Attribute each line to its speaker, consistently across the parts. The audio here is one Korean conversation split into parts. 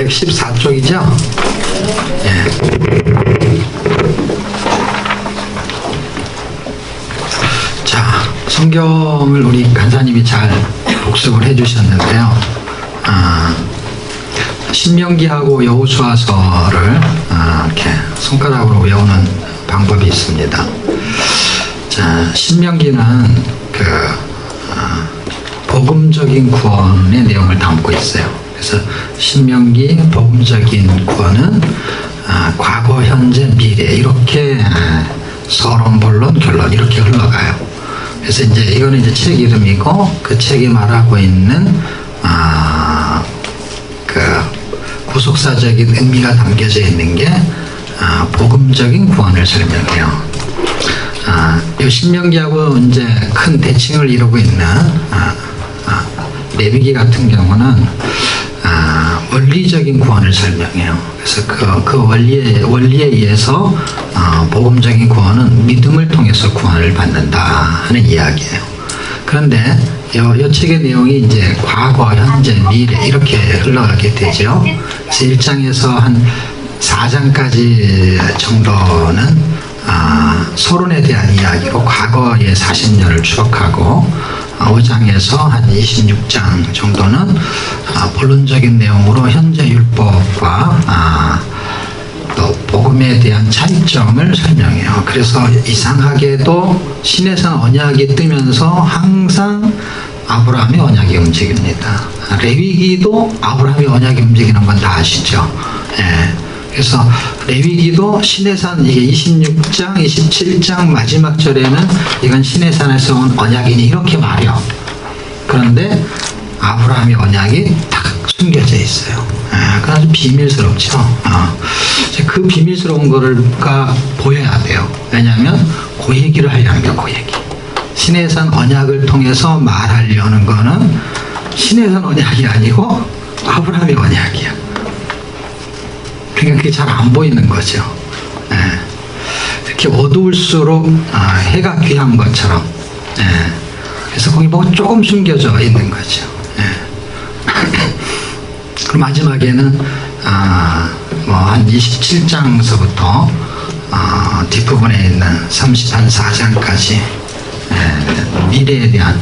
Speaker 1: 114쪽이죠? 예. 자, 성경을 우리 간사님이 잘 복습을 해주셨는데요. 신명기하고 여호수아서를 이렇게 손가락으로 외우는 방법이 있습니다. 자, 신명기는 복음적인 구원의 내용을 담고 있어요. 그래서 신명기 복음적인 구원은 과거, 현재, 미래 이렇게 서론, 본론, 결론 이렇게 흘러가요. 그래서 이제 이거는 이제 책 이름이고 그 책이 말하고 있는 구속사적인 의미가 담겨져 있는 게 복음적인 구원을 설명해요. 이 신명기하고 이제 큰 대칭을 이루고 있는 레위기 같은 경우는 원리적인 구원을 설명해요. 그래서 그 원리에 의해서 복음적인 구원은 믿음을 통해서 구원을 받는다 하는 이야기예요. 그런데 이 책의 내용이 이제 과거, 현재, 미래 이렇게 흘러가게 되죠. 그래서 1장에서 한 4장까지 정도는 서론에 대한 이야기로 과거의 40년을 추억하고 5장에서 한 26장 정도는 본론적인 내용으로 현재 율법과 또 복음에 대한 차이점을 설명해요. 그래서 이상하게도 신해산 언약이 뜨면서 항상 아브라함의 언약이 움직입니다. 레위기도 아브라함의 언약이 움직이는 건 다 아시죠? 예. 그래서 레위기도 시내산 이게 26장, 27장 마지막 절에는 이건 시내산에서 온 언약이니 이렇게 말해요. 그런데 아브라함의 언약이 딱 숨겨져 있어요. 그건 아주 비밀스럽죠. 그 비밀스러운 거가 보여야 돼요. 왜냐하면 그 얘기를 하려는 게 그 얘기. 시내산 언약을 통해서 말하려는 거는 시내산 언약이 아니고 아브라함의 언약이야. 그러니까 그게 잘 안 보이는 거죠. 이렇게 어두울수록 해가 귀한 것처럼. 그래서 거기 보고 조금 숨겨져 있는 거죠. 그럼 마지막에는 한 27장서부터 뒷부분에 있는 34장까지 미래에 대한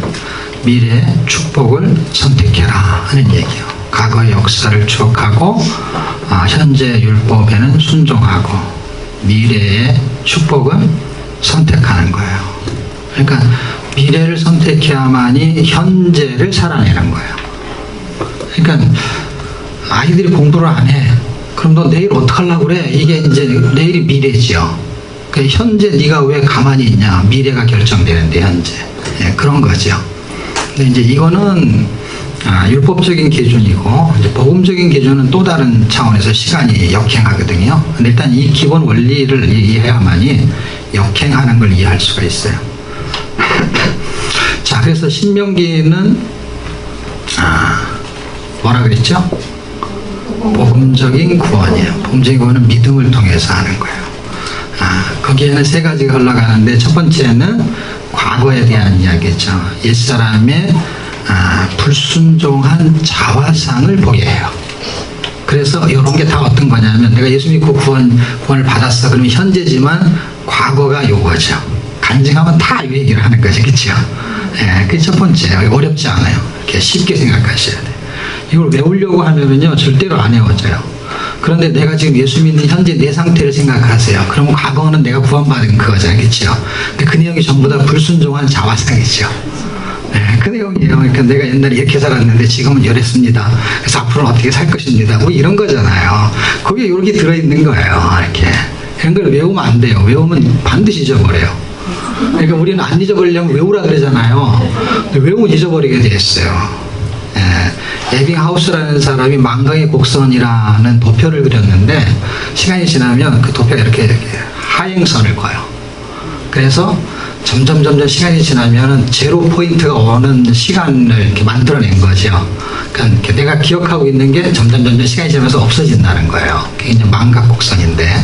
Speaker 1: 미래의 축복을 선택해라 하는 얘기예요. 과거의 역사를 추억하고 현재 율법에는 순종하고 미래의 축복을 선택하는 거예요. 그러니까 미래를 선택해야만이 현재를 살아내는 거예요. 그러니까 아이들이 공부를 안 해. 그럼 너 내일 어떡하려고 그래? 이게 이제 내일이 미래지요. 그러니까 현재 네가 왜 가만히 있냐? 미래가 결정되는데 현재. 그런 거죠. 근데 이제 이거는 율법적인 기준이고 이제 복음적인 기준은 또 다른 차원에서 시간이 역행하거든요. 근데 일단 이 기본 원리를 이해해야만이 역행하는 걸 이해할 수가 있어요. 자, 그래서 신명기는 뭐라 그랬죠? 복음적인 구원이에요. 복음적인 구원은 믿음을 통해서 하는 거예요. 거기에는 세 가지가 흘러가는데 첫 번째는 과거에 대한 이야기죠. 옛사람의 불순종한 자화상을 보게 해요. 그래서 이런 게 다 어떤 거냐면 내가 예수 믿고 구원을 받았어. 그러면 현재지만 과거가 요거죠. 간증하면 다 이 얘기를 하는 거죠. 그렇죠? 그게 첫 번째예요. 어렵지 않아요. 이렇게 쉽게 생각하셔야 돼요. 이걸 외우려고 하면은요 절대로 안 외워져요. 그런데 내가 지금 예수 믿는 현재 내 상태를 생각하세요. 그러면 과거는 내가 구원받은 그거잖아요. 그렇죠? 그 내용이 전부 다 불순종한 자화상이죠. 그 내용이에요. 그러니까 내가 옛날에 이렇게 살았는데 지금은 이랬습니다. 그래서 앞으로는 어떻게 살 것입니다. 뭐 이런 거잖아요. 거기에 이렇게 들어있는 거예요. 이렇게. 이런 걸 외우면 안 돼요. 외우면 반드시 잊어버려요. 그러니까 우리는 안 잊어버리려면 외우라 그러잖아요. 외우면 잊어버리게 돼 있어요. 에빙하우스라는 사람이 망강의 곡선이라는 도표를 그렸는데 시간이 지나면 그 도표가 이렇게 하행선을 그어요. 그래서 점점 시간이 지나면 제로 포인트가 오는 시간을 이렇게 만들어낸 거죠. 그러니까 내가 기억하고 있는 게 점점 시간이 지나면서 없어진다는 거예요. 그게 이제 망각 곡선인데.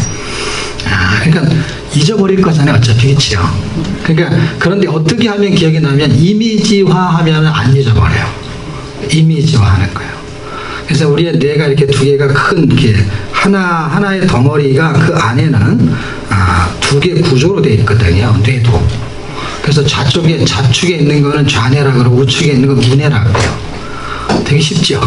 Speaker 1: 그러니까 잊어버릴 거잖아요. 어차피 그렇죠. 그러니까 그런데 어떻게 하면 기억이 나면 이미지화하면 안 잊어버려요. 이미지화하는 거예요. 그래서 우리의 뇌가 이렇게 두 개가 큰 게 하나의 덩어리가 그 안에는 두 개 구조로 되어 있거든요. 뇌도. 그래서 좌측에 있는 거는 좌뇌라 그러고 우측에 있는 건 우뇌라 그래요. 되게 쉽죠?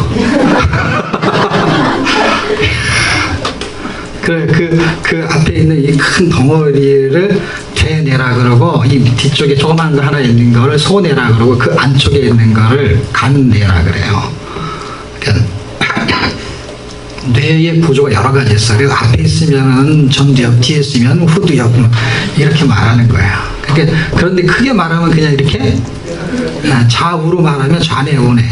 Speaker 1: 그 앞에 있는 이 큰 덩어리를 대뇌라 그러고, 이 뒤쪽에 조그만 거 하나 있는 거를 소뇌라 그러고, 그 안쪽에 있는 거를 간뇌라 그래요. 그러니까 뇌의 구조가 여러 가지 있어요. 그래서 앞에 있으면은 전두엽, 뒤에 있으면 후두엽, 이렇게 말하는 거예요. 그러니까 그런데 크게 말하면 그냥 이렇게 좌우로 말하면 좌뇌, 우뇌.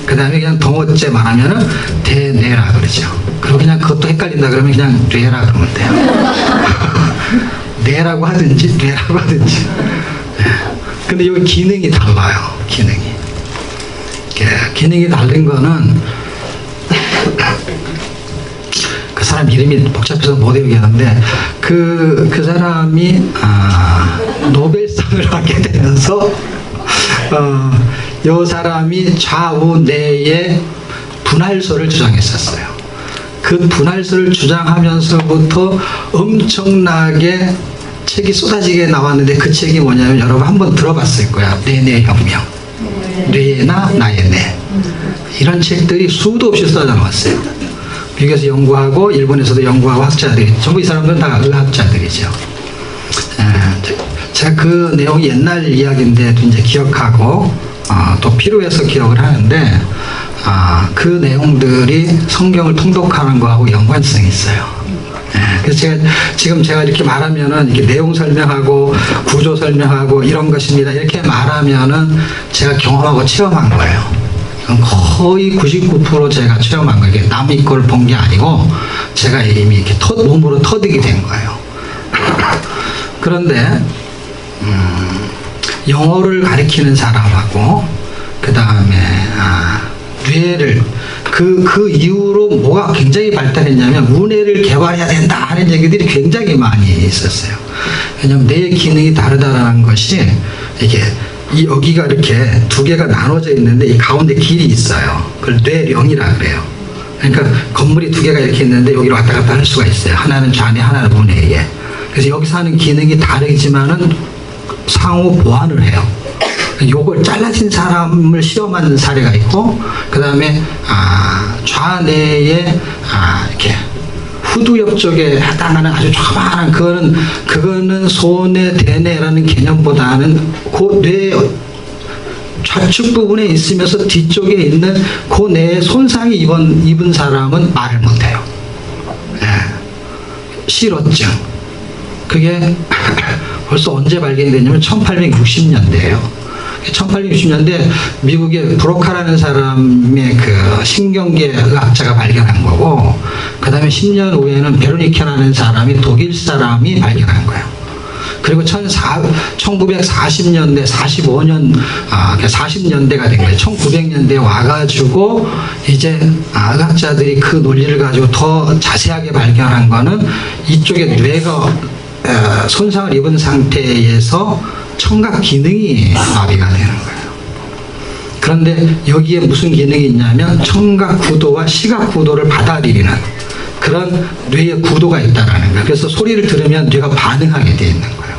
Speaker 1: 그 다음에 그냥 동어째 말하면은 대뇌라 그러죠. 그리고 그냥 그것도 헷갈린다 그러면 그냥 뇌라 그러면 돼요. 뇌라고 하든지 뇌라고 하든지. 근데 여기 기능이 달라요. 기능이 다른 거는 그 사람 이름이 복잡해서 못 외우겠는데 그 사람이 노벨상을 받게 되면서 이 사람이 좌우 뇌의 분할설을 주장했었어요. 그 분할설을 주장하면서부터 엄청나게 책이 쏟아지게 나왔는데, 그 책이 뭐냐면 여러분 한번 들어봤을 거야. 뇌의 혁명, 뇌나 나의 뇌, 이런 책들이 수도 없이 쏟아져 나왔어요. 미국에서 연구하고 일본에서도 연구하고 학자들이 전부 이 사람들은 다 의학자들이죠. 제가 그 내용이 옛날 이야기인데 이제 기억하고 또 필요해서 기억을 하는데, 그 내용들이 성경을 통독하는 거하고 연관성이 있어요. 그래서 제가 이렇게 말하면은 이렇게 내용 설명하고 구조 설명하고 이런 것입니다, 이렇게 말하면은 제가 경험하고 체험한 거예요. 거의 99% 제가 체험한 거예요. 이게 남의 걸 본 게 아니고 제가 이미 이렇게 몸으로 터득이 된 거예요. 그런데 영어를 가리키는 사람하고 그 다음에 뇌를 그 이후로 뭐가 굉장히 발달했냐면 우뇌를 개발해야 된다 하는 얘기들이 굉장히 많이 있었어요. 왜냐하면 뇌의 기능이 다르다라는 것이, 이게 여기가 이렇게 두 개가 나눠져 있는데 이 가운데 길이 있어요. 그걸 뇌령이라 그래요. 그러니까 건물이 두 개가 이렇게 있는데 여기로 왔다 갔다 할 수가 있어요. 하나는 좌뇌, 하나는 우뇌에. 그래서 여기서 하는 기능이 다르지만은 상호 보완을 해요. 요걸 잘라진 사람을 시험한 사례가 있고, 그 다음에 좌뇌에 이렇게 후두엽 쪽에 해당하는 아주 조그마한 그거는 소뇌, 대뇌라는 개념보다는 그 뇌 좌측 부분에 있으면서 뒤쪽에 있는 그 뇌에 손상이 입은 사람은 말을 못해요. 실어증. 그게 벌써 언제 발견이 됐냐면 1860년대예요. 1860년대 미국의 브로카라는 사람의 그 신경계 의학자가 발견한 거고, 그 다음에 10년 후에는 베로니케라는 사람이 독일 사람이 발견한 거예요. 그리고 1940년대, 45년, 40년대가 된 거예요. 1900년대에 와가지고 이제 의학자들이 그 논리를 가지고 더 자세하게 발견한 거는 이쪽에 뇌가 손상을 입은 상태에서 청각 기능이 마비가 되는 거예요. 그런데 여기에 무슨 기능이 있냐면 청각 구도와 시각 구도를 받아들이는 그런 뇌의 구도가 있다라는 거예요. 그래서 소리를 들으면 뇌가 반응하게 되어 있는 거예요.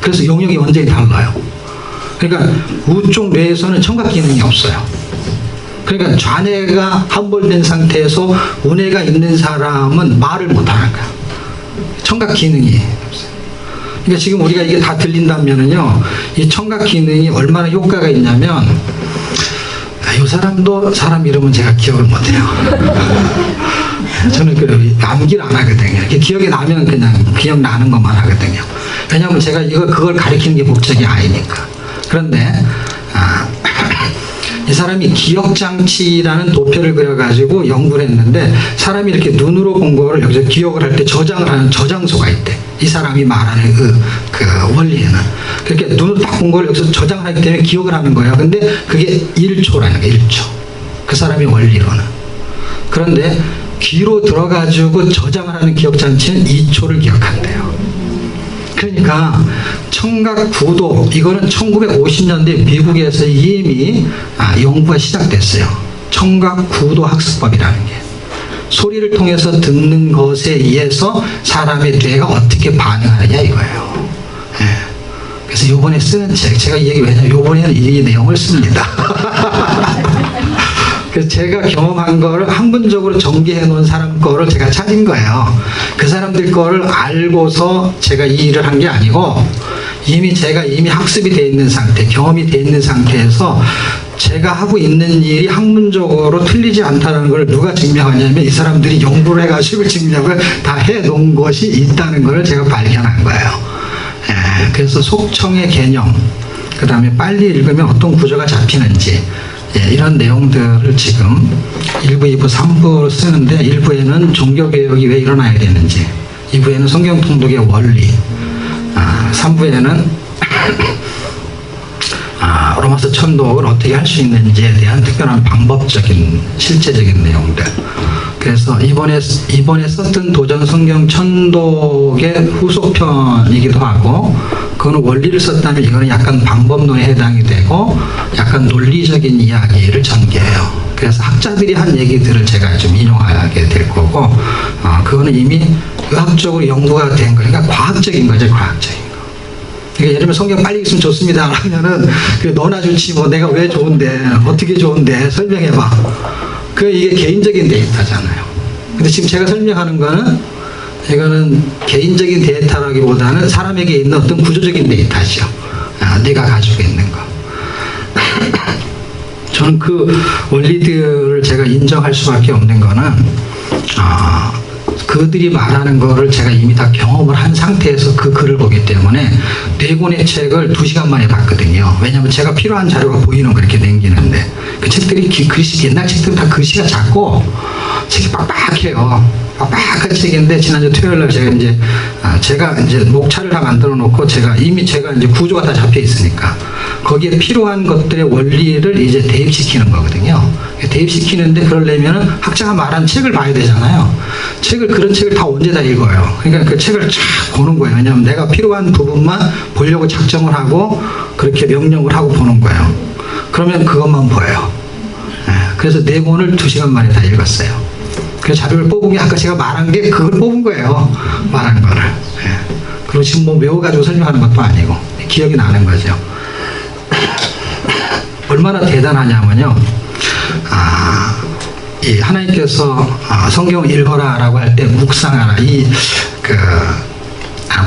Speaker 1: 그래서 영역이 완전히 달라요. 그러니까 우쪽 뇌에서는 청각 기능이 없어요. 그러니까 좌뇌가 함몰된 상태에서 우뇌가 있는 사람은 말을 못하는 거예요. 청각 기능이 없어요. 그러니까 지금 우리가 이게 다 들린다면은요, 이 청각 기능이 얼마나 효과가 있냐면, 이 사람도 사람 이름은 제가 기억을 못해요. 저는 암기를 안 하거든요. 이렇게 기억이 나면 그냥 기억나는 것만 하거든요. 왜냐하면 제가 그걸 가리키는 게 목적이 아니니까. 그런데 이 사람이 기억장치라는 도표를 그려가지고 연구를 했는데, 사람이 이렇게 눈으로 본 거를 여기서 기억을 할 때 저장을 하는 저장소가 있대. 이 사람이 말하는 그 원리에는. 그렇게 눈으로 딱 본 걸 여기서 저장을 하기 때문에 기억을 하는 거야. 근데 그게 1초라는 거야, 1초. 그 사람의 원리로는. 그런데 귀로 들어가지고 저장을 하는 기억장치는 2초를 기억한대요. 그러니까 청각 구도, 이거는 1950년대 미국에서 이미 연구가 시작됐어요. 청각 구도 학습법이라는 게 소리를 통해서 듣는 것에 의해서 사람의 뇌가 어떻게 반응하느냐 이거예요. 예. 그래서 요번에 쓰는 책, 제가 이 얘기 왜냐면 요번에는 이 내용을 씁니다. 그래서 제가 경험한 거를 학문적으로 전개해 놓은 사람 거를 제가 찾은 거예요. 그 사람들 거를 알고서 제가 이 일을 한 게 아니고 제가 이미 학습이 돼 있는 상태, 경험이 돼 있는 상태에서 제가 하고 있는 일이 학문적으로 틀리지 않다는 걸 누가 증명하냐면 이 사람들이 연구를 해가지고 증명을 다 해놓은 것이 있다는 걸 제가 발견한 거예요. 예, 그래서 속청의 개념, 그 다음에 빨리 읽으면 어떤 구조가 잡히는지, 예, 이런 내용들을 지금 1부, 2부, 3부로 쓰는데 1부에는 종교개혁이 왜 일어나야 되는지, 2부에는 성경 통독의 원리, 3부에는 로마서 천독을 어떻게 할 수 있는지에 대한 특별한 방법적인 실제적인 내용들. 그래서 이번에 썼던 도전 성경 천독의 후속편이기도 하고, 그거는 원리를 썼다면 이거는 약간 방법론에 해당이 되고 약간 논리적인 이야기를 전개해요. 그래서 학자들이 한 얘기들을 제가 좀 인용하게 될 거고, 그거는 이미 의학적으로 연구가 된 거니까 과학적인 거죠, 과학적인 거. 그러니까 예를 들면 성경 빨리 읽으면 좋습니다 하면은 너나 좋지 뭐 내가 왜 좋은데 어떻게 좋은데 설명해봐. 이게 개인적인 데이터잖아요. 근데 지금 제가 설명하는 거는 이거는 개인적인 데이터라기보다는 사람에게 있는 어떤 구조적인 데이터죠. 내가 가지고 있는 거. 저는 그 원리들을 제가 인정할 수밖에 없는 거는 그들이 말하는 거를 제가 이미 다 경험을 한 상태에서 그 글을 보기 때문에 4권의 책을 2시간 만에 봤거든요. 왜냐하면 제가 필요한 자료가 보이는 거 이렇게 남기는데 그 책들이 글씨, 옛날 책들은 다 글씨가 작고 책이 빡빡해요. 빡빡한 책인데 지난주 토요일 날 제가 이제 목차를 다 만들어 놓고 제가 이제 구조가 다 잡혀 있으니까 거기에 필요한 것들의 원리를 이제 대입시키는 거거든요. 대입시키는데 그러려면 학자가 말한 책을 봐야 되잖아요. 그런 책을 다 언제 다 읽어요. 그러니까 그 책을 쫙 보는 거예요. 왜냐하면 내가 필요한 부분만 보려고 작정을 하고 그렇게 명령을 하고 보는 거예요. 그러면 그것만 보여요. 그래서 4권을 2시간 만에 다 읽었어요. 그 자료를 뽑은 게 아까 제가 말한 게 그걸 뽑은 거예요. 말한 거를. 그리고 지금 뭐 외워가지고 설명하는 것도 아니고 기억이 나는 거죠. 얼마나 대단하냐면요. 이 하나님께서 성경을 읽어라라고 할 때 묵상하라.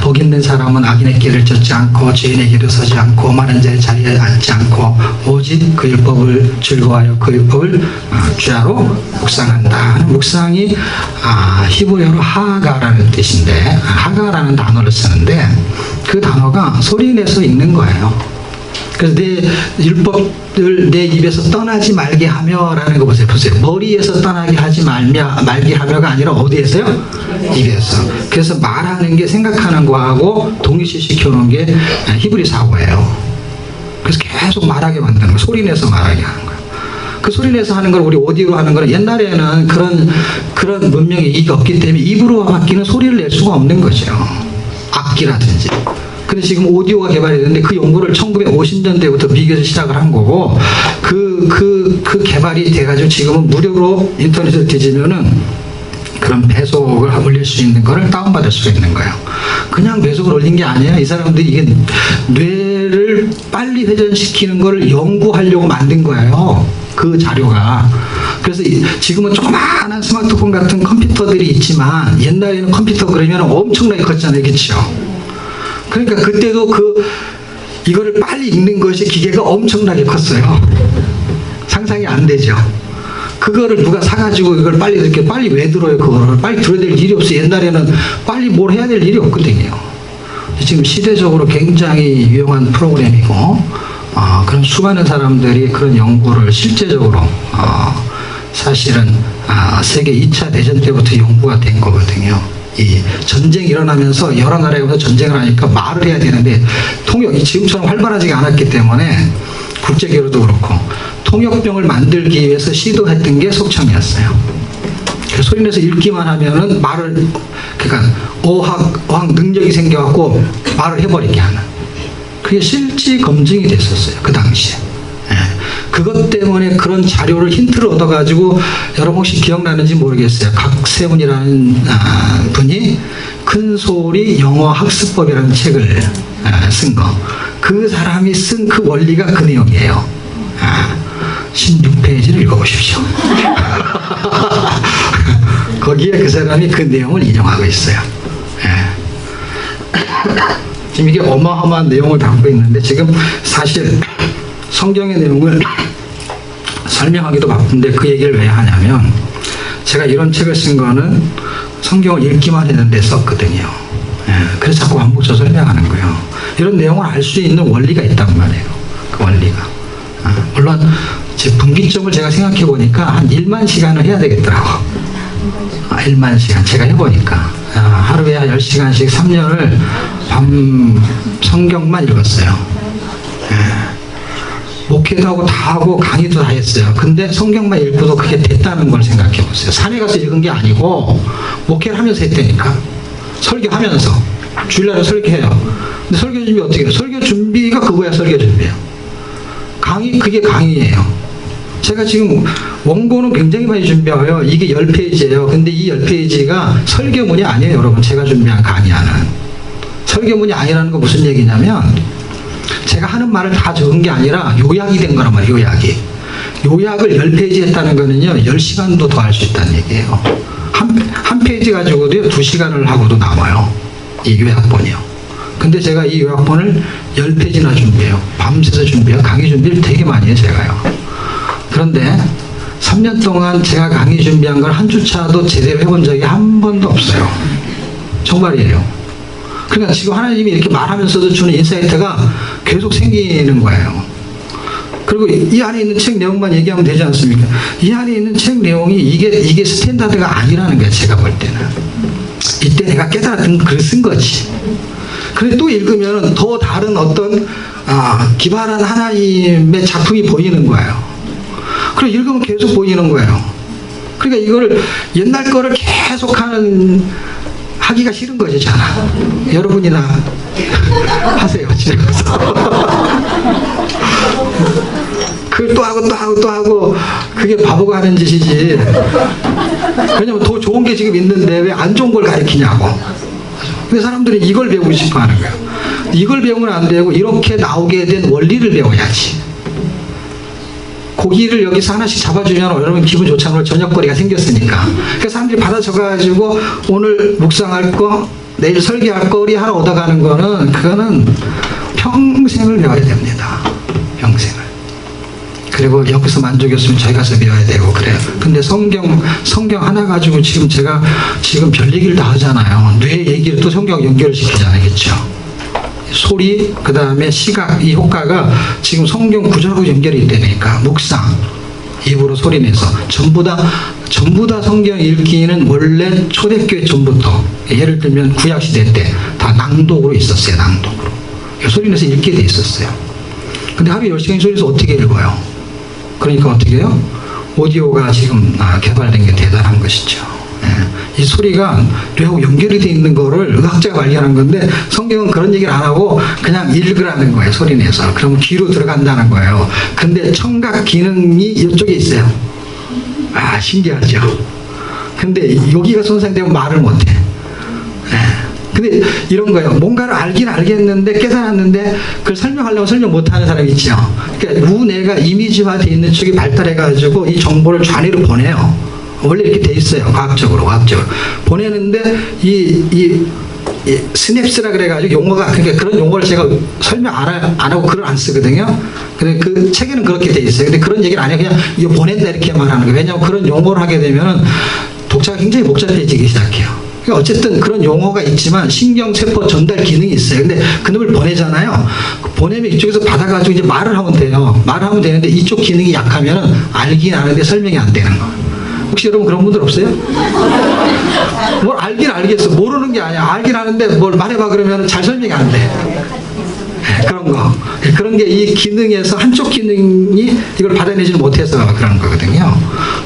Speaker 1: 복 있는 사람은 악인의 길을 쫓지 않고 죄인의 길을 서지 않고 오만한 자의 자리에 앉지 않고 오직 그 율법을 즐거워하여 그 율법을 주야로 묵상한다. 묵상이 히브리어로 하가라는 뜻인데 하가라는 단어를 쓰는데 그 단어가 소리내서 읽는 거예요. 그래서 내 율법을 내 입에서 떠나지 말게 하며라는 거 보세요. 머리에서 떠나게 하지 말게 하며가 아니라 어디에서요? 입에서. 그래서 말하는 게 생각하는 거하고 동일시시켜 놓은 게 히브리 사고예요. 그래서 계속 말하게 만드는 거예요. 소리내서 말하게 하는 거예요. 그 소리내서 하는 걸 우리 오디오로 하는 거는 옛날에는 그런 문명이 이게 없기 때문에 입으로 바뀌는 소리를 낼 수가 없는 거죠. 악기라든지. 근데 지금 오디오가 개발이 됐는데 그 연구를 1950년대부터 미국에서 시작을 한 거고 그 개발이 돼가지고 지금은 무료로 인터넷에 뒤지면은 그런 배속을 올릴 수 있는 거를 다운받을 수가 있는 거예요. 그냥 배속을 올린 게 아니에요. 이 사람들이 이게 뇌를 빨리 회전시키는 거를 연구하려고 만든 거예요. 그 자료가. 그래서 지금은 조그마한 스마트폰 같은 컴퓨터들이 있지만 옛날에는 컴퓨터 그러면 엄청나게 컸잖아요. 그렇죠? 그러니까 그때도 이거를 빨리 읽는 것이 기계가 엄청나게 컸어요. 상상이 안 되죠. 그거를 누가 사가지고 이걸 이렇게 빨리 왜 들어요? 그거를 빨리 들어야 될 일이 없어요. 옛날에는 빨리 뭘 해야 될 일이 없거든요. 지금 시대적으로 굉장히 유용한 프로그램이고 그런 수많은 사람들이 그런 연구를 실제적으로 사실은 세계 2차 대전 때부터 연구가 된 거거든요. 이 전쟁이 일어나면서 여러 나라에 가서 전쟁을 하니까 말을 해야 되는데 통역이 지금처럼 활발하지 않았기 때문에 국제기로도 그렇고 통역병을 만들기 위해서 시도했던 게 속청이었어요. 소리내서 읽기만 하면은 그러니까 어학 능력이 생겨갖고 말을 해버리게 하는. 그게 실제 검증이 됐었어요. 그 당시에. 그것 때문에 그런 자료를 힌트를 얻어가지고 여러분 혹시 기억나는지 모르겠어요. 각세훈이라는 분이 큰 소리 영어 학습법이라는 책을 쓴 거. 그 사람이 쓴 그 원리가 그 내용이에요. 16페이지를 읽어보십시오. 거기에 그 사람이 그 내용을 인용하고 있어요. 지금 이게 어마어마한 내용을 담고 있는데 지금 사실 성경의 내용을 설명하기도 바쁜데 그 얘기를 왜 하냐면 제가 이런 책을 쓴 거는 성경을 읽기만 했는데 썼거든요. 그래서 자꾸 반복해서 설명하는 거예요. 이런 내용을 알 수 있는 원리가 있단 말이에요. 그 원리가. 물론 제 분기점을 제가 생각해 보니까 한 1만 시간을 해야 되겠더라고. 1만 시간 제가 해보니까 하루에 한 10시간씩 3년을 밤 성경만 읽었어요. 목회도 하고 다 하고 강의도 다 했어요. 근데 성경만 읽고도 그게 됐다는 걸 생각해 보세요. 산에 가서 읽은 게 아니고 목회를 하면서 했다니까. 설교하면서 주일날에 설교해요. 근데 설교 준비 어떻게 해요? 설교 준비가 그거야. 설교 준비예요. 강의 그게 강의예요. 제가 지금 원고는 굉장히 많이 준비해요. 이게 10페이지예요. 근데 이 10페이지가 설교문이 아니에요. 여러분 제가 준비한 강의하는 설교문이 아니라는 건 무슨 얘기냐면 제가 하는 말을 다 적은 게 아니라 요약이 된 거란 말이에요. 요약을 10페이지 했다는 거는요 10시간도 더 할 수 있다는 얘기예요. 한 페이지 가지고도 2시간을 하고도 남아요. 이 요약본이요. 근데 제가 이 요약본을 10페이지나 준비해요. 밤새서 준비해요. 강의 준비를 되게 많이 해요. 제가요. 그런데 3년 동안 제가 강의 준비한 걸 한 주차도 제대로 해본 적이 한 번도 없어요. 정말이에요. 그러니까 지금 하나님이 이렇게 말하면서도 주는 인사이트가 계속 생기는 거예요. 그리고 이 안에 있는 책 내용만 얘기하면 되지 않습니까? 이 안에 있는 책 내용이 이게 스탠다드가 아니라는 거예요. 제가 볼 때는. 이때 내가 깨달았던 글을 쓴 거지. 그런데 또 읽으면 더 다른 어떤 기발한 하나님의 작품이 보이는 거예요. 그리고 읽으면 계속 보이는 거예요. 그러니까 이거를 옛날 거를 계속 하기가 싫은 거죠, 저는. 여러분이나 하세요, 집에서. 그걸 또 하고 또 하고 또 하고 그게 바보가 하는 짓이지. 왜냐면 더 좋은 게 지금 있는데 왜 안 좋은 걸 가르치냐고. 근데 사람들이 이걸 배우고 싶어 하는 거예요. 이걸 배우면 안 되고 이렇게 나오게 된 원리를 배워야지. 고기를 여기서 하나씩 잡아주면 여러분 기분 좋잖아요. 저녁거리가 생겼으니까. 그러니까 사람들이 받아 적어가지고 오늘 묵상할 거, 내일 설교할 거리 하나 얻어가는 거는 그거는 평생을 배워야 됩니다. 평생을. 그리고 여기서 만족이었으면 저희 가서 배워야 되고 그래요. 근데 성경 하나 가지고 제가 별 얘기를 다 하잖아요. 뇌 얘기를 또 성경 연결을 시키잖아요. 그렇죠? 소리, 그 다음에 시각, 이 효과가 지금 성경 구절하고 연결이 되니까 묵상, 입으로 소리내서 전부 다 성경 읽기는 원래 초대교회 전부터 예를 들면 구약시대 때 다 낭독으로 있었어요. 낭독으로 소리내서 읽게 돼 있었어요. 근데 하루에 10시간 소리내서 어떻게 읽어요? 그러니까 어떻게 해요? 오디오가 지금 개발된 게 대단한 것이죠. 이 소리가 뇌하고 연결이 되어 있는 거를 의학자가 발견한 건데 성경은 그런 얘기를 안 하고 그냥 읽으라는 거예요. 소리내서. 그러면 귀로 들어간다는 거예요. 근데 청각 기능이 이쪽에 있어요. 신기하죠. 근데 여기가 손상되면 말을 못해. 근데 이런 거예요. 뭔가를 알긴 알겠는데 깨달았는데 그걸 설명하려고 설명 못하는 사람이 있죠. 그러니까 우뇌가 이미지화되어 있는 쪽이 발달해가지고 이 정보를 좌뇌로 보내요. 원래 이렇게 돼 있어요. 과학적으로 보내는데 이 스냅스라 그래가지고 용어가 그러니까 그런 용어를 제가 설명 안 하고 글을 안 쓰거든요. 근데 그 책에는 그렇게 돼 있어요. 근데 그런 얘기를 안 해요. 그냥 이거 보낸다 이렇게 말하는 거예요. 왜냐하면 그런 용어를 하게 되면은 독자가 굉장히 복잡해지기 시작해요. 그러니까 어쨌든 그런 용어가 있지만 신경세포 전달 기능이 있어요. 근데 그놈을 보내잖아요. 보내면 이쪽에서 받아가지고 이제 말을 하면 돼요. 말을 하면 되는데 이쪽 기능이 약하면은 알긴 아는데 설명이 안 되는 거. 혹시 여러분 그런 분들 없어요? 뭘 알긴 알겠어. 모르는 게 아니야. 알긴 하는데 뭘 말해봐 그러면 잘 설명이 안 돼. 그런 거. 그런 게 이 기능에서 한쪽 기능이 이걸 받아내지 못해서 그런 거거든요.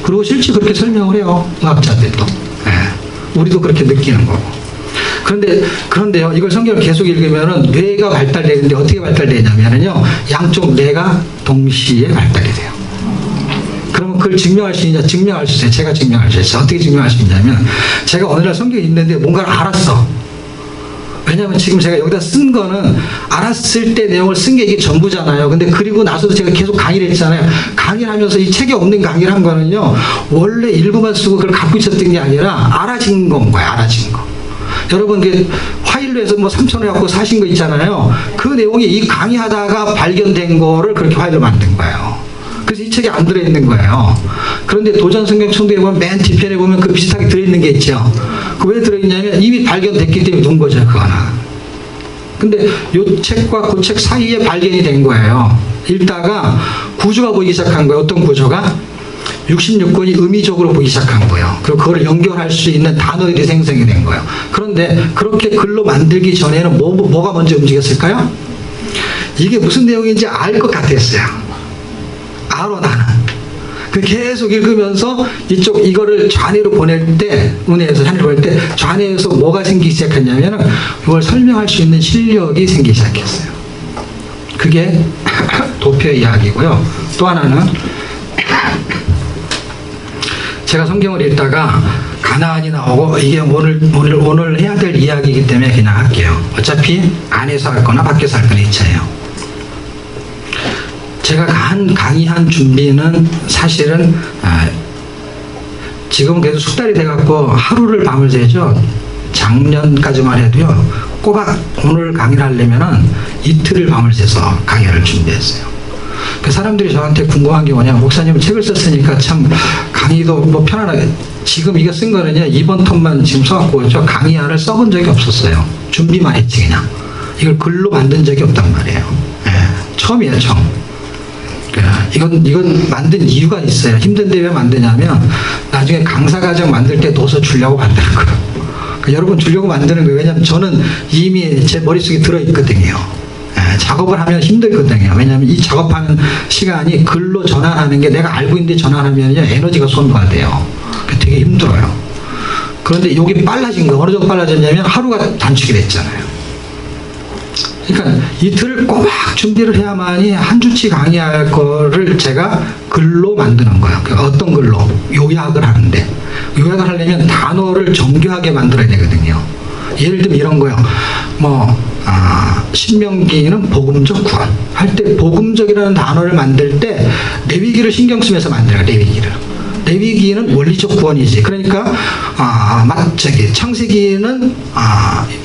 Speaker 1: 그리고 실제 그렇게 설명을 해요. 의학자들도. 우리도 그렇게 느끼는 거고. 그런데요, 이걸 성경을 계속 읽으면은 뇌가 발달되는데 어떻게 발달되냐면요, 양쪽 뇌가 동시에 발달이 돼요. 그럼 그걸 증명할 수 있냐? 증명할 수 있어요. 제가 증명할 수 있어요. 어떻게 증명할 수 있냐면 제가 어느 날 성경에 있는데 뭔가를 알았어. 왜냐하면 지금 제가 여기다 쓴 거는 알았을 때 내용을 쓴 게 이게 전부잖아요. 근데 그리고 나서도 제가 계속 강의를 했잖아요. 강의를 하면서 이 책에 없는 강의를 한 거는요. 원래 일부만 쓰고 그걸 갖고 있었던 게 아니라 알아진 건 거예요. 알아진 거. 여러분 그 화일로 해서 뭐 3,000원 갖고 사신 거 있잖아요. 그 내용이 이 강의하다가 발견된 거를 그렇게 화일로 만든 거예요. 그래서 이 책이 안 들어있는 거예요. 그런데 도전성경 총독에 보면 맨 뒤편에 보면 그 비슷하게 들어있는 게 있죠. 그 왜 들어있냐면 이미 발견됐기 때문에 놓은 거죠. 그거는. 근데 이 책과 그 책 사이에 발견이 된 거예요. 읽다가 구조가 보이기 시작한 거예요. 어떤 구조가? 66권이 의미적으로 보기 시작한 거예요. 그리고 그걸 연결할 수 있는 단어들이 생성이 된 거예요. 그런데 그렇게 글로 만들기 전에는 뭐가 먼저 움직였을까요? 이게 무슨 내용인지 알 것 같았어요. 알아 나는. 계속 읽으면서 이거를 좌뇌로 보낼 때, 운해에서 하늘로 보낼 때 좌뇌에서 뭐가 생기기 시작했냐면 이걸 설명할 수 있는 실력이 생기기 시작했어요. 그게 도표 이야기고요. 또 하나는 제가 성경을 읽다가 가나안이 나오고 이게 오늘 해야 될 이야기이기 때문에 그냥 할게요. 어차피 안에서 할 거나 밖에서 할 거나 이차예요. 제가 강의한 준비는 사실은 지금 그래도 숙달이 돼갖고 하루를 밤을 새죠. 작년까지만 해도요. 꼬박 오늘 강의를 하려면은 이틀을 밤을 새서 강의를 준비했어요. 그 사람들이 저한테 궁금한 게 뭐냐, 목사님은 책을 썼으니까 참 강의도 뭐 편안하게, 지금 이거 쓴 거는요, 이번 텀만 지금 써갖고 저 강의안을 써본 적이 없었어요. 준비만 했지, 그냥. 이걸 글로 만든 적이 없단 말이에요. 예, 처음이에요, 처음. 이건 만든 이유가 있어요. 힘든데 왜 만드냐면, 나중에 강사 과정 만들 때 도서 주려고 만드는 거예요. 그러니까 여러분 주려고 만드는 거예요. 왜냐면 저는 이미 제 머릿속에 들어있거든요. 작업을 하면 힘들거든요. 왜냐하면 이 작업하는 시간이 글로 전환하는 게 내가 알고 있는데 전환하면 에너지가 소모가 돼요. 되게 힘들어요. 그런데 이게 빨라진 거, 어느 정도 빨라졌냐면 하루가 단축이 됐잖아요. 그러니까 이틀을 꼬박 준비를 해야만이 한 주치 강의할 거를 제가 글로 만드는 거예요. 어떤 글로? 요약을 하는데, 요약을 하려면 단어를 정교하게 만들어야 되거든요. 예를 들면 이런 거요. 신명기는 복음적 구원 할 때 복음적이라는 단어를 만들 때 레위기를 신경 쓰면서 만들어요. 레위기는 원리적 구원이지. 그러니까 창세기는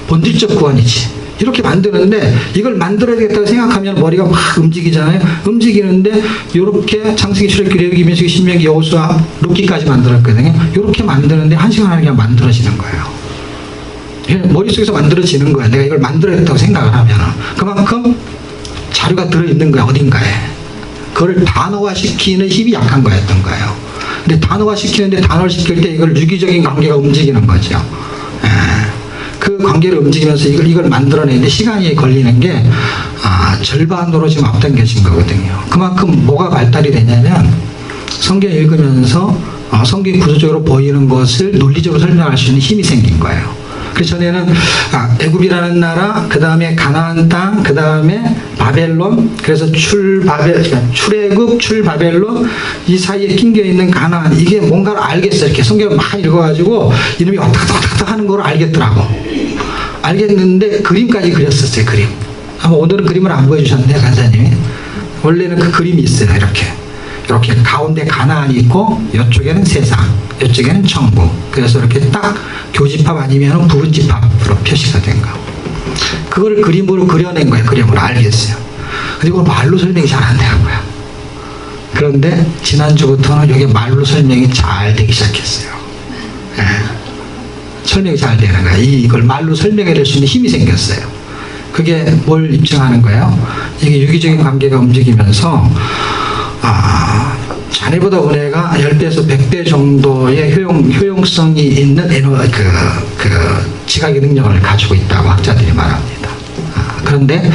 Speaker 1: 본질적 구원이지. 이렇게 만드는데 이걸 만들어야 되겠다고 생각하면 머리가 막 움직이잖아요. 움직이는데 이렇게 창세기, 출애굽기, 레위기, 민수기, 신명기, 여호수아, 룻기까지 만들었거든요. 이렇게 만드는데 1시간 안에 그냥 만들어지는 거예요. 머릿속에서 만들어지는 거야. 내가 이걸 만들어야겠다고 생각을 하면 그만큼 자료가 들어있는 거야. 어딘가에. 그걸 단어화시키는 힘이 약한 거였던 거예요. 근데 단어화시키는데 단어를 시킬 때 이걸 유기적인 관계가 움직이는 거죠. 그 관계를 움직이면서 이걸 만들어내는데 시간이 걸리는 게 절반으로 지금 앞당겨진 거거든요. 그만큼 뭐가 발달이 되냐면 성경 읽으면서 성경이 구조적으로 보이는 것을 논리적으로 설명할 수 있는 힘이 생긴 거예요. 그 전에는 애굽이라는 나라, 그 다음에 가나안 땅, 그 다음에 바벨론, 그래서 출애굽, 출바벨론, 이 사이에 낑겨 있는 가나안, 이게 뭔가를 알겠어요. 이렇게 성경을 막 읽어가지고 이놈이 왔다 갔다 하는 걸 알겠더라고. 알겠는데 그림까지 그렸었어요. 그림. 아마 오늘은 그림을 안 보여주셨네요, 간사님이. 원래는 그 그림이 있어요. 이렇게 가운데 가나안이 있고 이쪽에는 세상, 이쪽에는 천국. 그래서 이렇게 딱 교집합 아니면 부분집합으로 표시가 된 거. 그걸 그림으로 그려낸 거예요. 그림으로 알겠어요. 그리고 말로 설명이 잘 안 되는 거야. 그런데 지난주부터는 이게 말로 설명이 잘 되기 시작했어요. 설명이 잘 되는 거야. 이걸 말로 설명해낼 수 있는 힘이 생겼어요. 그게 뭘 입증하는 거예요? 이게 유기적인 관계가 움직이면서 자네보다 은혜가 10배에서 100배 정도의 효용성이 있는 지각의 능력을 가지고 있다고 학자들이 말합니다. 그런데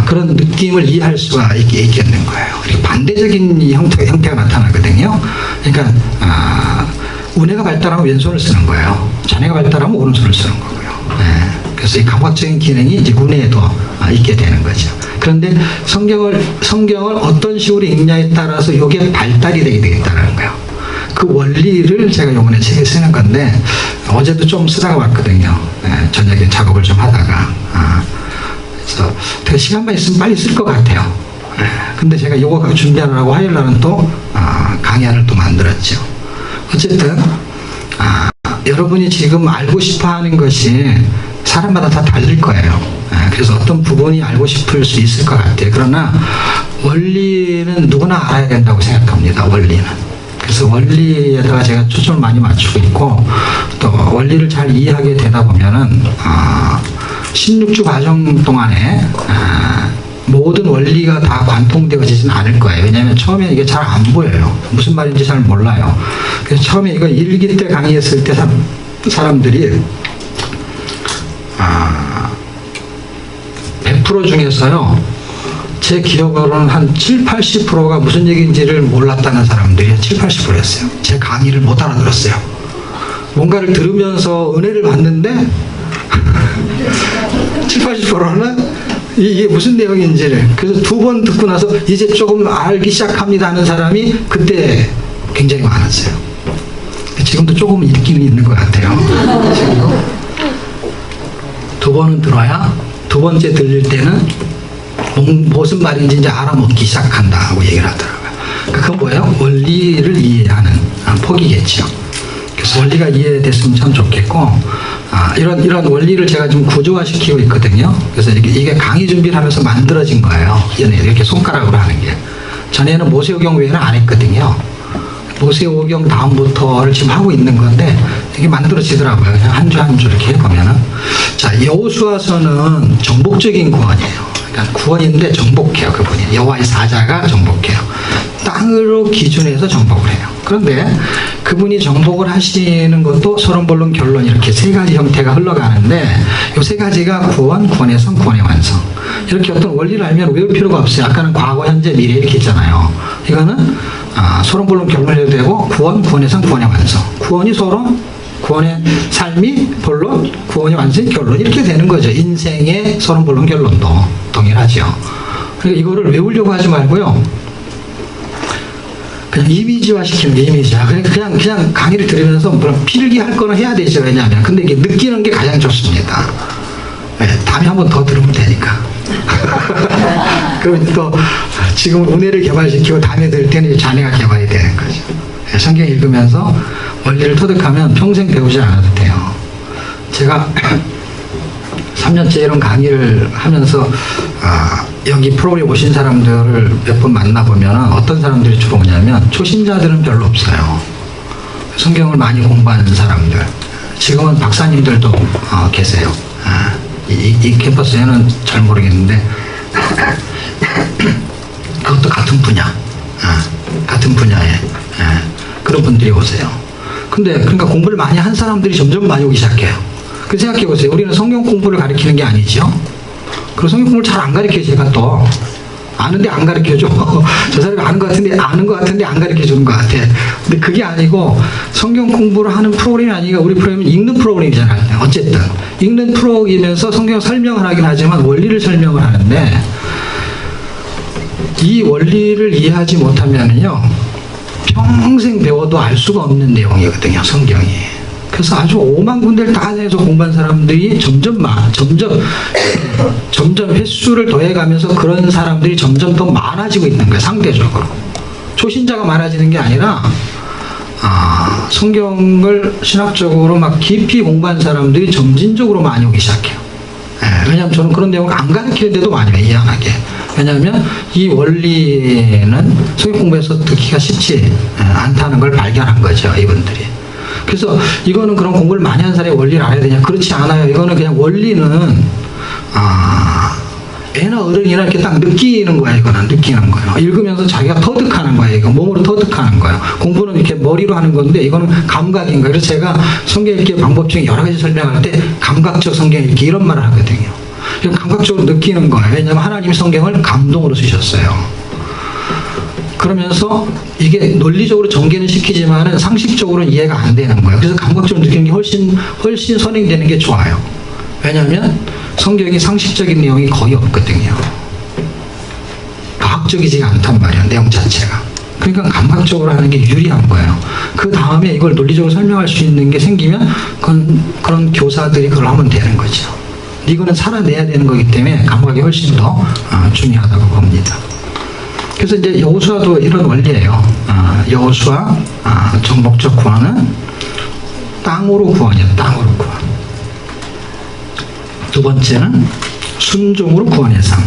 Speaker 1: 그런 느낌을 이해할 수가 있겠는 거예요. 그리고 반대적인 형태가 나타나거든요. 그러니까 은혜가 발달하면 왼손을 쓰는 거예요. 자네가 발달하면 오른손을 쓰는 거고요. 그래서 이 감각적인 기능이 이제 은혜에도 있게 되는 거죠. 그런데 성경을 어떤 식으로 읽냐에 따라서 이게 발달이 되게 되겠다는 거예요. 그 원리를 제가 이번에 책에 쓰는 건데, 어제도 좀 쓰다가 왔거든요. 저녁에 작업을 좀 하다가. 그래서 되게 시간만 있으면 빨리 쓸 것 같아요. 근데 제가 이거 준비하느라고 화요일 날은 또 강의안을 또 만들었죠. 어쨌든 여러분이 지금 알고 싶어 하는 것이 사람마다 다 다를 거예요. 그래서 어떤 부분이 알고 싶을 수 있을 것 같아요. 그러나 원리는 누구나 알아야 된다고 생각합니다. 원리는. 그래서 원리에다가 제가 초점을 많이 맞추고 있고, 또 원리를 잘 이해하게 되다 보면은 16주 과정 동안에 모든 원리가 다 관통되어지지는 않을 거예요. 왜냐하면 처음에 이게 잘 안 보여요. 무슨 말인지 잘 몰라요. 그래서 처음에 이거 1기 때 강의했을 때 사람들이 100% 중에서요, 제 기억으로는 한 70-80%가 무슨 얘기인지를 몰랐다는 사람들이 70-80%였어요. 제 강의를 못 알아들었어요. 뭔가를 들으면서 은혜를 받는데 70-80%는 이게 무슨 내용인지를, 그래서 2번 듣고 나서 이제 조금 알기 시작합니다 하는 사람이 그때 굉장히 많았어요. 지금도 조금 있기는 있는 것 같아요. 지금도 2번은 들어야 2번째 들릴 때는 무슨 말인지 이제 알아먹기 시작한다고 얘기를 하더라고요. 그건 뭐예요? 원리를 이해하는 폭이겠죠. 그래서 원리가 이해됐으면 참 좋겠고, 이런 원리를 제가 좀 구조화시키고 있거든요. 그래서 이게 강의 준비를 하면서 만들어진 거예요. 이렇게 손가락으로 하는 게. 전에는 모세오경 외에는 안 했거든요. 모세오경 다음부터를 지금 하고 있는 건데, 이게 만들어지더라고요. 그냥 한 주 한 주 이렇게 보면은. 자, 여호수아서는 정복적인 구원이에요. 그러니까 구원인데 정복해요, 그분이. 여호와의 사자가 정복해요. 땅으로 기준해서 정복을 해요. 그런데 그분이 정복을 하시는 것도 서론본론 결론 이렇게 3가지 형태가 흘러가는데, 이 3가지가 구원, 구원의 성, 구원의 완성. 이렇게 어떤 원리를 알면 외울 필요가 없어요. 아까는 과거, 현재, 미래 이렇게 있잖아요. 이거는 서론본론 결론 해도 되고, 구원, 구원의 성, 구원의 완성. 구원이 서론, 구원의 삶이 본론, 구원의 완성이 결론, 이렇게 되는 거죠. 인생의 서론본론 결론도 동일하죠. 그러니까 이거를 외우려고 하지 말고요, 그냥 이미지화 시키는 게 이미지야. 그냥 강의를 들으면서 물론 필기할 거는 해야 되죠. 왜냐하면. 근데 이게 느끼는 게 가장 좋습니다. 네, 다음에 한 번 더 들으면 되니까. 그럼 또 지금 은혜를 개발시키고 다음에 들 때는 자네가 개발이 되는 거죠. 네, 성경 읽으면서 원리를 터득하면 평생 배우지 않아도 돼요. 제가 3년째 이런 강의를 하면서 여기 프로그램에 오신 사람들을 몇 번 만나보면 어떤 사람들이 주로 오냐면, 초신자들은 별로 없어요. 성경을 많이 공부하는 사람들. 지금은 박사님들도 계세요. 이 캠퍼스에는 잘 모르겠는데 그것도 같은 분야, 같은 분야에 그런 분들이 오세요. 근데 그러니까 공부를 많이 한 사람들이 점점 많이 오기 시작해요. 그 생각해 보세요. 우리는 성경 공부를 가르치는 게 아니죠. 그리고 성경 공부를 잘 안 가르쳐요. 제가 또 아는데 안 가르쳐줘. 저 사람이 아는 것 같은데 안 가르쳐주는 것 같아. 근데 그게 아니고, 성경 공부를 하는 프로그램이 아니라 우리 프로그램은 읽는 프로그램이잖아요. 어쨌든 읽는 프로그램이면서 성경 설명을 하긴 하지만 원리를 설명을 하는데, 이 원리를 이해하지 못하면요 평생 배워도 알 수가 없는 내용이거든요, 성경이. 그래서 아주 5만 군데를 다 해서 공부한 사람들이 점점 횟수를 더해가면서 그런 사람들이 점점 더 많아지고 있는 거예요, 상대적으로. 초신자가 많아지는 게 아니라, 성경을 신학적으로 막 깊이 공부한 사람들이 점진적으로 많이 오기 시작해요. 왜냐하면 저는 그런 내용을 안 가르치는데도 많이 와요, 이해하게. 왜냐하면 이 원리는 성경 공부에서 듣기가 쉽지 않다는 걸 발견한 거죠, 이분들이. 그래서 이거는 그런 공부를 많이 한 사람이 원리를 알아야 되냐? 그렇지 않아요. 이거는 그냥 원리는 애나 어른이나 이렇게 딱 느끼는 거야. 이거는 느끼는 거예요. 읽으면서 자기가 터득하는 거예요. 이거 몸으로 터득하는 거예요. 공부는 이렇게 머리로 하는 건데 이거는 감각인 거예요. 그래서 제가 성경 읽기 방법 중에 여러 가지 설명할 때 감각적 성경 읽기 이런 말을 하거든요. 감각적으로 느끼는 거예요. 왜냐하면 하나님이 성경을 감동으로 쓰셨어요. 그러면서 이게 논리적으로 전개는 시키지만은 상식적으로는 이해가 안 되는 거예요. 그래서 감각적으로 느끼는 게 훨씬 선행되는 게 좋아요. 왜냐하면 성경이 상식적인 내용이 거의 없거든요. 감각적이지가 않단 말이에요. 내용 자체가. 그러니까 감각적으로 하는 게 유리한 거예요. 그 다음에 이걸 논리적으로 설명할 수 있는 게 생기면 그런 교사들이 그걸 하면 되는 거죠. 이거는 살아내야 되는 거기 때문에 감각이 훨씬 더 중요하다고 봅니다. 그래서 이제 여호수아도 이런 원리예요. 여호수아 정복적 구원은 땅으로 구원이에요. 땅으로 구원. 두 번째는 순종으로 구원의 삶.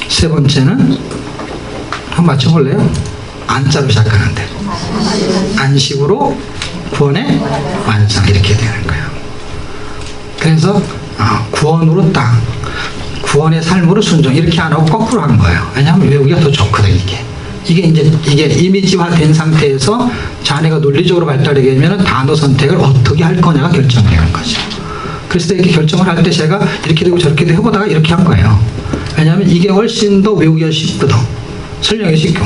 Speaker 1: 세 번째는 한번 맞춰볼래요? 안자로 시작하는데 안식으로 구원의 완성 이렇게 되는 거예요. 그래서 구원으로 땅, 구원의 삶으로 순종 이렇게 안 하고 거꾸로 한 거예요. 왜냐하면 외우기가 더 좋거든 이게 이미지화된 상태에서 자네가 논리적으로 발달하게 되면 단어 선택을 어떻게 할 거냐가 결정되는 거죠. 그래서 이렇게 결정을 할 때 제가 이렇게 되고 저렇게 되고 해보다가 이렇게 한 거예요. 왜냐하면 이게 훨씬 더 외우기가 쉽거든. 설명이 쉽고.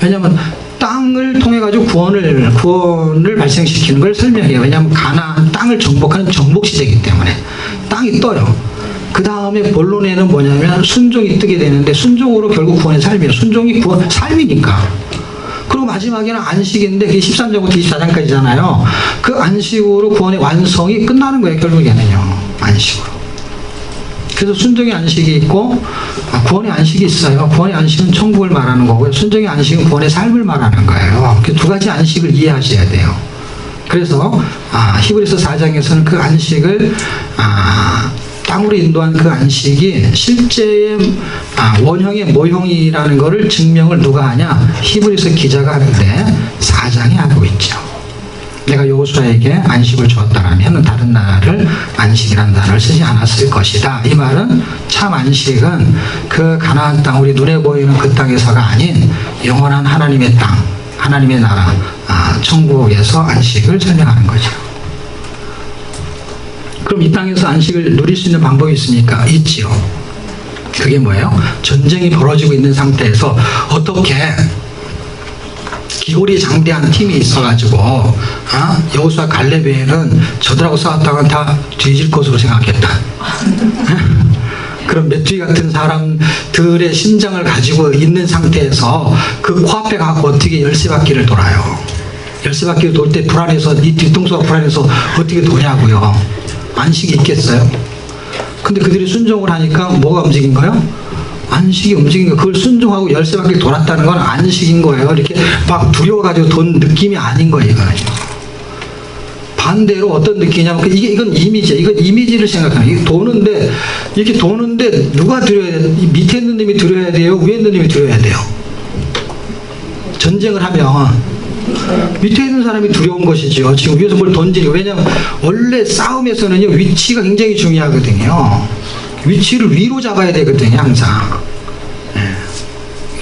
Speaker 1: 왜냐하면 땅을 통해 가지고 구원을 발생시키는 걸 설명해요. 왜냐하면 가나안 땅을 정복하는 정복 시제이기 때문에 땅이 떠요. 그 다음에 본론에는 뭐냐면 순종이 뜨게 되는데 순종으로 결국 구원의 삶이에요. 순종이 구원 삶이니까. 그리고 마지막에는 안식인데 그게 13장부터 24장까지잖아요. 그 안식으로 구원의 완성이 끝나는 거예요. 결국에는요. 안식으로. 그래서 순종의 안식이 있고 구원의 안식이 있어요. 구원의 안식은 천국을 말하는 거고요. 순종의 안식은 구원의 삶을 말하는 거예요. 그 두 가지 안식을 이해하셔야 돼요. 그래서 히브리서 4장에서는 그 안식을 땅으로 인도한 그 안식이 실제의 원형의 모형이라는 것을 증명을 누가 하냐? 히브리서 기자가 하는데 4장에 하고 있죠. 내가 여호수아에게 안식을 주었다라면 다른 나라를 안식이라는 단어를 쓰지 않았을 것이다. 이 말은 참 안식은 그 가나안 땅, 우리 눈에 보이는 그 땅에서가 아닌 영원한 하나님의 땅, 하나님의 나라, 천국에서 안식을 설명하는 거죠. 그럼 이 땅에서 안식을 누릴 수 있는 방법이 있습니까? 있지요. 그게 뭐예요? 전쟁이 벌어지고 있는 상태에서 어떻게 기울이 장대한 팀이 있어가지고 여호수아 갈렙에는 저들하고 싸웠다가 다 뒤질 것으로 생각했다. 그런 메뚜기 같은 사람들의 심장을 가지고 있는 상태에서 그 코앞에 가고 어떻게 열쇠바퀴를 돌아요. 열쇠바퀴를 돌 때 불안해서 이 뒤통수가 불안해서 어떻게 도냐고요. 안식이 있겠어요? 근데 그들이 순종을 하니까 뭐가 움직인 거예요? 안식이 움직인 거예요. 그걸 순종하고 열쇠바퀴 돌았다는 건 안식인 거예요. 이렇게 막 두려워가지고 돈 느낌이 아닌 거예요. 반대로 어떤 느낌이냐면 이건 이미지예요. 이건 이미지를 생각하는 이게 도는데 이렇게 도는데 누가 두려워야 돼요? 밑에 있는 놈이 두려워야 돼요? 위에 있는 놈이 두려워야 돼요? 전쟁을 하면 밑에 있는 사람이 두려운 것이죠. 지금 위에서 뭘 던지니. 왜냐하면 원래 싸움에서는요 위치가 굉장히 중요하거든요. 위치를 위로 잡아야 되거든요. 항상.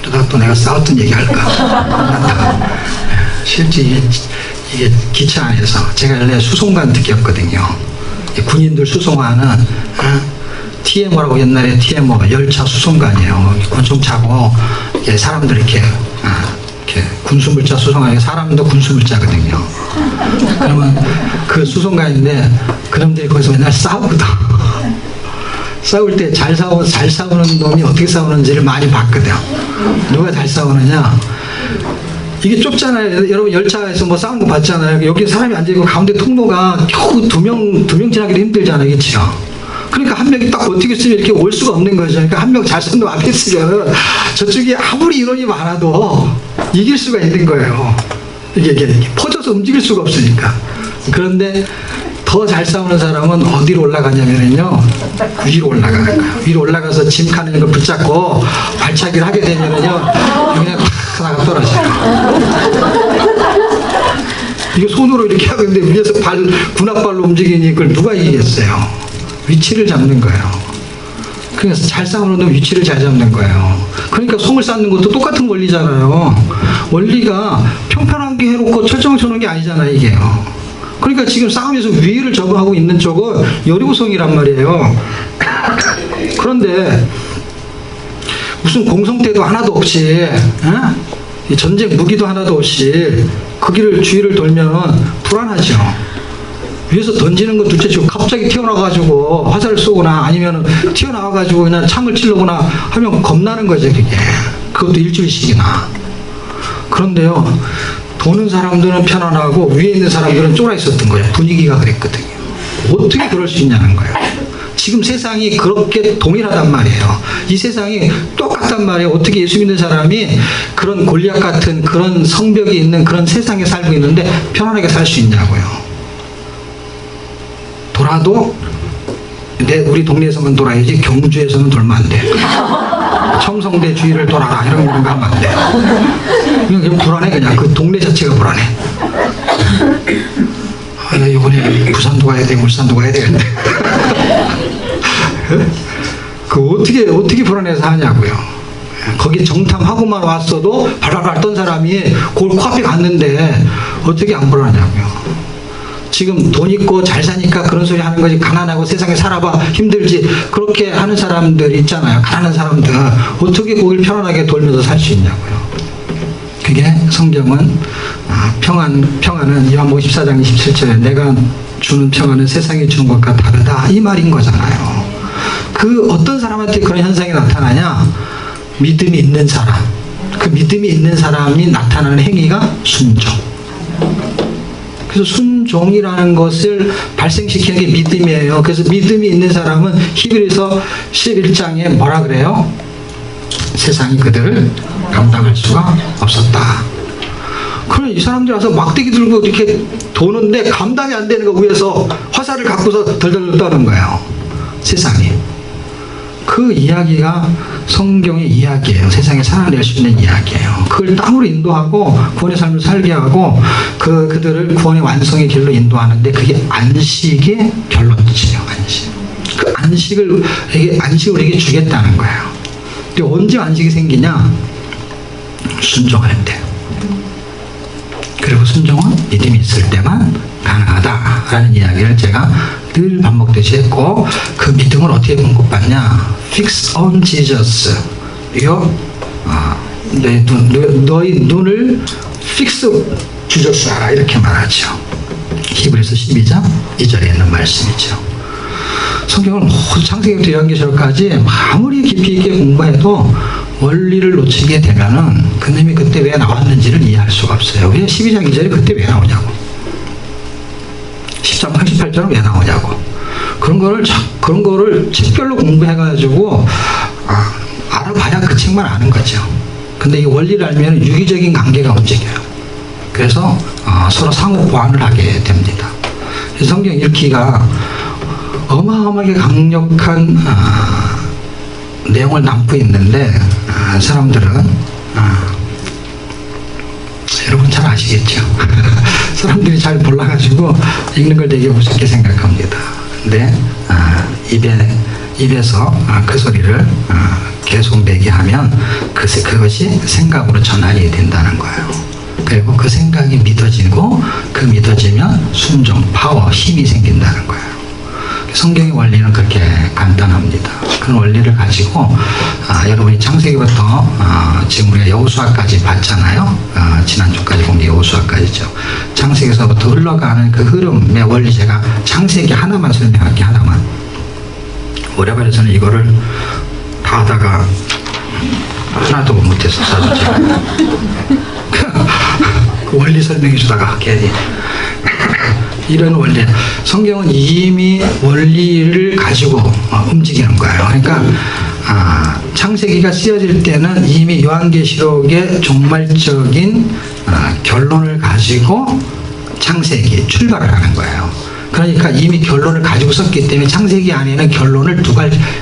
Speaker 1: 이러다가 또 내가 싸웠던 얘기 할까. 실제 이게 기차 안에서 제가 원래 수송관 특기였거든요. 군인들 수송하는 TMO라고 옛날에 TMO 열차 수송관이에요. 권총 차고 사람들 이렇게 군수물자 수송하는 사람도 군수물자거든요. 그러면 그 수송관인데 그놈들이 거기서 맨날 싸우거든. 싸울 때 잘 싸우는 놈이 어떻게 싸우는지를 많이 봤거든. 누가 잘 싸우느냐? 이게 좁잖아요. 여러분 열차에서 뭐 싸우는 거 봤잖아요. 여기 사람이 앉아있고 가운데 통로가 겨우 두 명 지나기도 힘들잖아요. 그렇죠? 그러니까 한 명이 딱 어떻게 쓰면 이렇게 올 수가 없는 거죠. 그러니까 한 명 잘 쓰는 놈 앞에 쓰면 저쪽이 아무리 인원이 많아도 이길 수가 있는 거예요. 이게 퍼져서 움직일 수가 없으니까. 그런데 더 잘 싸우는 사람은 어디로 올라가냐면요 위로 올라가는 거예요. 위로 올라가서 짐 카는 걸 붙잡고 발차기를 하게 되면요 그냥 팍 나가 떨어져요. 이게 손으로 이렇게 하고 있는데 위에서 군합발로 움직이니 그걸 누가 이기겠어요? 위치를 잡는 거예요. 그래서 잘 싸우는 놈 위치를 잘 잡는 거예요. 그러니까 송을 쌓는 것도 똑같은 원리잖아요. 원리가 평평하게 해놓고 철정을 쳐놓은 게 아니잖아요. 이게요. 그러니까 지금 싸움에서 위를 점하고 있는 쪽은 여리고성이란 말이에요. 그런데 무슨 공성대도 하나도 없이 전쟁 무기도 하나도 없이 그 길을 주위를 돌면 불안하죠. 위에서 던지는 건 둘째치고 갑자기 튀어나와가지고 화살을 쏘거나 아니면 튀어나와가지고 그냥 창을 찔러거나 하면 겁나는 거죠, 그게. 그것도 일주일씩이나. 그런데요, 도는 사람들은 편안하고 위에 있는 사람들은 쫄아 있었던 거예요. 분위기가 그랬거든요. 어떻게 그럴 수 있냐는 거예요. 지금 세상이 그렇게 동일하단 말이에요. 이 세상이 똑같단 말이에요. 어떻게 예수 믿는 사람이 그런 골리앗 같은 그런 성벽이 있는 그런 세상에 살고 있는데 편안하게 살 수 있냐고요. 돌아도 우리 동네에서만 돌아야지 경주에서는 돌면 안 돼. 첨성대 주위를 돌아라 이런 거 하면 안 돼. 그냥 불안해. 그냥 그 동네 자체가 불안해. 나 이번에 부산도 가야 돼, 울산도 가야 되는데. 그 어떻게 불안해서 하냐고요. 거기 정탐하고만 왔어도 발발발 떤 사람이 그걸 코앞에 갔는데 어떻게 안 불안하냐고요. 지금 돈 있고 잘 사니까 그런 소리 하는 거지, 가난하고 세상에 살아봐 힘들지 그렇게 하는 사람들 있잖아요. 가난한 사람들 어떻게 거길 편안하게 돌면서 살 수 있냐고요. 그게 성경은 평안은 요한복음 14장 27절에 내가 주는 평안은 세상이 주는 것과 다르다 이 말인 거잖아요. 그 어떤 사람한테 그런 현상이 나타나냐? 믿음이 있는 사람. 그 믿음이 있는 사람이 나타나는 행위가 순종. 그래서 순종이라는 것을 발생시키는 게 믿음이에요. 그래서 믿음이 있는 사람은 히브리서 11장에 뭐라 그래요? 세상이 그들을 감당할 수가 없었다. 그럼 이 사람들이 와서 막대기 들고 이렇게 도는데 감당이 안 되는 거 위에서 화살을 갖고서 덜덜 떠는 거예요. 세상이. 그 이야기가 성경의 이야기예요. 세상에 살아낼 수 있는 이야기예요. 그걸 땅으로 인도하고 구원의 삶을 살게 하고 그들을 구원의 완성의 길로 인도하는데 그게 안식의 결론이에요. 안식. 그 안식을 우리에게 주겠다는 거예요. 근데 언제 안식이 생기냐? 순종할 때. 그리고 순종은 믿음이 있을 때만 가능하다라는 이야기를 제가 늘 반복되이 했고, 그 믿음을 어떻게 공급받냐? Fix on Jesus. 이거 너희 눈을 fix 주셨어라 이렇게 말하죠. 히브리서 12장 2절에 있는 말씀이죠. 성경을 모두 창세기부터 요한계시록까지 아무리 깊이 있게 공부해도 원리를 놓치게 되면은 그놈이 그때 왜 나왔는지를 이해할 수가 없어요. 왜 12장 2절이 그때 왜 나오냐고, 10장 38절은 왜 나오냐고. 그런 거를 책별로 공부해가지고 알아봐야 그 책만 아는 거죠. 근데 이 원리를 알면 유기적인 관계가 움직여요. 그래서 서로 상호 보완을 하게 됩니다. 성경 읽기가 어마어마하게 강력한 내용을 담고 있는데 사람들은 여러분 잘 아시겠죠? 사람들이 잘 몰라가지고 읽는 걸 되게 무섭게 생각합니다. 근데 입에서 그 소리를 계속 내게 하면 그것이 생각으로 전환이 된다는 거예요. 그리고 그 생각이 믿어지고 그 믿어지면 순종, 파워, 힘이 생긴다는 거예요. 성경의 원리는 그렇게 간단합니다. 그런 원리를 가지고 여러분이 창세기부터 지금 우리가 여호수아까지 봤잖아요. 지난주까지 본 게 여호수아까지죠. 창세기에서부터 흘러가는 그 흐름의 원리 제가 창세기 하나만 설명할게요. 하나만. 오래 걸려서는 이거를 다 하다가 하나도 못해서 사주죠. 그 원리 설명해 주다가 괜히 이런 원리. 성경은 이미 원리를 가지고 움직이는 거예요. 그러니까 창세기가 쓰여질 때는 이미 요한계시록의 종말적인 결론을 가지고 창세기 출발을 하는 거예요. 그러니까 이미 결론을 가지고 썼기 때문에 창세기 안에는 결론을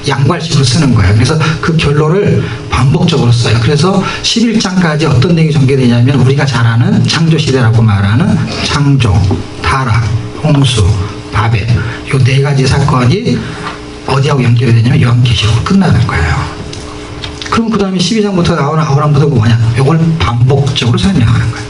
Speaker 1: 양괄식으로 쓰는 거예요. 그래서 그 결론을 반복적으로 써요. 그래서 11장까지 어떤 내용이 전개되냐면 우리가 잘 아는 창조시대라고 말하는 창조, 타락, 홍수, 바벨, 이 네 가지 사건이 어디하고 연결이 되냐면 요한계시록으로 끝나는 거예요. 그럼 그 다음에 12장부터 나오는 아브라함부터 뭐냐? 이걸 반복적으로 설명하는 거예요.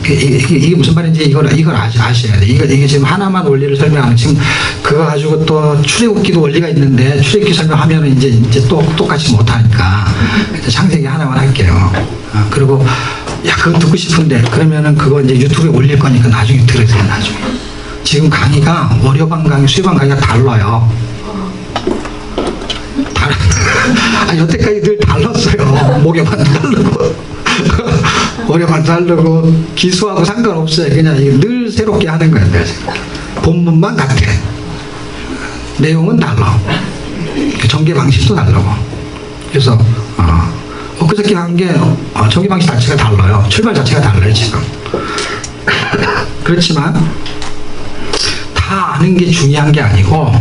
Speaker 1: 이게 무슨 말인지 이걸 아셔야 돼. 이게 지금 하나만 원리를 설명하는, 지금 그거 가지고 또 출애굽기도 원리가 있는데 출애굽기 설명하면 이제 또 똑같이 못하니까 창세기 하나만 할게요. 그리고 야, 그거 듣고 싶은데, 그러면은 그거 이제 유튜브에 올릴 거니까 나중에 들으세요, 나중에. 지금 강의가, 월요반 강의, 수요반 강의가 달라요. 아니, 여태까지 늘 달랐어요. 목요반도 다르고, 월요반도 다르고, 기수하고 상관없어요. 그냥 늘 새롭게 하는 거예요, 내가 지금. 본문만 같아. 내용은 달라. 전개 방식도 다르고. 그래서, 엊그저께 한 게, 전개 방식 자체가 달라요. 출발 자체가 달라요, 지금. 그렇지만, 다 아는 게 중요한 게 아니고,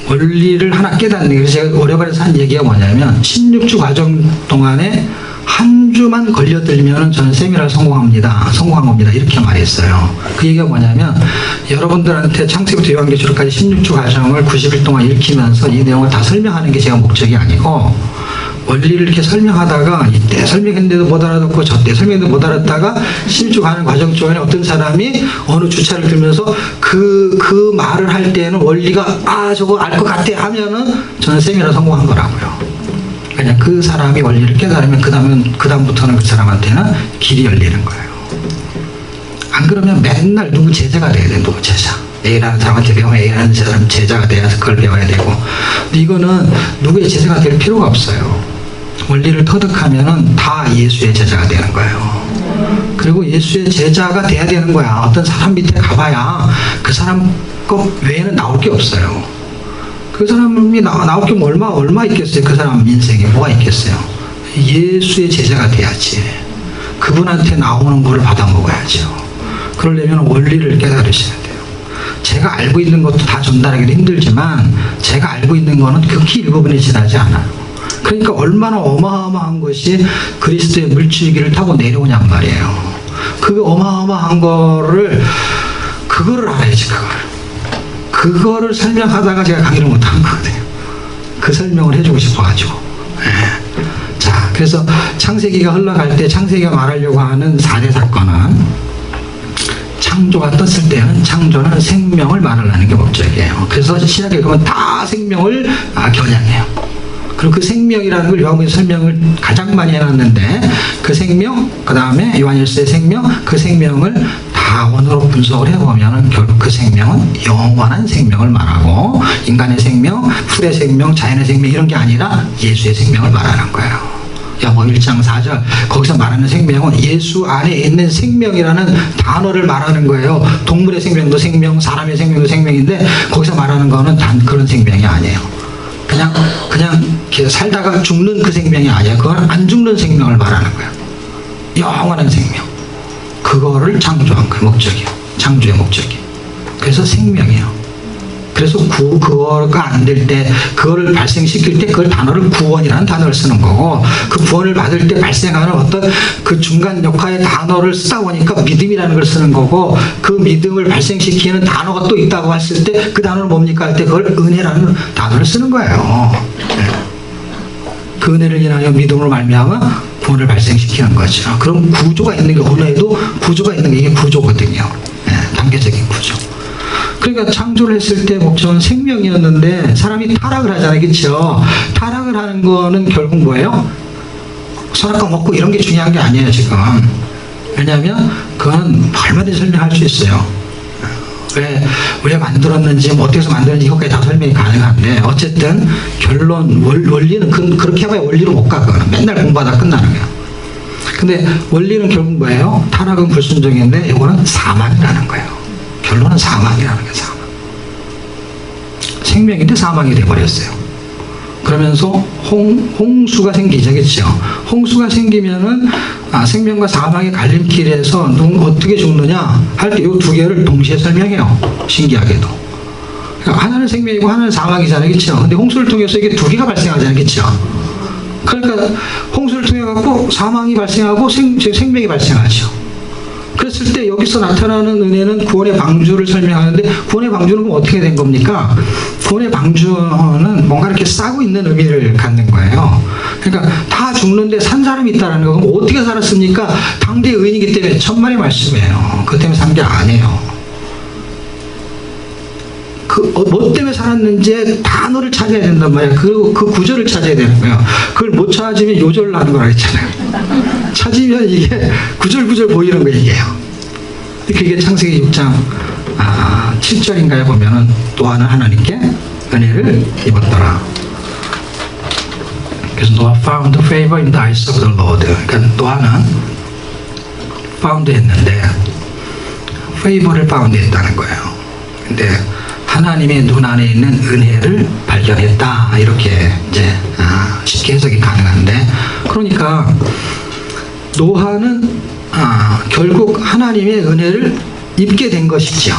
Speaker 1: 원리를 하나 깨닫는 게, 그래서 제가 오래반에서 한 얘기가 뭐냐면, 16주 과정 동안에 한 주만 걸려들면 저는 세미나를 성공한 겁니다. 이렇게 말했어요. 그 얘기가 뭐냐면, 여러분들한테 창세기부터 요한계시록까지 16주 과정을 90일 동안 읽히면서 이 내용을 다 설명하는 게 제가 목적이 아니고, 원리를 이렇게 설명하다가 이때 설명했는데도 못 알아듣고 저때 설명했는데도 못 알았다가 16주 가는 과정 중에 어떤 사람이 어느 주차를 들면서 그 말을 할 때는 원리가 저거 알 것 같아 하면은 저는 세미나 성공한 거라고요. 그냥 그 사람이 원리를 깨달으면 그다음부터는 그 사람한테는 길이 열리는 거예요. 안 그러면 맨날 누구 제자가 돼야 돼. 누구 제자. A라는 사람한테 배우면 A라는 사람 제자가 돼서 그걸 배워야 되고. 근데 이거는 누구의 제자가 될 필요가 없어요. 원리를 터득하면은 다 예수의 제자가 되는 거예요. 그리고 예수의 제자가 돼야 되는 거야. 어떤 사람 밑에 가봐야 그 사람 것 외에는 나올 게 없어요. 그 사람이 나올 게 얼마 있겠어요? 그 사람 인생에 뭐가 있겠어요? 예수의 제자가 돼야지. 그분한테 나오는 거를 받아 먹어야죠. 그러려면 원리를 깨달으셔야 돼요. 제가 알고 있는 것도 다 전달하기도 힘들지만 제가 알고 있는 거는 극히 일부분에 지나지 않아요. 그러니까 얼마나 어마어마한 것이 그리스도의 물줄기를 타고 내려오냔 말이에요. 그 어마어마한 거를 그거를 알아야지. 그거를 설명하다가 제가 강의를 못한 거거든요. 그 설명을 해주고 싶어가지고. 자, 그래서 창세기가 흘러갈 때 창세기가 말하려고 하는 4대 사건은 창조가 떴을 때는 창조는 생명을 말하려는 게 목적이에요. 그래서 시작에 보면 다 생명을 겨냥해요. 그리고 그 생명이라는 걸 요한복음에서 설명을 가장 많이 해놨는데 그 생명, 그 다음에 요한일서의 생명, 그 생명을 다 원어로 분석을 해보면 결국 그 생명은 영원한 생명을 말하고 인간의 생명, 풀의 생명, 자연의 생명 이런 게 아니라 예수의 생명을 말하는 거예요. 야고보 1장 4절 거기서 말하는 생명은 예수 안에 있는 생명이라는 단어를 말하는 거예요. 동물의 생명도 생명, 사람의 생명도 생명인데 거기서 말하는 거는 단 그런 생명이 아니에요. 그냥 살다가 죽는 그 생명이 아니에요. 그건 안 죽는 생명을 말하는 거예요. 영원한 생명. 그거를 창조한 그 목적이에요. 창조의 목적이. 그래서 생명이에요. 그래서 그거가 안 될 때, 그거를 발생시킬 때 그걸 단어를 구원이라는 단어를 쓰는 거고, 그 구원을 받을 때 발생하는 어떤 그 중간 역할의 단어를 쓰다 보니까 믿음이라는 걸 쓰는 거고, 그 믿음을 발생시키는 단어가 또 있다고 했을 때 그 단어는 뭡니까 할 때 그걸 은혜라는 단어를 쓰는 거예요. 그 은혜를 인하여 믿음으로 말미암아 구원을 발생시키는 거죠. 그럼 구조가 있는 게, 언어에도 구조가 있는 게 이게 구조거든요. 단계적인 구조. 그러니까 창조를 했을 때 목적은 생명이었는데 사람이 타락을 하잖아요. 그렇죠? 타락을 하는 거는 결국 뭐예요? 선악과 먹고 이런 게 중요한 게 아니에요, 지금. 왜냐하면 그건 얼마든지 설명할 수 있어요. 왜 만들었는지, 뭐 어떻게 해서 만들었는지 이것까지 다 설명이 가능한데, 어쨌든 결론, 원리는 그렇게 해봐야 원리로 못 가. 그거는 맨날 공부하다 끝나는 거예요. 근데 원리는 결국 뭐예요? 타락은 불순종인데 이거는 사망이라는 거예요. 결론은 사망이라는 거예요. 사망. 생명인데 사망이 돼버렸어요. 그러면서 홍수가 생기죠. 그렇죠? 홍수가 생기면은 생명과 사망의 갈림길에서 어떻게 죽느냐 할 때 이 두 개를 동시에 설명해요. 신기하게도. 그러니까 하나는 생명이고 하나는 사망이잖아요. 그렇죠? 근데 홍수를 통해서 이게 두 개가 발생하잖아요. 그렇죠? 그러니까 홍수를 통해 갖고 사망이 발생하고 생명이 발생하죠. 그랬을 때 여기서 나타나는 은혜는 구원의 방주를 설명하는데, 구원의 방주는 그럼 어떻게 된 겁니까? 구원의 방주는 뭔가 이렇게 싸고 있는 의미를 갖는 거예요. 그러니까 다 죽는데 산 사람이 있다는 거. 그럼 어떻게 살았습니까? 당대의 의인이기 때문에 천만의 말씀이에요. 그 때문에 산 게 아니에요. 뭐 때문에 어떻게 살았는지 단어를 찾아야 된단 말이야. 그 구절을 찾아야 되는 거예요. 그걸 못 찾으면 요절을 하는 거라 했잖아요. 찾으면 이게 구절 보이는 거 얘기예요. 그게 창세기 6장 7절인가에 보면은 노아는 하나님께 은혜를 입었더라. 그래서 노아 found favor in the eyes of the Lord. 그러니까 노아는 found 했는데 favor를 found 했다는 거예요. 근데 하나님의 눈 안에 있는 은혜를 발견했다. 이렇게 이제 쉽게 해석이 가능한데, 그러니까 노아는 결국 하나님의 은혜를 입게 된 것이죠.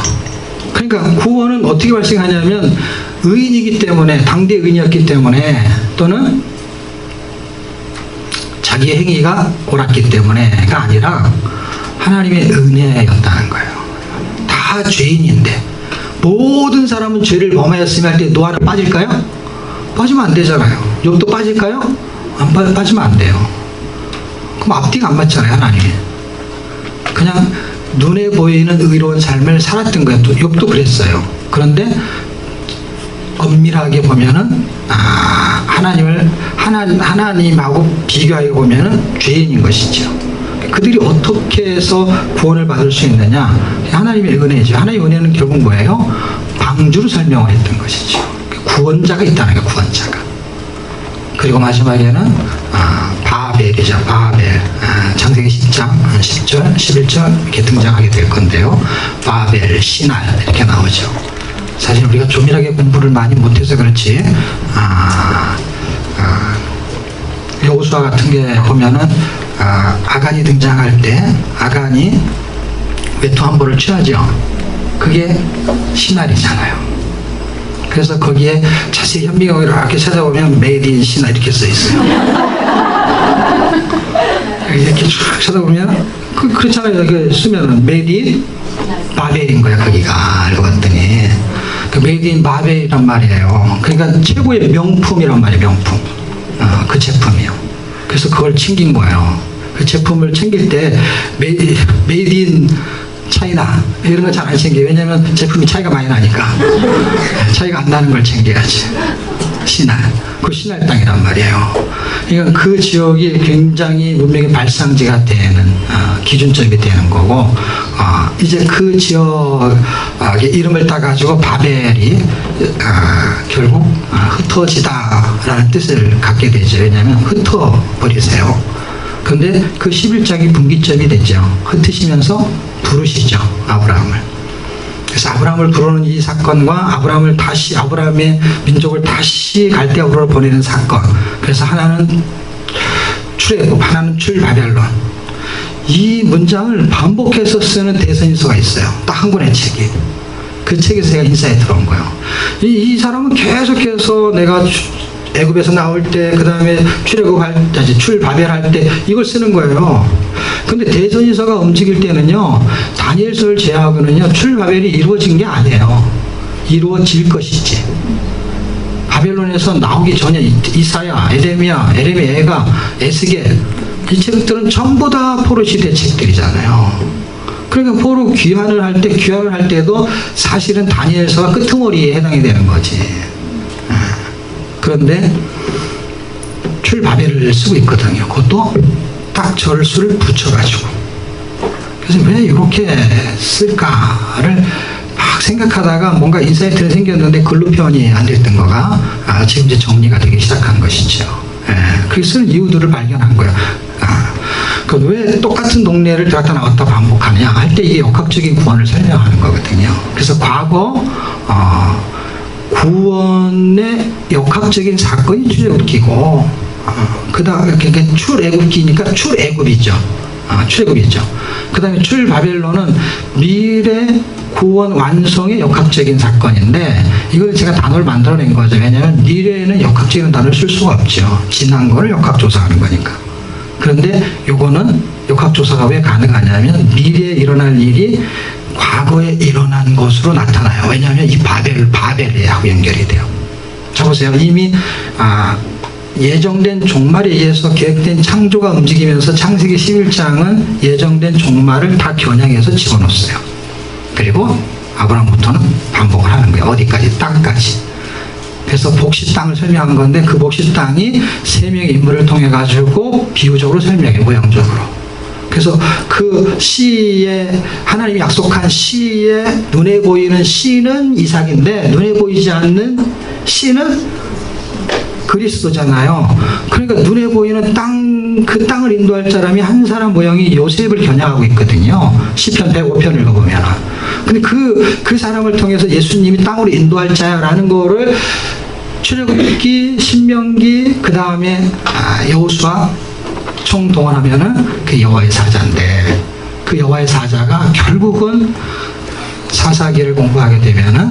Speaker 1: 그러니까 구원은 어떻게 발생하냐면 의인이기 때문에, 당대 의인이었기 때문에, 또는 자기의 행위가 옳았기 때문에가 아니라 하나님의 은혜였다는 거예요. 다 죄인인데 모든 사람은 죄를 범하였으면 할 때 노아는 빠질까요? 빠지면 안 되잖아요. 욥도 빠질까요? 빠지면 안 돼요. 그럼 앞뒤가 안 맞잖아요. 하나님이 그냥 눈에 보이는 의로운 삶을 살았던 거예요. 욥도 그랬어요. 그런데 엄밀하게 보면은 하나님하고 비교하여 보면은 죄인인 것이죠. 그들이 어떻게 해서 구원을 받을 수 있느냐? 하나님의 은혜죠. 하나님의 은혜는 결국 뭐예요? 방주로 설명했던 것이죠. 구원자가 있다는 거예요. 구원자가. 그리고 마지막에는 바벨이죠. 바벨. 창세기 10장 10절 11절 이렇게 등장하게 될 건데요. 바벨, 시날 이렇게 나오죠. 사실 우리가 조밀하게 공부를 많이 못해서 그렇지 여호수아 같은 게 보면은 아간이 등장할 때 아간이 외투 한 벌을 취하죠. 그게 시날이잖아요. 그래서 거기에 자세히 현미경을 이렇게 찾아보면 메이드 인 시날 이렇게 써 있어요. 이렇게 쭉 찾아보면 그렇잖아요. 여기 쓰면은 메이드 인 바벨인 거야. 거기가 알고 봤더니 그 메이드 인 바벨이란 말이에요. 그러니까 최고의 명품이란 말이에요. 명품. 그 제품이요. 그래서 그걸 챙긴 거예요. 그 제품을 챙길 때 메이드 인 차이나 이런 거 잘 안 챙겨요. 왜냐면 제품이 차이가 많이 나니까. 차이가 안 나는 걸 챙겨야지. 시날. 그 시날 땅이란 말이에요. 그러니까 그 지역이 굉장히 문명의 발상지가 되는 기준점이 되는 거고, 이제 그 지역의 이름을 따가지고 바벨이 결국 흩어지다라는 뜻을 갖게 되죠. 왜냐하면 흩어버리세요. 그런데 그 11장이 분기점이 되죠. 흩으시면서 부르시죠. 아브라함을. 그래서 아브라함을 부르는 이 사건과 아브라함의 민족을 다시 갈대아우르로 보내는 사건. 그래서 하나는 출애굽, 하나는 출바벨론. 이 문장을 반복해서 쓰는 대선인서가 있어요. 딱 한 권의 책이. 그 책에서 제가 인사에 들어온 거예요. 이 사람은 계속해서 내가 애굽에서 나올 때, 그 다음에 출바벨할 때 이걸 쓰는 거예요. 근데 대선인서가 움직일 때는요, 다니엘서를 제외하고는요, 출바벨이 이루어진 게 아니에요. 이루어질 것이지. 바벨론에서 나오기 전에 이사야, 에레미야가, 에스겔, 이 책들은 전부 다 포로 시대 책들이잖아요. 그러니까 포로 귀환을 할 때도 사실은 다니엘서가 끄트머리에 해당이 되는 거지. 그런데 출바벨을 쓰고 있거든요. 그것도 딱 절수를 붙여가지고. 그래서 왜 이렇게 쓸까를 막 생각하다가 뭔가 인사이트가 생겼는데 글로 표현이 안 됐던 거가 지금 이제 정리가 되기 시작한 것이죠. 그렇게 쓰는 이유들을 발견한 거예요. 왜 똑같은 동네를 들었다 나왔다 반복하느냐 할 때 이게 역학적인 구원을 설명하는 거거든요. 그래서 과거 구원의 역학적인 사건이 출애굽기고, 그 다음에 출애굽기니까 출애굽이죠. 출애굽이죠. 그 다음에 출바벨론은 미래 구원 완성의 역학적인 사건인데, 이걸 제가 단어를 만들어낸 거죠. 왜냐하면 미래에는 역학적인 단어를 쓸 수가 없죠. 지난 거를 역학조사하는 거니까. 그런데 요거는 역학조사가 왜 가능하냐면 미래에 일어날 일이 과거에 일어난 것으로 나타나요. 왜냐하면 이 바벨하고 연결이 돼요. 자 보세요. 이미 예정된 종말에 의해서 계획된 창조가 움직이면서 창세기 11장은 예정된 종말을 다 겨냥해서 집어넣었어요. 그리고 아브라함부터는 반복을 하는 거예요. 어디까지? 땅까지. 그래서 복시 땅을 설명한 건데 그 복시 땅이 세 명의 인물을 통해 가지고 비유적으로 설명해, 모형적으로. 그래서 그 씨에, 하나님이 약속한 씨에 눈에 보이는 씨는 이삭인데 눈에 보이지 않는 씨는 그리스도잖아요. 그러니까 눈에 보이는 그 땅을 인도할 사람이 한 사람 모형이 요셉을 겨냥하고 있거든요. 시편 105편 읽어보면. 근데 그 사람을 통해서 예수님이 땅으로 인도할 자야라는 거를 출애굽기, 신명기, 그 다음에 여호수아 총동원하면은 그 여호와의 사자인데, 그 여호와의 사자가 결국은 사사기를 공부하게 되면은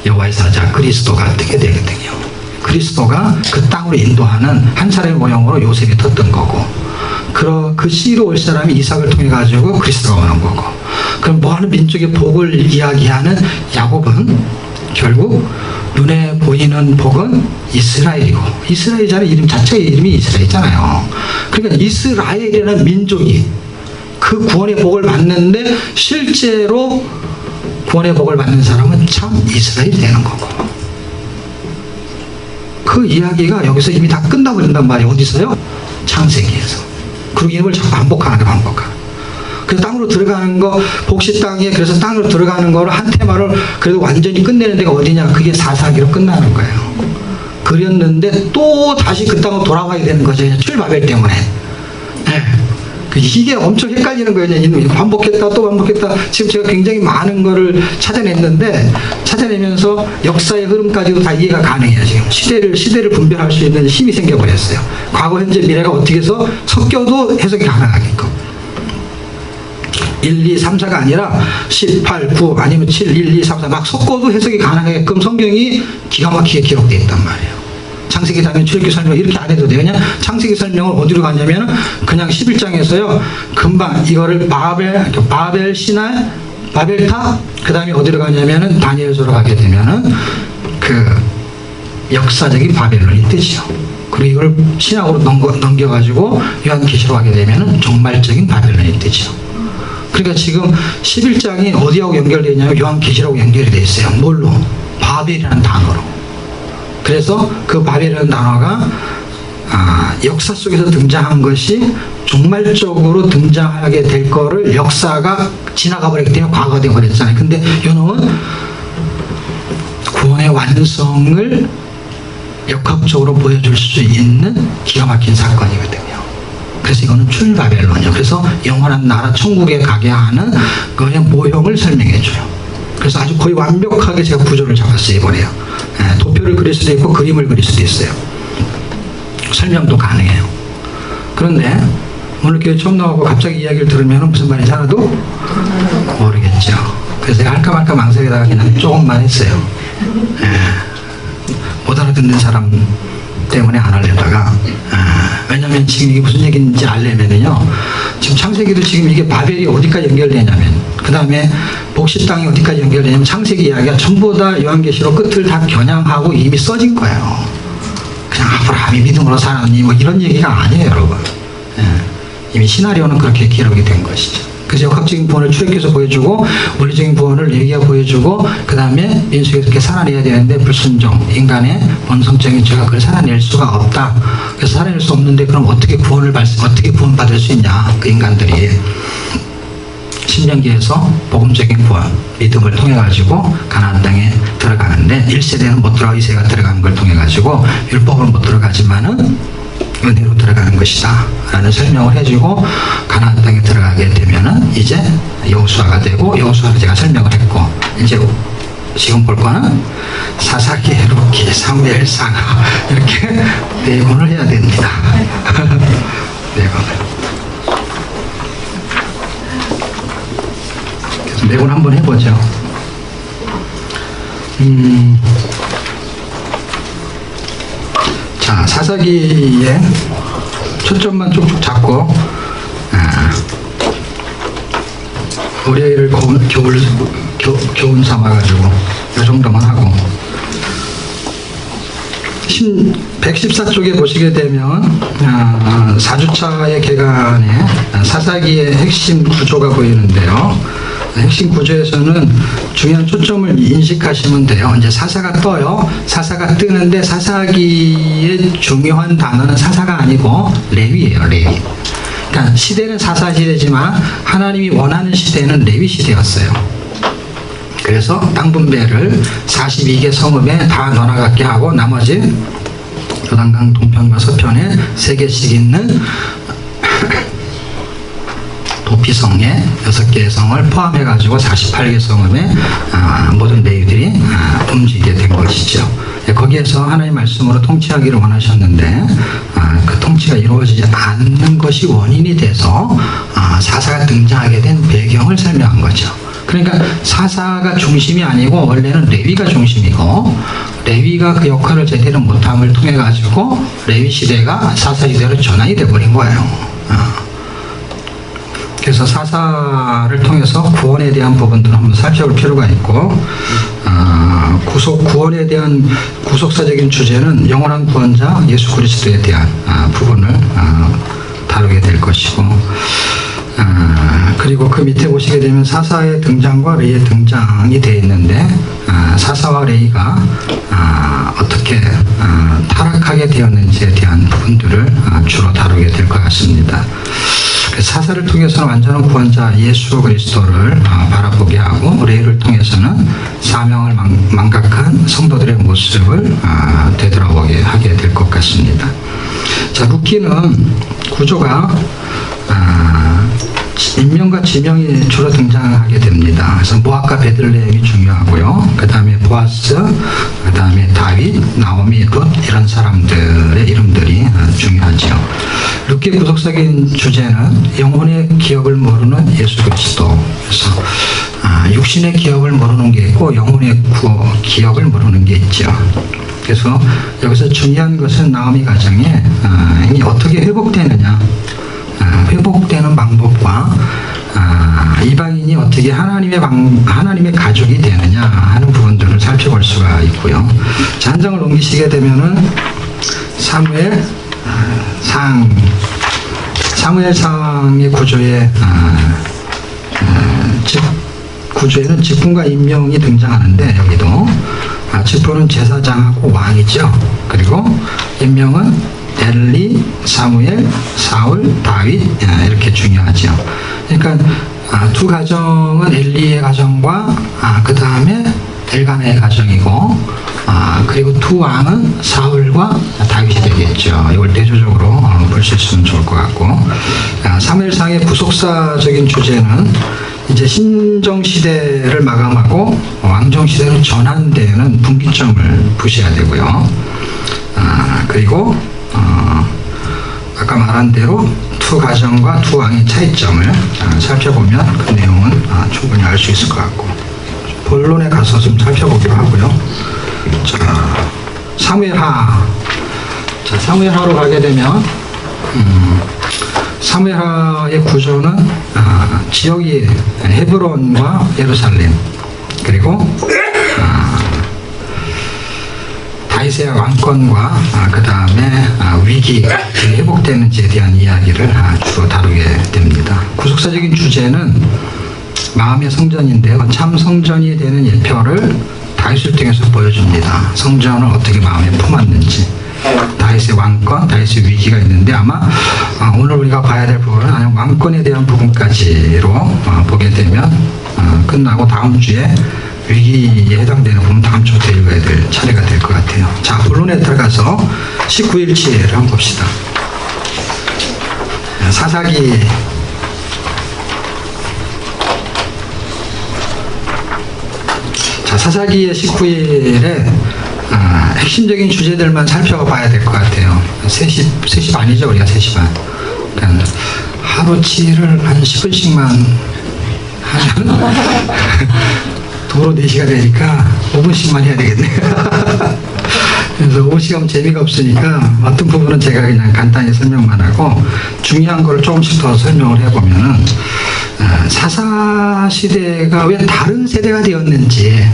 Speaker 1: 여호와의 사자 그리스도가 되게 되거든요. 그리스도가 그 땅으로 인도하는 한 사람의 모형으로 요셉이 떴던 거고, 그 씨로 올 사람이 이삭을 통해 가지고 그리스도가 오는 거고, 그럼 뭐하는 민족의 복을 이야기하는 야곱은 결국 눈에 보이는 복은 이스라엘이고, 이스라엘이잖아요. 이름 자체의 이름이 이스라엘이잖아요. 그러니까 이스라엘이라는 민족이 그 구원의 복을 받는데 실제로 구원의 복을 받는 사람은 참 이스라엘이 되는 거고, 그 이야기가 여기서 이미 다 끝나버린단 말이에요. 어디서요? 창세기에서. 그리고 이걸 자꾸 반복하는. 그래서 땅으로 들어가는 거, 복시 땅에, 그래서 땅으로 들어가는 거를 한 테마를 그래도 완전히 끝내는 데가 어디냐? 그게 사사기로 끝나는 거예요. 그렸는데 또 다시 그 땅으로 돌아가야 되는 거죠. 출바벨 때문에. 네. 이게 엄청 헷갈리는 거예요. 반복했다 또 반복했다. 지금 제가 굉장히 많은 거를 찾아냈는데, 찾아내면서 역사의 흐름까지도 다 이해가 가능해요. 지금 시대를 분별할 수 있는 힘이 생겨버렸어요. 과거, 현재, 미래가 어떻게 해서 섞여도 해석이 가능하게끔. 1, 2, 3, 4가 아니라 10, 8, 9 아니면 7, 1, 2, 3, 4 막 섞어도 해석이 가능하게끔 성경이 기가 막히게 기록되어 있단 말이에요. 창세기 다음에 출애굽기 설명 이렇게 안 해도 돼요. 그냥 창세기 설명을 어디로 가냐면 그냥 11장에서요. 금방 이거를 바벨 신할, 바벨탑, 그 다음에 어디로 가냐면은 다니엘서로 가게 되면은 그 역사적인 바벨론이 뜨죠. 그리고 이걸 신학으로 넘겨가지고 요한계시로 가게 되면은 종말적인 바벨론이 뜨죠. 그러니까 지금 11장이 어디하고 연결되어 있냐면 요한계시라고 연결이 되어 있어요. 뭘로? 바벨이라는 단어로. 그래서 그 바벨이라는 단어가 역사 속에서 등장한 것이 종말적으로 등장하게 될 거를 역사가 지나가 버렸기 때문에 과거가 되어 버렸잖아요. 근데 요놈은 구원의 완성을 역학적으로 보여줄 수 있는 기가 막힌 사건이거든요. 그래서 이거는 출바벨론이요. 그래서 영원한 나라 천국에 가게 하는 그의 모형을 설명해 줘요. 그래서 아주 거의 완벽하게 제가 구조를 잡았어요. 이번에요. 도표를 그릴 수도 있고 그림을 그릴 수도 있어요. 설명도 가능해요. 그런데 오늘 교회 처음 나오고 갑자기 이야기를 들으면 무슨 말인지 하나도 모르겠죠. 그래서 제가 할까 말까 망설이다가 그냥 조금만 했어요. 못 알아듣는 사람 때문에 안 하려다가, 왜냐면 지금 이게 무슨 얘기인지 알려면은요, 지금 창세기도 지금 이게 바벨이 어디까지 연결되냐면, 그 다음에 복시 땅이 어디까지 연결되냐면 창세기 이야기가 전부 다 요한계시로 끝을 다 겨냥하고 이미 써진 거예요. 그냥 아브라함이 믿음으로 살았니 뭐 이런 얘기가 아니에요, 여러분. 이미 시나리오는 그렇게 기록이 된 것이죠. 그래서 역학적인 구원을 출애굽기에서 보여주고 원리적인 구원을 레위기가 보여주고, 그 다음에 민수에서 이렇게 살아내야 되는데 불순종, 인간의 본성적인 죄가 그걸 살아낼 수가 없다. 그래서 살아낼 수 없는데 그럼 어떻게 어떻게 구원받을 수 있냐, 그 인간들이. 신명기에서 복음적인 구원, 믿음을 통해 가지고 가나안 땅에 들어가는데 1세대는 못 들어가 2세가 들어가는 걸 통해 가지고 율법은 못 들어가지만은 은혜로 들어가는 것이다 라는 설명을 해주고, 가나안 땅에 들어가게 되면은 이제 여호수아가 되고, 여호수아를 제가 설명을 했고, 이제 지금 볼 거는 사사기, 룻기, 사무엘, 사가 이렇게 4권을 해야 됩니다. 4권을. 그래서 4권 한번 해보죠. 자, 사사기에 초점만 쭉쭉 잡고, 우리를 교훈 삼아가지고 이 정도만 하고, 114쪽에 보시게 되면 4주차의 개간에 사사기의 핵심 구조가 보이는데요. 핵심 구조에서는 중요한 초점을 인식하시면 돼요. 이제 사사가 떠요. 사사가 뜨는데 사사기의 중요한 단어는 사사가 아니고 레위예요. 레위. 그러니까 시대는 사사 시대지만 하나님이 원하는 시대는 레위 시대였어요. 그래서 땅 분배를 42개 성읍에 다 나눠갖게 하고 나머지 요단강 동편과 서편에 3개씩 있는 도피성에 6개의 성을 포함해가지고 48개 성읍에 모든 레위들이 움직이게 된 것이죠. 거기에서 하나님의 말씀으로 통치하기를 원하셨는데 그 통치가 이루어지지 않는 것이 원인이 돼서 사사가 등장하게 된 배경을 설명한 거죠. 그러니까 사사가 중심이 아니고 원래는 레위가 중심이고 레위가 그 역할을 제대로 못함을 통해 가지고 레위 시대가 사사 시대로 전환이 돼버린 거예요. 그래서 사사를 통해서 구원에 대한 부분들을 한번 살펴볼 필요가 있고 구원에 대한 구속사적인 주제는 영원한 구원자 예수 그리스도에 대한 부분을 다루게 될 것이고 그리고 그 밑에 보시게 되면 사사의 등장과 레이의 등장이 되어 있는데 사사와 레이가 어떻게 타락하게 되었는지에 대한 부분들을 주로 다루게 될 것 같습니다. 사사를 통해서는 완전한 구원자 예수 그리스도를 바라보게 하고 레이를 통해서는 사명을 망각한 성도들의 모습을 되돌아보게 하게 될 것 같습니다. 자, 룻기는 구조가 인명과 지명이 주로 등장하게 됩니다. 그래서 모압과 베들레헴이 중요하고요. 그 다음에 보아스, 그 다음에 다윗, 나오미, 룻 이런 사람들의 이름들이 중요하죠. 룻기의 구속적인 주제는 영혼의 기업을 모르는 예수 그리스도. 그래서 육신의 기업을 모르는 게 있고 영혼의 기업을 모르는 게 있죠. 그래서 여기서 중요한 것은 나오미 가정에 어떻게 회복되느냐. 회복되는 방법과 이방인이 어떻게 하나님의 가족이 되느냐 하는 부분들을 살펴볼 수가 있고요. 자, 한 장을 옮기시게 되면은 사무엘상의 구조에는 직분과 임명이 등장하는데 여기도 직분은 제사장하고 왕이죠. 그리고 임명은 엘리, 사무엘, 사울, 다윗 이렇게 중요하죠. 그러니까 두 가정은 엘리의 가정과 그 다음에 엘가나의 가정이고 그리고 두 왕은 사울과 다윗이 되겠죠. 이걸 대조적으로 볼 수 있으면 좋을 것 같고 사무엘상의 구속사적인 주제는 이제 신정 시대를 마감하고 왕정 시대로 전환되는 분기점을 보셔야 되고요. 그리고 아까 말한 대로 두 가정과 두 왕의 차이점을 살펴보면 그 내용은 충분히 알 수 있을 것 같고 본론에 가서 좀 살펴보기로 하고요. 자, 사무엘하. 자, 사무엘하로 가게 되면 사무엘하의 구조는 지역이 헤브론과 예루살렘 그리고 다윗의 왕권과 그 다음에 위기가 회복되는지에 대한 이야기를 주로 다루게 됩니다. 구속사적인 주제는 마음의 성전인데요. 참 성전이 되는 예표를 다윗을 통해서 보여줍니다. 성전을 어떻게 마음에 품었는지 다윗의 왕권, 다윗의 위기가 있는데 아마 오늘 우리가 봐야 될 부분은 왕권에 대한 부분까지로 보게 되면 끝나고 다음 주에 위기에 해당되는 부분 다음 주부터 읽어야 될 차례가 될 것 같아요. 자, 본론에 들어가서 19일치를 한번 봅시다. 사사기 자, 사사기의 19일에 핵심적인 주제들만 살펴봐야 될 것 같아요. 3시 반이죠, 우리가 3시 반. 그러니까 하루치를 한 10분씩만 하면 도로 4시가 되니까 5분씩만 해야 되겠네요. 그래서 5시간 재미가 없으니까 어떤 부분은 제가 그냥 간단히 설명만 하고 중요한 걸 조금씩 더 설명을 해보면은 사사 시대가 왜 다른 세대가 되었는지에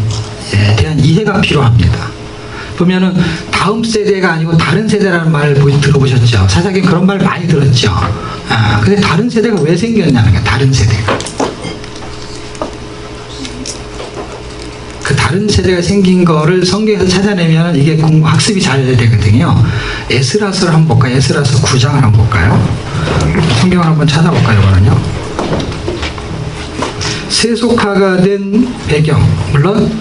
Speaker 1: 대한 이해가 필요합니다. 보면은 다음 세대가 아니고 다른 세대라는 말을 들어보셨죠? 사사기는 그런 말 많이 들었죠? 근데 다른 세대가 왜 생겼냐는 거예요. 다른 세대가. 다른 세대가 생긴 거를 성경에서 찾아내면 이게 학습이 잘 되거든요. 에스라서를 한번 볼까요? 에스라서 9장을 한번 볼까요? 성경을 한번 찾아볼까요? 그러면요. 세속화가 된 배경, 물론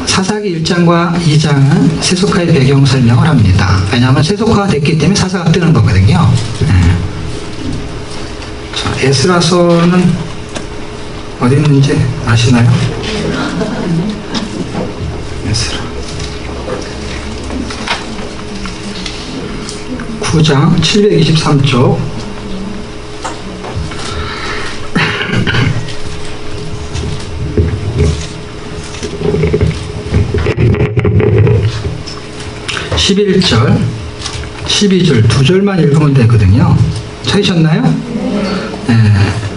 Speaker 1: 사사기 1장과 2장은 세속화의 배경 설명을 합니다. 왜냐하면 세속화가 됐기 때문에 사사가 뜨는 거거든요. 자, 에스라서는 어디 있는지 아시나요? 에스라 9장 723쪽. (11절) (12절) 두 절만 읽으면 되거든요. 찾으셨나요? 네,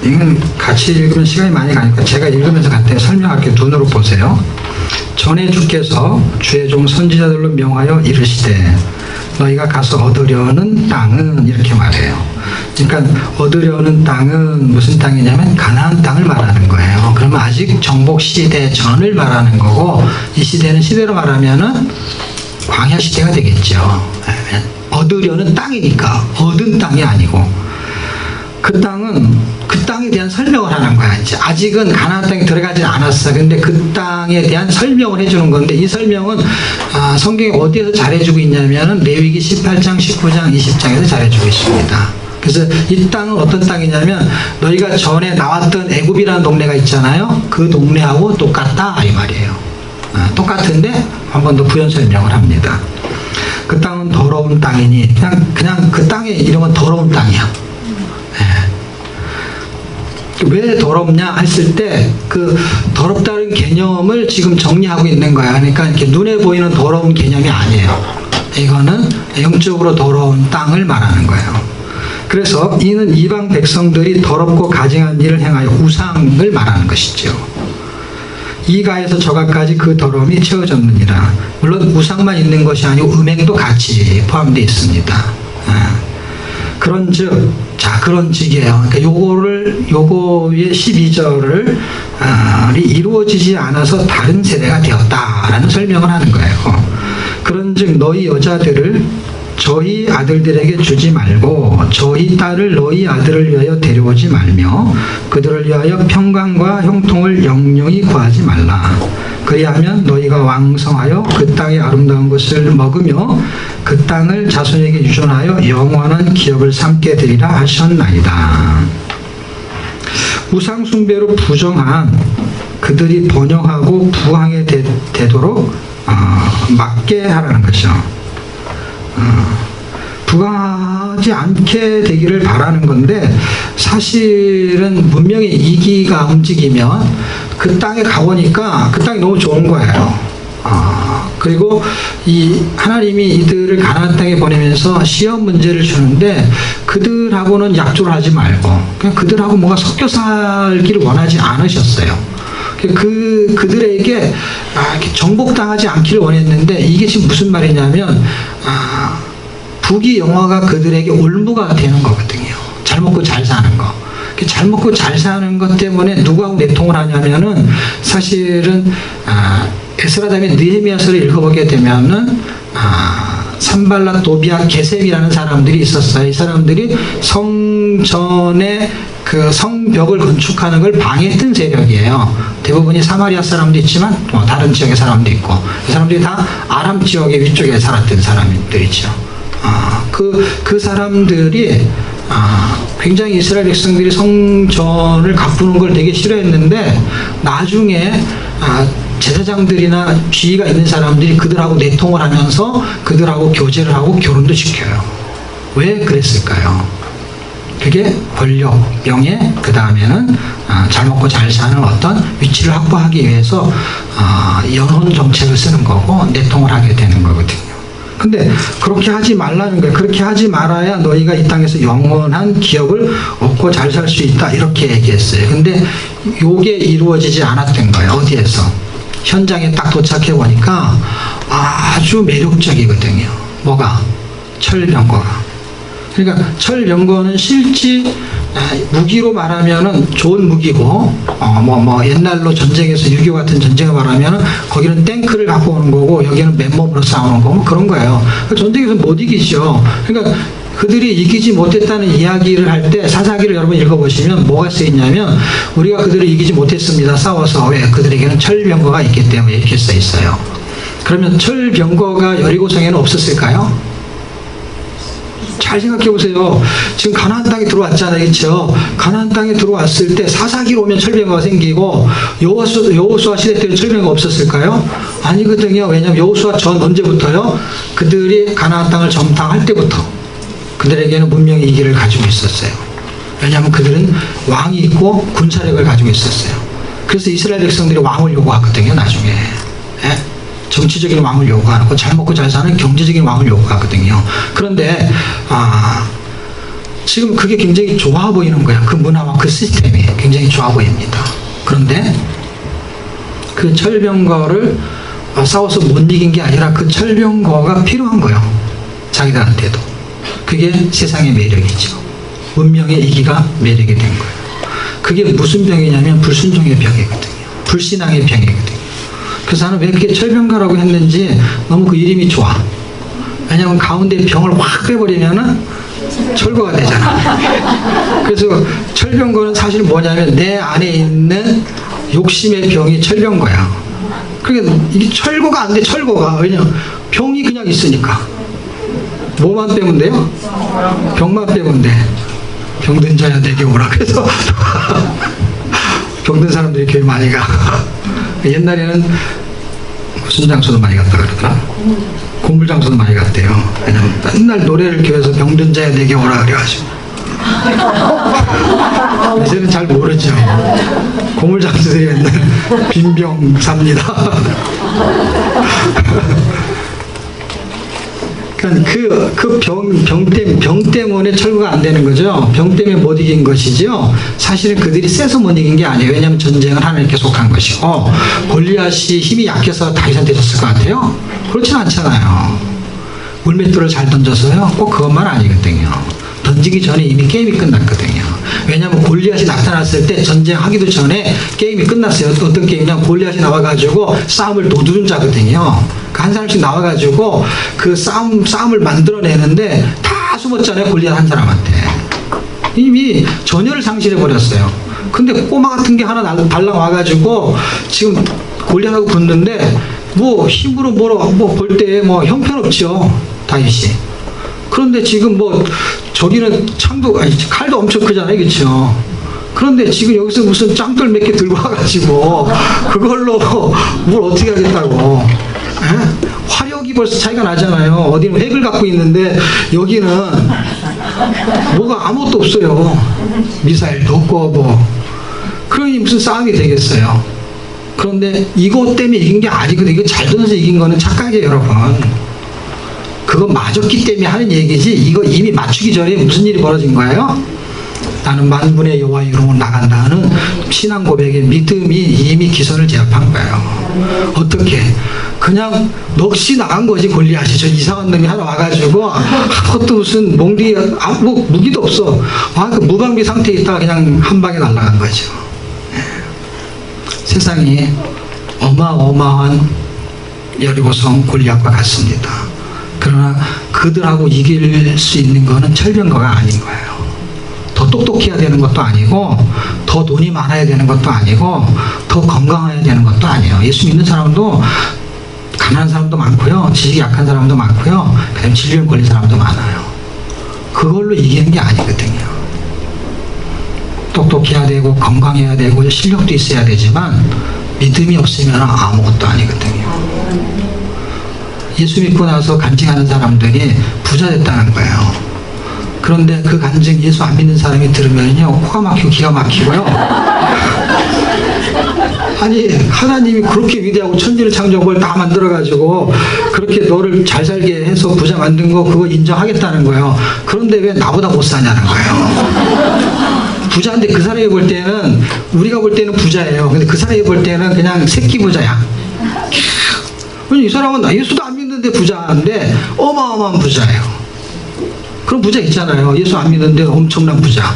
Speaker 1: 이건 같이 읽으면 시간이 많이 가니까 제가 읽으면서 간단히 설명할게요. 눈으로 보세요. 전에 주께서 주의 종 선지자들로 명하여 이르시되 너희가 가서 얻으려는 땅은, 이렇게 말해요. 그러니까 얻으려는 땅은 무슨 땅이냐면 가나안 땅을 말하는 거예요. 그러면 아직 정복 시대 전을 말하는 거고, 이 시대는 시대로 말하면은 광야 시대가 되겠죠. 얻으려는 땅이니까 얻은 땅이 아니고, 그 땅에 대한 설명을 하는 거야. 이제 아직은 가나안 땅에 들어가지 않았어. 근데 그 땅에 대한 설명을 해주는 건데, 이 설명은 성경이 어디에서 잘해주고 있냐면은 레위기 18장, 19장, 20장에서 잘해주고 있습니다. 그래서 이 땅은 어떤 땅이냐면 너희가 전에 나왔던 애굽이라는 동네가 있잖아요. 그 동네하고 똑같다 이 말이에요. 똑같은데 한 번 더 부연 설명을 합니다. 그 땅은 더러운 땅이니, 그냥 그 땅의 이름은 더러운 땅이야. 왜 더럽냐 했을 때 그 더럽다는 개념을 지금 정리하고 있는 거야. 그러니까 이렇게 눈에 보이는 더러운 개념이 아니에요. 이거는 영적으로 더러운 땅을 말하는 거예요. 그래서 이는 이방 백성들이 더럽고 가증한 일을 행하여 우상을 말하는 것이죠. 이가에서 저가까지 그 더러움이 채워졌느니라. 물론 우상만 있는 것이 아니고 음행도 같이 포함되어 있습니다. 그런즉, 그런즉이에요. 그러니까 요거의 12절을 이루어지지 않아서 다른 세대가 되었다라는 설명을 하는 거예요. 그런즉 너희 여자들을 저희 아들들에게 주지 말고 저희 딸을 너희 아들을 위하여 데려오지 말며 그들을 위하여 평강과 형통을 영영히 구하지 말라. 그리하면 너희가 왕성하여 그 땅의 아름다운 것을 먹으며 그 땅을 자손에게 유전하여 영원한 기업을 삼게 되리라 하셨나이다. 우상 숭배로 부정한 그들이 번영하고 부황에 되도록 막게 하라는 거죠. 부강하지 않게 되기를 바라는 건데, 사실은 문명의 이기가 움직이면 그 땅에 가보니까 그 땅이 너무 좋은 거예요. 그리고 이 하나님이 이들을 가나안 땅에 보내면서 시험 문제를 주는데 그들하고는 약조를 하지 말고 그냥 그들하고 뭔가 섞여 살기를 원하지 않으셨어요. 그들에게 정복당하지 않기를 원했는데, 이게 지금 무슨 말이냐면 북이 영화가 그들에게 올무가 되는 거거든요. 잘 먹고 잘 사는 거. 잘 먹고 잘 사는 것 때문에 누구하고 내통을 하냐면은, 사실은 에스라담의 느헤미야서를 읽어보게 되면은 산발랏, 도비아, 게셈이라는 사람들이 있었어요. 이 사람들이 성전의 그 성벽을 건축하는 걸 방해했던 세력이에요. 대부분이 사마리아 사람도 있지만 다른 지역의 사람도 있고, 이 사람들이 다 아람 지역의 위쪽에 살았던 사람들이죠. 그 사람들이 굉장히 이스라엘 백성들이 성전을 가꾸는 걸 되게 싫어했는데, 나중에 제사장들이나 지위가 있는 사람들이 그들하고 내통을 하면서 그들하고 교제를 하고 결혼도 시켜요. 왜 그랬을까요? 그게 권력, 명예, 그 다음에는 잘 먹고 잘 사는 어떤 위치를 확보하기 위해서 연혼 정책을 쓰는 거고 내통을 하게 되는 거거든요. 근데 그렇게 하지 말라는 거예요. 그렇게 하지 말아야 너희가 이 땅에서 영원한 기업을 얻고 잘 살 수 있다, 이렇게 얘기했어요. 근데 요게 이루어지지 않았던 거예요. 어디에서? 현장에 딱 도착해 보니까 아주 매력적이거든요. 뭐가? 철병거가. 그러니까 철병거는 실제 무기로 말하면은 좋은 무기고, 옛날로 전쟁에서 6.25 같은 전쟁을 말하면은 거기는 탱크를 갖고 오는 거고 여기는 맨몸으로 싸우는 거고 그런 거예요. 전쟁에서 못 이기죠. 그러니까 그들이 이기지 못했다는 이야기를 할 때 사사기를 여러분 읽어보시면 뭐가 쓰여있냐면 우리가 그들을 이기지 못했습니다. 싸워서. 왜? 그들에게는 철병거가 있기 때문에 이렇게 써 있어요. 그러면 철병거가 여리고성에는 없었을까요? 잘 생각해 보세요. 지금 가나안 땅에 들어왔잖아요, 그렇죠? 가나안 땅에 들어왔을 때 사사기로 오면 철병거가 생기고 여호수아 시대 때는 철병거가 없었을까요? 아니거든요. 왜냐하면 여호수아 전 언제부터요? 그들이 가나안 땅을 점탕할 때부터 그들에게는 문명의 이기를 가지고 있었어요. 왜냐하면 그들은 왕이 있고 군사력을 가지고 있었어요. 그래서 이스라엘 백성들이 왕을 요구하거든요, 나중에. 예? 정치적인 왕을 요구하고 잘 먹고 잘 사는 경제적인 왕을 요구하거든요. 그런데 지금 그게 굉장히 좋아 보이는 거야. 그 문화와 그 시스템이 굉장히 좋아 보입니다. 그런데 그 철병거를 싸워서 못 이긴 게 아니라 그 철병거가 필요한 거예요. 자기들한테도. 그게 세상의 매력이죠. 문명의 이기가 매력이 된 거예요. 그게 무슨 병이냐면 불순종의 병이거든요. 불신앙의 병이거든요. 그래서 나는 왜 이렇게 철병거라고 했는지 너무 그 이름이 좋아. 왜냐하면 가운데 병을 확 빼버리면은 철거가 되잖아. 그래서 철병거는 사실 뭐냐면 내 안에 있는 욕심의 병이 철병거야. 그러니까 이게 철거가 안 돼, 철거가. 왜냐면 병이 그냥 있으니까. 뭐만 빼면 돼요? 병만 빼면 돼. 병든 자야 내게 오라. 그래서 병든 사람들이 교회 많이 가. 옛날에는 무슨 장소도 많이 갔다 그러더라? 공물 장소도 많이 갔대요. 왜냐면 맨날 노래를 교회에서 병든 자야 내게 오라 그래가지고. 이제는 잘 모르죠. 공물 장소들이 맨날 빈병 삽니다. 그러니까 병 때문에 철거가 안 되는 거죠. 병 때문에 못 이긴 것이죠. 사실은 그들이 세서 못 이긴 게 아니에요. 왜냐하면 전쟁은 하나님께 속한 것이고 골리앗이 힘이 약해서 다윗한테 졌을 것 같아요? 그렇진 않잖아요. 물맷돌을 잘 던져서요. 꼭 그것만 아니거든요. 던지기 전에 이미 게임이 끝났거든요. 왜냐하면 골리앗이 나타났을 때 전쟁하기도 전에 게임이 끝났어요. 어떤 게임이냐면 골리앗이 나와가지고 싸움을 도두른 자거든요. 한 사람씩 나와가지고 그 싸움을 만들어내는데 다 숨었잖아요. 골리앗 한 사람한테. 이미 전열을 상실해버렸어요. 근데 꼬마 같은 게 하나 달랑 와가지고 지금 골리앗하고 붙는데 뭐 힘으로 볼 때 뭐 형편없죠. 다윗이. 그런데 지금 저기는 칼도 엄청 크잖아요. 그렇죠? 그런데 지금 여기서 무슨 짱돌 몇 개 들고 와가지고 그걸로 뭘 어떻게 하겠다고. 에? 화력이 벌써 차이가 나잖아요. 어디는 핵을 갖고 있는데 여기는 뭐가 아무것도 없어요. 미사일도 없고 그러니 무슨 싸움이 되겠어요. 그런데 이것 때문에 이긴 게 아니거든요. 이거 잘 던져서 이긴 거는 착각이에요, 여러분. 그거 맞았기 때문에 하는 얘기지 이거 이미 맞추기 전에 무슨 일이 벌어진 거예요? 나는 만군의 여호와 이름으로 나간다는 신앙 고백의 믿음이 이미 기선을 제압한 거예요. 어떻게? 그냥 넋이 나간 거지. 골리앗이 저 이상한 놈이 하나 와가지고 아무것도 무슨 몽둥이 무기도 없어. 그 무방비 상태에 있다가 그냥 한 방에 날아간 거죠. 세상이 어마어마한 여리고성 골리앗과 같습니다. 그러나 그들하고 이길 수 있는 거는 철병거가 아닌 거예요. 더 똑똑해야 되는 것도 아니고 더 돈이 많아야 되는 것도 아니고 더 건강해야 되는 것도 아니에요. 예수 믿는 사람도 가난한 사람도 많고요. 지식이 약한 사람도 많고요. 그다음에 질병 걸린 사람도 많아요. 그걸로 이기는 게 아니거든요. 똑똑해야 되고 건강해야 되고 실력도 있어야 되지만 믿음이 없으면 아무것도 아니거든요. 예수 믿고 나서 간증하는 사람들이 부자 됐다는 거예요. 그런데 그 간증 예수 안 믿는 사람이 들으면요 코가 막히고 기가 막히고요. 아니 하나님이 그렇게 위대하고 천지를 창조한 걸 다 만들어가지고 그렇게 너를 잘 살게 해서 부자 만든 거 그거 인정하겠다는 거예요. 그런데 왜 나보다 못 사냐는 거예요. 부자인데 그 사람이 볼 때는 우리가 볼 때는 부자예요. 근데 그 사람이 볼 때는 그냥 새끼 부자야. 이 사람은 예수도 안 믿는데 부자인데 어마어마한 부자예요. 그런 부자 있잖아요. 예수 안 믿는데 엄청난 부자.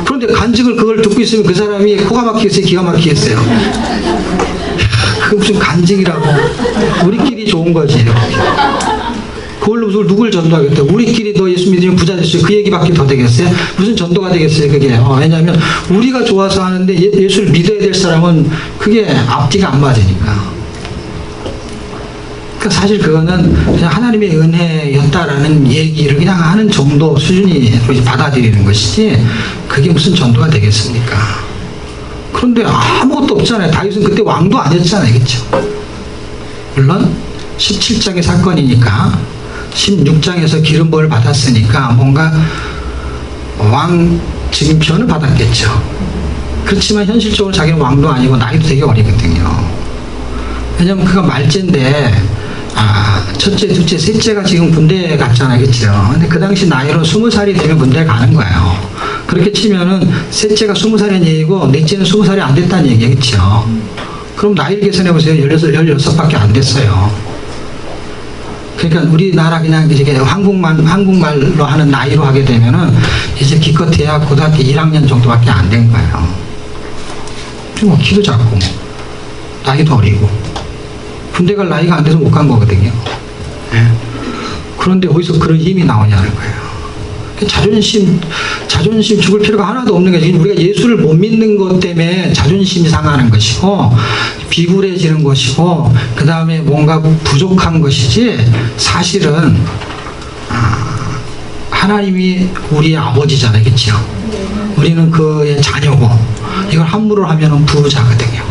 Speaker 1: 그런데 간증을 그걸 듣고 있으면 그 사람이 코가 막히겠어요? 기가 막히겠어요? 그게 무슨 간증이라고. 우리끼리 좋은 거지. 그걸로 누굴 전도하겠다. 우리끼리 너 예수 믿으면 부자 됐어요. 그 얘기밖에 더 되겠어요? 무슨 전도가 되겠어요, 그게. 왜냐하면 우리가 좋아서 하는데 예수를 믿어야 될 사람은 그게 앞뒤가 안 맞으니까. 그러니까 사실 그거는 그냥 하나님의 은혜였다라는 얘기를 그냥 하는 정도 수준이 받아들이는 것이지, 그게 무슨 전도가 되겠습니까? 그런데 아무것도 없잖아요. 다윗은 그때 왕도 아니었잖아요. 그렇죠? 물론 17장의 사건이니까 16장에서 기름부을 받았으니까 뭔가 왕 직임표는 받았겠죠. 그렇지만 현실적으로 자기는 왕도 아니고 나이도 되게 어리거든요. 왜냐면 그가 말째인데, 첫째, 둘째, 셋째가 지금 군대에 갔잖아요. 그렇죠? 근데 그 당시 나이로 20살이 되면 군대에 가는 거예요. 그렇게 치면은 셋째가 20살인 얘기고 넷째는 20살이 안 됐다는 얘기예요. 그렇죠? 그럼 나이를 계산해 보세요. 16밖에 안 됐어요. 그러니까 우리나라 그냥 이제 한국말로 하는 나이로 하게 되면은 이제 기껏해야 고등학교 1학년 정도밖에 안 된 거예요. 뭐 키도 작고 나이도 어리고 군대 갈 나이가 안 돼서 못 간 거거든요. 네. 그런데 어디서 그런 힘이 나오냐는 거예요. 자존심 죽을 필요가 하나도 없는 게, 지금 우리가 예수를 못 믿는 것 때문에 자존심이 상하는 것이고 비굴해지는 것이고 그 다음에 뭔가 부족한 것이지, 사실은 하나님이 우리의 아버지잖아요. 그렇죠? 우리는 그의 자녀고, 이걸 함부로 하면 부자거든요.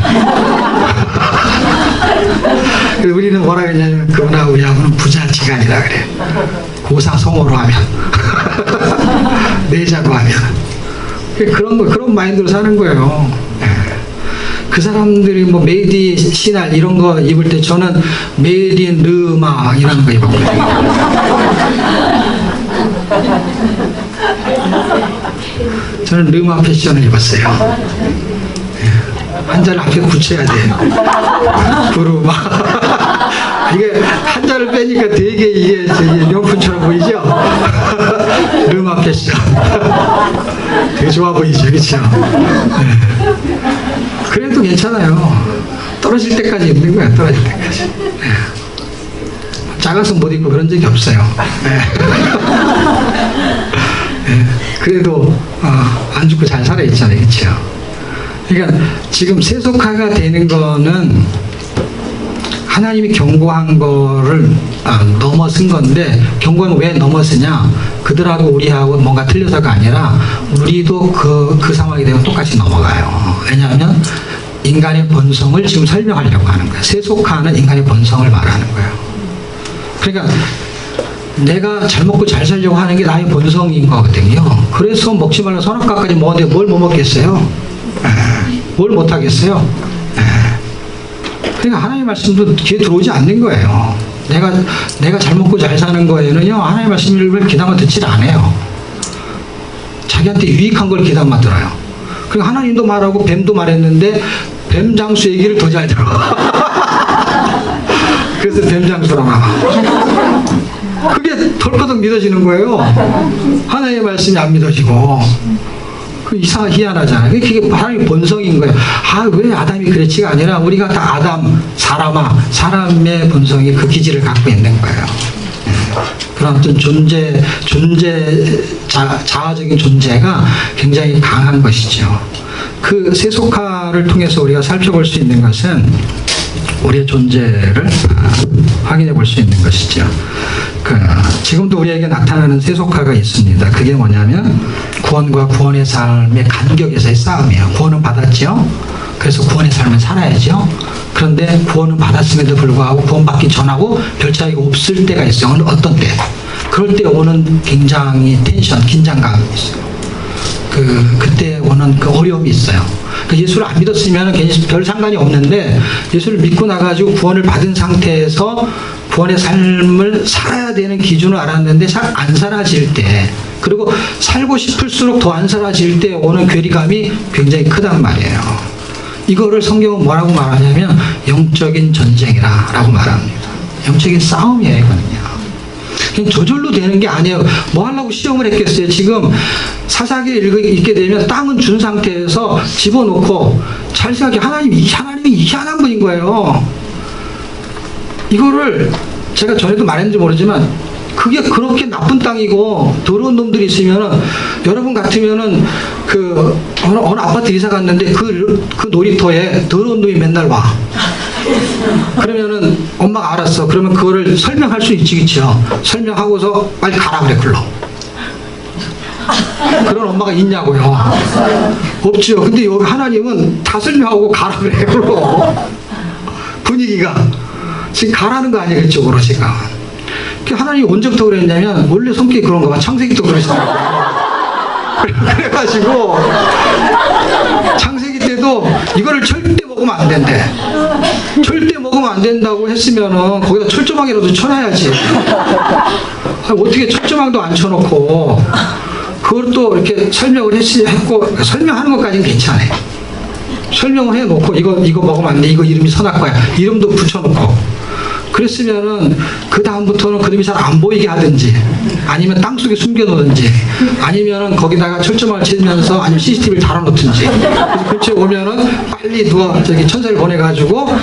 Speaker 1: 우리는 뭐라 그러냐면 그분하고 우리하고는 부자지간이라 그래. 고사성어로 하면 내자로 하면 그런 마인드로 사는 거예요. 그 사람들이 뭐 메이디 신알 이런 거 입을 때 저는 메이디 르마 이런 거 입었거든요. 저는 르마 패션을 입었어요. 한자를 앞에 붙여야 돼요. 부르마. 이게 한자를 빼니까 되게 이게 명품처럼 보이죠? 르마 패션. 되게 좋아 보이죠? 그렇죠? 네. 그래도 괜찮아요. 떨어질 때까지 입는 거야. 떨어질 때까지. 네. 작아서 못 입고 그런 적이 없어요. 네. 네. 그래도 안 죽고 잘 살아있잖아요. 그렇죠? 그러니까 지금 세속화가 되는 거는 하나님이 경고한 거를 넘어선 건데, 경고는 왜 넘어서냐? 그들하고 우리하고 뭔가 틀려서가 아니라 우리도 그 상황이 되면 똑같이 넘어가요. 왜냐하면 인간의 본성을 지금 설명하려고 하는 거예요. 세속화는 인간의 본성을 말하는 거예요. 그러니까 내가 잘 먹고 잘 살려고 하는 게 나의 본성인 거거든요. 그래서 먹지 말라 선악과까지 먹었는데 뭘 못 먹겠어요? 뭘 못하겠어요? 그러니까 하나님의 말씀도 귀에 들어오지 않는 거예요. 내가 잘 먹고 잘 사는 거에는요, 하나님의 말씀을 귀담아 듣질 않아요. 자기한테 유익한 걸 귀담아 들어요. 그러니까 하나님도 말하고 뱀도 말했는데 뱀 장수 얘기를 더 잘 들어. 그래서 뱀 장수라고 하고. 그게 덜커덕 믿어지는 거예요. 하나님의 말씀이 안 믿어지고. 희한하잖아요. 그게 하나님의 본성인 거예요. 왜 아담이 그랬지가 아니라 우리가 다 아담, 사람의 본성이 그 기질을 갖고 있는 거예요. 그런 어떤 자아적인 존재가 굉장히 강한 것이죠. 그 세속화를 통해서 우리가 살펴볼 수 있는 것은 우리의 존재를 확인해 볼 수 있는 것이죠. 지금도 우리에게 나타나는 세속화가 있습니다. 그게 뭐냐면 구원과 구원의 삶의 간격에서의 싸움이에요. 구원은 받았죠. 그래서 구원의 삶을 살아야죠. 그런데 구원은 받았음에도 불구하고 구원받기 전하고 별 차이가 없을 때가 있어요. 어떤 때? 그럴 때 오는 굉장히 긴장감이 있어요. 그때 오는 그 어려움이 있어요. 예수를 안 믿었으면 별 상관이 없는데, 예수를 믿고 나가지고 구원을 받은 상태에서 구원의 삶을 살아야 되는 기준을 알았는데 잘 안 살아질 때, 그리고 살고 싶을수록 더 안 살아질 때 오는 괴리감이 굉장히 크단 말이에요. 이거를 성경은 뭐라고 말하냐면 영적인 전쟁이라고 말합니다. 영적인 싸움이에요, 이거는요. 그냥 저절로 되는 게 아니에요. 뭐 하려고 시험을 했겠어요. 지금 사사기를 읽게 되면 땅은 준 상태에서 집어넣고 잘 생각해. 하나님이 희한한 분인 거예요. 이거를 제가 전에도 말했는지 모르지만 그게 그렇게 나쁜 땅이고 더러운 놈들이 있으면은 여러분 같으면은 그 어느 아파트 이사 갔는데 그 놀이터에 더러운 놈이 맨날 와. 그러면은 엄마가 알았어. 그러면 그거를 설명할 수 있지, 그쵸? 설명하고서 빨리 가라 그래, 글로. 그런 엄마가 있냐고요? 없죠. 근데 여기 하나님은 다 설명하고 가라 그래, 글로. 분위기가. 지금 가라는 거 아니에요, 이쪽으로 지금. 하나님이 언제부터 그랬냐면, 원래 성격이 그런가 봐. 창세기 때 그러시더라고요. 그래가지고, 창세기 때도 이거를 절대 먹으면 안 된대. 절대 먹으면 안 된다고 했으면은 거기다 철조망이라도 쳐놔야지. 어떻게 철조망도 안 쳐놓고 그걸 또 이렇게 설명을 했고, 설명하는 것까지는 괜찮아요. 설명을 해놓고 이거 먹으면 안 돼. 이거 이름이 선악과야. 이름도 붙여놓고. 그랬으면은 그 다음부터는 그림이 잘 안 보이게 하든지, 아니면 땅속에 숨겨놓든지, 아니면은 거기다가 철조망을 치면서 아니면 CCTV를 달아놓든지. 그래서 근처에 오면은 빨리 누가 저기 천사를 보내가지고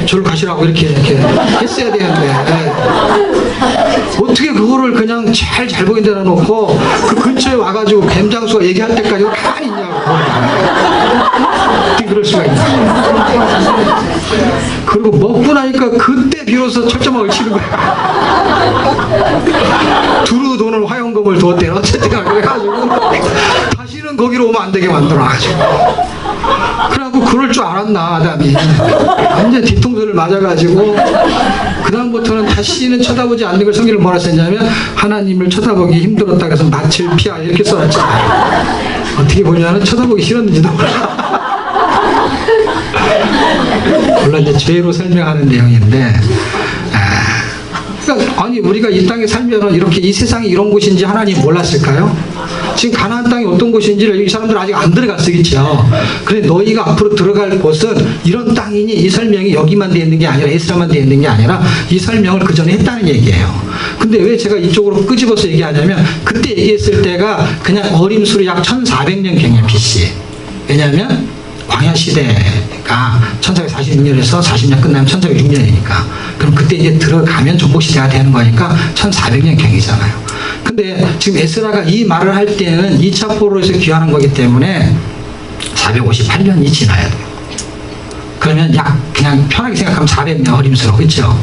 Speaker 1: 저를 가시라고 이렇게 했어야 되는데, 어떻게 그거를 그냥 잘 보이는 데다 놓고 그 근처에 와가지고 뱀장수가 얘기할 때까지 가만히 있냐고. 어떻게 그럴 수가 있나. 그리고 먹고 나니까 그때 비로소 철조망을 치는 거야. 두루 도는 화용검을 두었대. 어쨌든 그래가지고 다시는 거기로 오면 안 되게 만들어가지고. 그래갖고 그럴 줄 알았나, 아담이. 완전 뒤통수를 맞아가지고 그 다음부터는 다시는 쳐다보지 않는 걸 성경을 뭐라 썼냐면, 하나님을 쳐다보기 힘들었다 그래서 낯을 피하 이렇게 써놨잖아요. 어떻게 보면은 쳐다보기 싫었는지도 몰라. 물론 이제 죄로 설명하는 내용인데, 그러니까 아니 우리가 이 땅에 살면은 이렇게 이 세상이 이런 곳인지 하나님 몰랐을까요? 지금 가나안 땅이 어떤 곳인지를 이 사람들 아직 안 들어갔겠죠. 그런데 너희가 앞으로 들어갈 곳은 이런 땅이니, 이 설명이 여기만 되어 있는 게 아니라 에스라만 되어 있는 게 아니라 이 설명을 그 전에 했다는 얘기예요. 근데 왜 제가 이쪽으로 끄집어서 얘기하냐면, 그때 얘기했을 때가 그냥 어림수로 약 1400년 경에 BC. 왜냐하면 광야 시대가 1446년에서 40년 끝나면 1406년이니까. 그럼 그때 이제 들어가면 정복 시대가 되는 거니까 1400년 경이잖아요. 근데 지금 에스라가 이 말을 할 때는 2차 포로에서 귀환한 거기 때문에 458년이 지나야 돼요. 그러면 약 그냥 편하게 생각하면 400년 어림스러워, 그렇죠?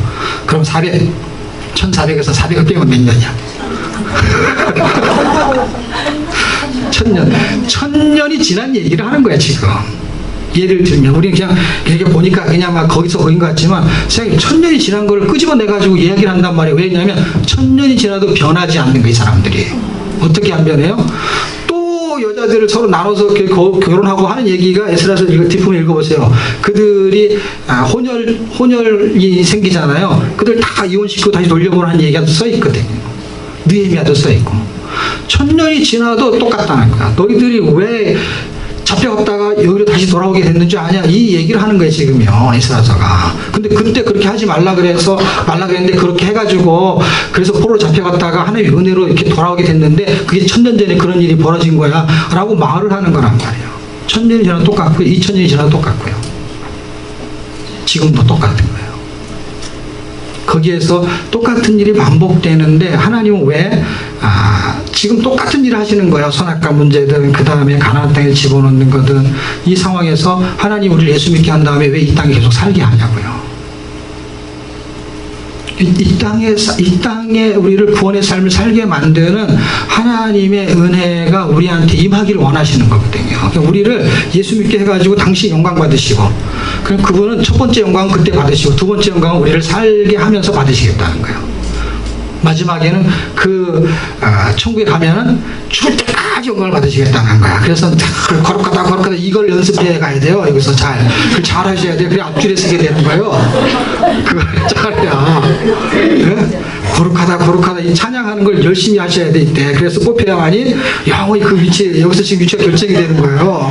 Speaker 1: 그럼 1400에서 400을 빼면 몇 년이야? 1000년이 지난 얘기를 하는 거야 지금. 예를 들면 우리는 그냥 이렇게 보니까 그냥 막 거기서 거긴 것 같지만, 생각해 1000년이 지난 거를 끄집어내가지고 이야기를 한단 말이에요. 왜냐하면 1000년이 지나도 변하지 않는 거예요, 이 사람들이. 어떻게 안 변해요? 또 여자들을 서로 나눠서 결혼하고 하는 얘기가 에스라서 이거 뒷부분 읽어보세요. 그들이 혼혈이 생기잖아요. 그들 다 이혼시키고 다시 돌려보는 얘기가 써 있거든요. 느헤미야도 써 있고. 1000년이 지나도 똑같다는 거야. 너희들이 왜 잡혀갔다가 여기로 다시 돌아오게 됐는지 아냐? 이 얘기를 하는 거예요, 지금요, 에스라서가. 근데 그때 그렇게 하지 말라 그랬는데 그렇게 해가지고, 그래서 포로로 잡혀갔다가 하나님의 은혜로 이렇게 돌아오게 됐는데, 그게 1000년 전에 그런 일이 벌어진 거야. 라고 말을 하는 거란 말이에요. 1000년이 지나도 똑같고요, 2000년이 지나도 똑같고요. 지금도 똑같은 거예요. 거기에서 똑같은 일이 반복되는데, 하나님은 왜 지금 똑같은 일을 하시는 거예요. 선악과 문제든 그 다음에 가나안 땅에 집어넣는 거든, 이 상황에서 하나님 우리를 예수 믿게 한 다음에 왜 이 땅에 계속 살게 하냐고요. 이 땅에 우리를 구원의 삶을 살게 만드는 하나님의 은혜가 우리한테 임하기를 원하시는 거거든요. 그러니까 우리를 예수 믿게 해가지고 당신 영광 받으시고, 그럼 그분은 첫 번째 영광은 그때 받으시고, 두 번째 영광은 우리를 살게 하면서 받으시겠다는 거예요. 마지막에는 천국에 가면은 죽을 때까지 영광을 받으시겠다는 거야. 그래서 거룩하다 이걸 연습해 가야 돼요. 여기서 잘 하셔야 돼요. 그래 앞줄에 서게 되는 거예요. 그걸 잘해야. 네? 거룩하다 이 찬양하는 걸 열심히 하셔야 돼 이때. 그래서 뽑혀야만이 영원히 그 위치에, 여기서 지금 위치가 결정이 되는 거예요.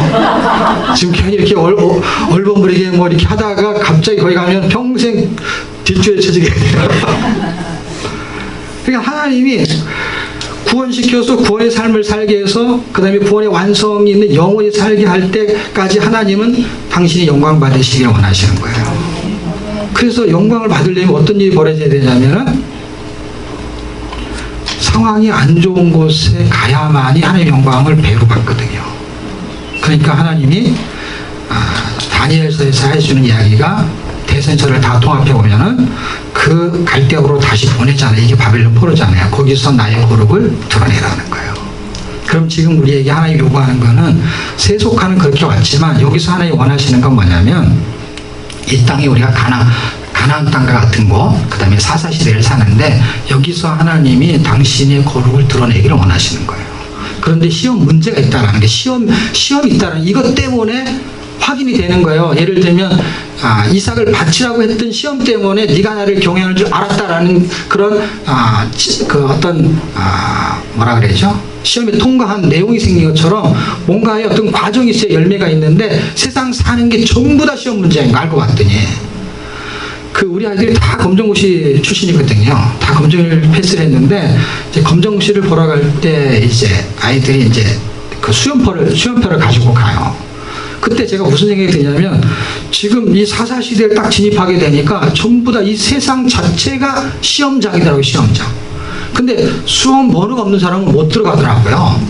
Speaker 1: 지금 괜히 이렇게 얼버무리게 뭐 이렇게 하다가 갑자기 거기 가면 평생 뒷줄에 쳐지게 돼요. 그러니까 하나님이 구원시켜서 구원의 삶을 살게 해서 그 다음에 구원의 완성이 있는 영원히 살게 할 때까지 하나님은 당신이 영광 받으시길 원하시는 거예요. 그래서 영광을 받으려면 어떤 일이 벌어져야 되냐면은 상황이 안 좋은 곳에 가야만이 하나님의 영광을 배로 받거든요. 그러니까 하나님이 다니엘서에서 해주는 이야기가 대선서를 다 통합해 보면은 그 갈대으로 다시 보내잖아요. 이게 바벨론 포로잖아요. 거기서 나의 거룩을 드러내라는 거예요. 그럼 지금 우리에게 하나님 요구하는 거는 세속화는 그렇게 왔지만 여기서 하나님 원하시는 건 뭐냐면 이 땅에 우리가 가나안 땅과 같은 거, 그 다음에 사사시대를 사는데 여기서 하나님이 당신의 거룩을 드러내기를 원하시는 거예요. 그런데 시험 문제가 있다는 게 시험이 있다는 이것 때문에 확인이 되는 거예요. 예를 들면 이삭을 바치라고 했던 시험 때문에 네가 나를 경외할 줄 알았다라는 그런 뭐라 그러죠? 시험에 통과한 내용이 생긴 것처럼 뭔가의 어떤 과정이 있어야 열매가 있는데 세상 사는 게 전부 다 시험 문제인 거 알고 봤더니 우리 아이들이 다 검정고시 출신이거든요. 다 검정을 패스를 했는데 이제 검정고시를 보러 갈 때 이제 아이들이 이제 그 수험표를 가지고 가요. 그때 제가 무슨 생각이 드냐면 지금 이 사사시대를 딱 진입하게 되니까 전부 다 이 세상 자체가 시험장이더라고요. 시험장. 근데 수험 번호가 없는 사람은 못 들어가더라고요.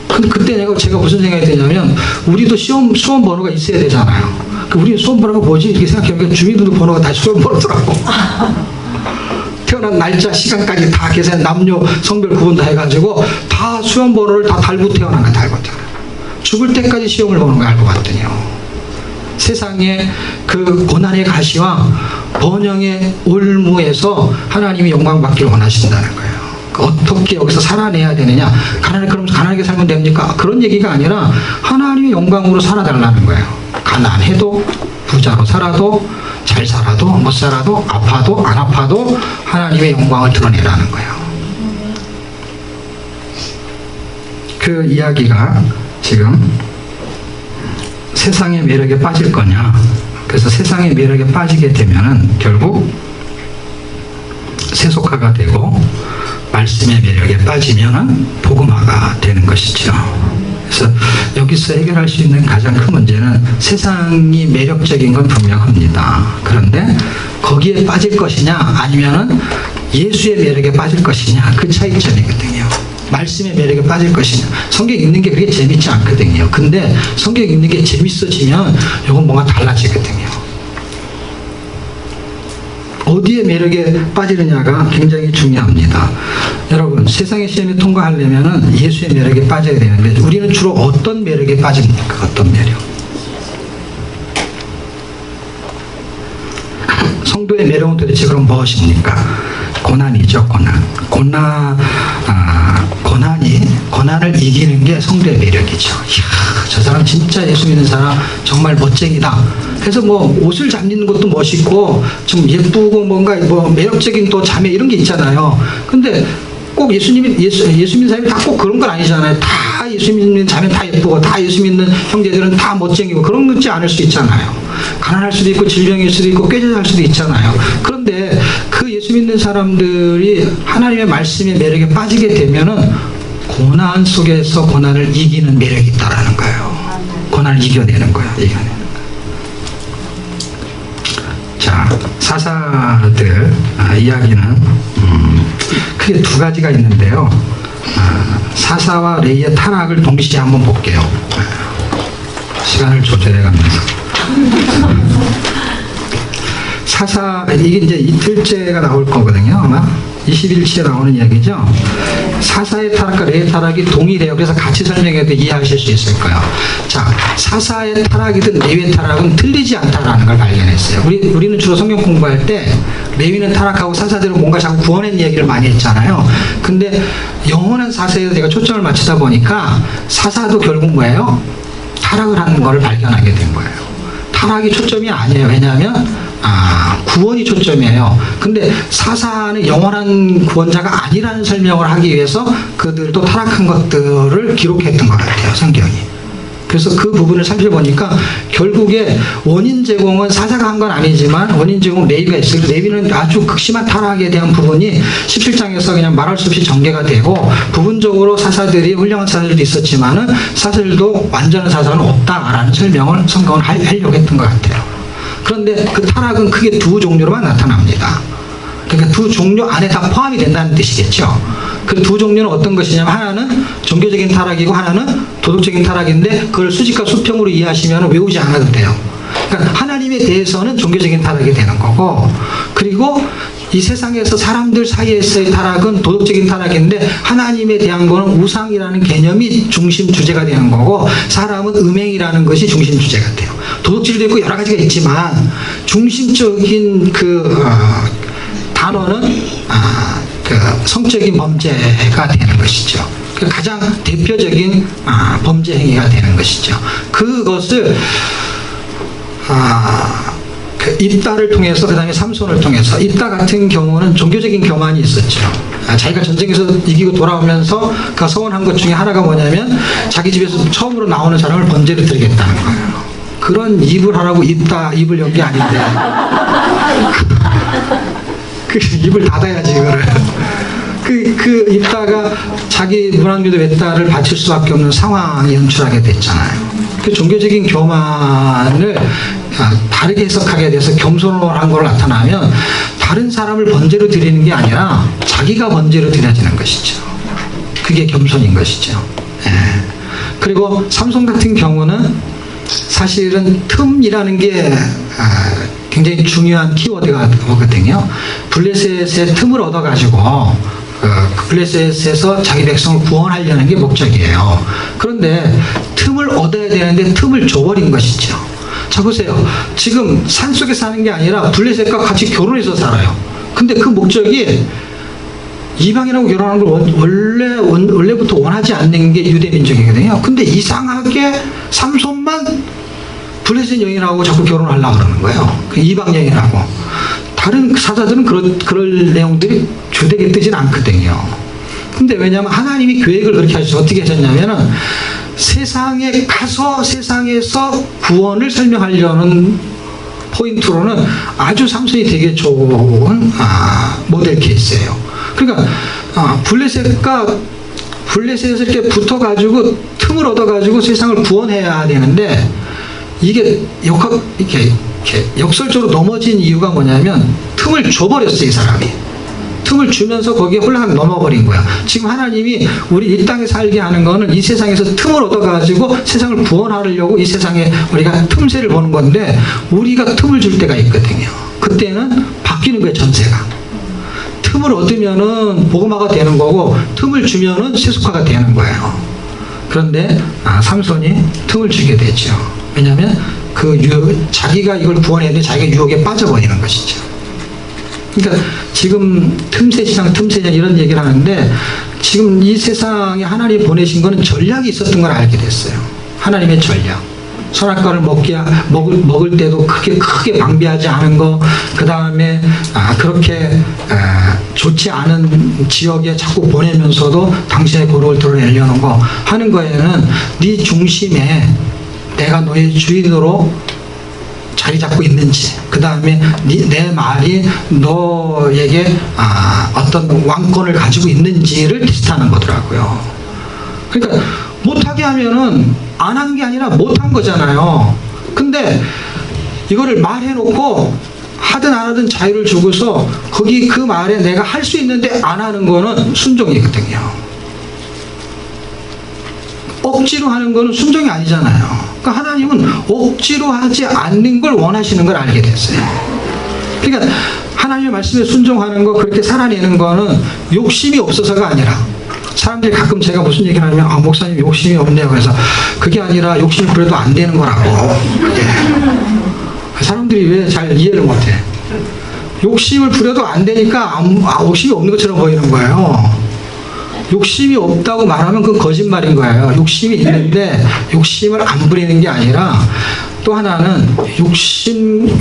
Speaker 1: 근데 그때 제가 무슨 생각이 드냐면 우리도 수험 번호가 있어야 되잖아요. 우리 수험 번호가 뭐지? 이렇게 생각해보니까 주민등록번호가 다 수험 번호더라고. 태어난 날짜, 시간까지 다 계산, 남녀, 성별 구분 다 해가지고 다 수험 번호를 다 달고 태어난 거야. 죽을 때까지 시험을 보는 거 알고 봤더니요. 세상에 그 고난의 가시와 번영의 올무에서 하나님이 영광 받기를 원하신다는 거예요. 어떻게 여기서 살아내야 되느냐? 그럼 가난하게 살면 됩니까? 그런 얘기가 아니라 하나님의 영광으로 살아달라는 거예요. 가난해도 부자로 살아도 잘 살아도 못 살아도 아파도 안 아파도 하나님의 영광을 드러내라는 거예요. 그 이야기가 지금 세상의 매력에 빠질 거냐? 그래서 세상의 매력에 빠지게 되면은 결국 세속화가 되고 말씀의 매력에 빠지면은 복음화가 되는 것이죠. 그래서 여기서 해결할 수 있는 가장 큰 문제는 세상이 매력적인 건 분명합니다. 그런데 거기에 빠질 것이냐 아니면은 예수의 매력에 빠질 것이냐 그 차이점이거든요. 말씀의 매력에 빠질 것이냐. 성경 읽는 게 그렇게 재밌지 않거든요. 근데 성경 읽는 게 재밌어지면 이건 뭔가 달라지거든요. 어디에 매력에 빠지느냐가 굉장히 중요합니다. 여러분, 세상의 시험에 통과하려면 예수의 매력에 빠져야 되는데 우리는 주로 어떤 매력에 빠집니까? 어떤 매력? 성도의 매력은 도대체 그럼 무엇입니까? 고난이죠. 고난을 이기는 게 성도의 매력이죠. 이야, 저 사람 진짜 예수 믿는 사람 정말 멋쟁이다. 그래서 옷을 잘 입는 것도 멋있고 좀 예쁘고 뭔가 매력적인 또 자매 이런 게 있잖아요. 근데 꼭 예수 믿는 사람이 다 꼭 그런 건 아니잖아요. 다 예수 믿는 자매 다 예쁘고 다 예수 믿는 형제들은 다 멋쟁이고 그런 거지 않을 수 있잖아요. 가난할 수도 있고 질병일 수도 있고 꾀죄할 수도 있잖아요. 그런데 그 예수 믿는 사람들이 하나님의 말씀의 매력에 빠지게 되면은 고난 속에서 고난을 이기는 매력이 있다라는 거예요. 고난을 이겨내는 거예요. 자, 사사들 이야기는 크게 두 가지가 있는데요. 사사와 레이의 타락을 동시에 한번 볼게요. 시간을 조절해가면서. 이게 이제 이틀째가 나올 거거든요. 아마 21치에 나오는 이야기죠. 사사의 타락과 레이의 타락이 동일해요. 그래서 같이 설명해도 이해하실 수 있을 거예요. 자, 사사의 타락이든 레위의 타락은 틀리지 않다라는 걸 발견했어요. 우리는 주로 성경 공부할 때 레위는 타락하고 사사들은 뭔가 자꾸 구원의 이야기를 많이 했잖아요. 근데 영원한 사사에 제가 초점을 맞추다 보니까 사사도 결국 뭐예요? 타락을 하는 걸 발견하게 된 거예요. 타락이 초점이 아니에요. 왜냐하면 구원이 초점이에요. 근데 사사는 영원한 구원자가 아니라는 설명을 하기 위해서 그들도 타락한 것들을 기록했던 것 같아요. 성경이. 그래서 그 부분을 살펴보니까 결국에 원인 제공은 사사가 한 건 아니지만 원인 제공 레위가 있어요. 레위는 아주 극심한 타락에 대한 부분이 17장에서 그냥 말할 수 없이 전개가 되고 부분적으로 사사들이 훌륭한 사사들도 있었지만은 사사들도 완전한 사사는 없다라는 설명을 성경은 하려고 했던 것 같아요. 그런데 그 타락은 크게 두 종류로만 나타납니다. 그러니까 두 종류 안에 다 포함이 된다는 뜻이겠죠. 그 두 종류는 어떤 것이냐면 하나는 종교적인 타락이고 하나는 도덕적인 타락인데 그걸 수직과 수평으로 이해하시면 외우지 않아도 돼요. 그러니까 하나님에 대해서는 종교적인 타락이 되는 거고 그리고 이 세상에서 사람들 사이에서의 타락은 도덕적인 타락인데 하나님에 대한 거는 우상이라는 개념이 중심 주제가 되는 거고 사람은 음행이라는 것이 중심 주제가 돼요. 도덕질도 있고 여러 가지가 있지만 중심적인 단어는 그 성적인 범죄가 되는 것이죠. 그 가장 대표적인 범죄 행위가 되는 것이죠. 그것을 그 입다를 통해서 그 다음에 삼손을 통해서 입다 같은 경우는 종교적인 교만이 있었죠. 자기가 전쟁에서 이기고 돌아오면서 그 서원한 것 중에 하나가 뭐냐면 자기 집에서 처음으로 나오는 사람을 번제로 드리겠다는 거예요. 그런 입을 하라고 입을 연 게 아닌데 그 입을 닫아야지 이거를. 그 입다가 자기 문안교도 외따를 바칠 수밖에 없는 상황이 연출하게 됐잖아요. 그 종교적인 교만을 다르게 해석하게 돼서 겸손을 한 걸로 나타나면 다른 사람을 번제로 드리는 게 아니라 자기가 번제로 드려지는 것이죠. 그게 겸손인 것이죠. 예. 그리고 삼손 같은 경우는 사실은 틈이라는 게 굉장히 중요한 키워드가 오거든요. 블레셋의 틈을 얻어가지고 블레셋에서 자기 백성을 구원하려는 게 목적이에요. 그런데 틈을 얻어야 되는데 틈을 줘버린 것이죠. 자 보세요. 지금 산속에 사는 게 아니라 블레셋과 같이 결혼해서 살아요. 근데 그 목적이 이방인하고 결혼하는 걸 원래부터 원하지 않는 게 유대 민족이거든요. 근데 이상하게 삼손만 블레셋 여인하고 자꾸 결혼하려고 그러는 거예요. 그 이방 여인하고. 다른 사자들은 그럴 내용들이 주되게 뜨진 않거든요. 근데 왜냐하면 하나님이 계획을 그렇게 하셔서 어떻게 하셨냐면은 세상에 가서 세상에서 구원을 설명하려는 포인트로는 아주 삼손이 되게 좋은 모델 케이스예요. 그러니까 블레셋에서 이렇게 붙어가지고 틈을 얻어가지고 세상을 구원해야 되는데 이게 이렇게 역설적으로 넘어진 이유가 뭐냐면 틈을 줘버렸어요. 이 사람이 틈을 주면서 거기에 홀랑 넘어버린 거야. 지금 하나님이 우리 이 땅에 살게 하는 거는 이 세상에서 틈을 얻어가지고 세상을 구원하려고 이 세상에 우리가 틈새를 보는 건데 우리가 틈을 줄 때가 있거든요. 그때는 바뀌는 거예요. 전세가 틈을 얻으면은 복음화가 되는 거고 틈을 주면은 세속화가 되는 거예요. 그런데 삼손이 틈을 주게 되죠. 왜냐하면 자기가 이걸 구원해야 되는데 자기가 유혹에 빠져버리는 것이죠. 그러니까 지금 틈새시장, 틈새장 이런 얘기를 하는데 지금 이 세상에 하나님이 보내신 거는 전략이 있었던 걸 알게 됐어요. 하나님의 전략. 선악과를 먹을 때도 크게 방비하지 않은 거, 그 다음에 그렇게 좋지 않은 지역에 자꾸 보내면서도 당신의 고록을 드러내려는 거 하는 거에는 네 중심에 내가 너의 주인으로 자리 잡고 있는지, 그 다음에 내 말이 너에게 어떤 왕권을 가지고 있는지를 테스트하는 거더라고요. 그러니까 못하게 하면은 안 한 게 아니라 못한 거잖아요. 근데 이거를 말해놓고 하든 안 하든 자유를 주고서 거기 그 말에 내가 할 수 있는데 안 하는 거는 순종이거든요. 억지로 하는 거는 순종이 아니잖아요. 그러니까 하나님은 억지로 하지 않는 걸 원하시는 걸 알게 됐어요. 그러니까 하나님의 말씀에 순종하는 거, 그렇게 살아내는 거는 욕심이 없어서가 아니라, 사람들이 가끔 제가 무슨 얘기를 하면 목사님 욕심이 없네요. 그래서 그게 아니라 욕심이 그래도 안 되는 거라고. 사람들이 왜 잘 이해를 못해. 욕심을 부려도 안 되니까 욕심이 없는 것처럼 보이는 거예요. 욕심이 없다고 말하면 그건 거짓말인 거예요. 욕심이 있는데 욕심을 안 부리는 게 아니라, 또 하나는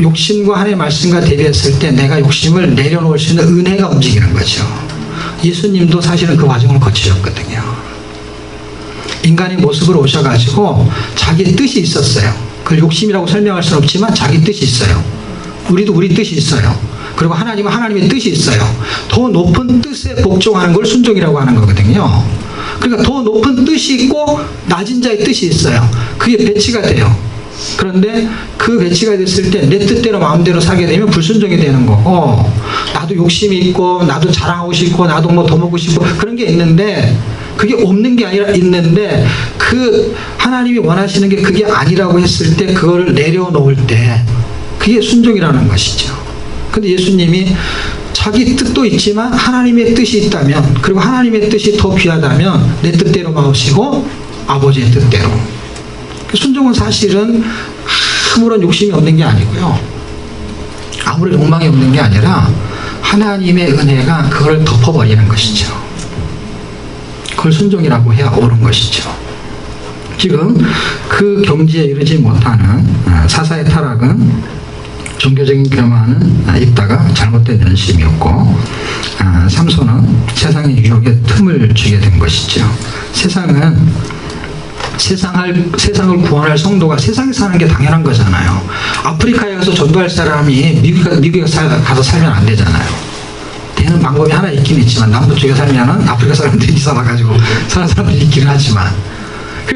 Speaker 1: 욕심과 하나님의 말씀과 대비했을 때 내가 욕심을 내려놓을 수 있는 은혜가 움직이는 거죠. 예수님도 사실은 그 과정을 거치셨거든요. 인간의 모습으로 오셔가지고 자기 뜻이 있었어요. 그걸 욕심이라고 설명할 수는 없지만 자기 뜻이 있어요. 우리도 우리 뜻이 있어요. 그리고 하나님은 하나님의 뜻이 있어요. 더 높은 뜻에 복종하는 걸 순종이라고 하는 거거든요. 그러니까 더 높은 뜻이 있고 낮은 자의 뜻이 있어요. 그게 배치가 돼요. 그런데 그 배치가 됐을 때 내 뜻대로 마음대로 살게 되면 불순종이 되는 거고, 나도 욕심이 있고 나도 자랑하고 싶고 나도 뭐 더 먹고 싶고 그런 게 있는데, 그게 없는 게 아니라 있는데 그 하나님이 원하시는 게 그게 아니라고 했을 때 그거를 내려놓을 때 그게 순종이라는 것이죠. 근데 예수님이 자기 뜻도 있지만 하나님의 뜻이 있다면, 그리고 하나님의 뜻이 더 귀하다면 내 뜻대로 마시고 아버지의 뜻대로. 순종은 사실은 아무런 욕심이 없는 게 아니고요, 아무런 욕망이 없는 게 아니라 하나님의 은혜가 그걸 덮어버리는 것이죠. 그걸 순종이라고 해야 옳은 것이죠. 지금 그 경지에 이르지 못하는 사사의 타락은 종교적인 교만은 있다가 잘못된 연심이었고, 삼손은 세상의 유혹에 틈을 주게 된 것이죠. 세상을 구원할 성도가 세상에 사는 게 당연한 거잖아요. 아프리카에 가서 전도할 사람이 미국에 가서 살면 안 되잖아요. 되는 방법이 하나 있긴 있지만, 남부 쪽에 살면은 아프리카 사람들이 이사 와가지고 사는 사람들이 있긴 하지만,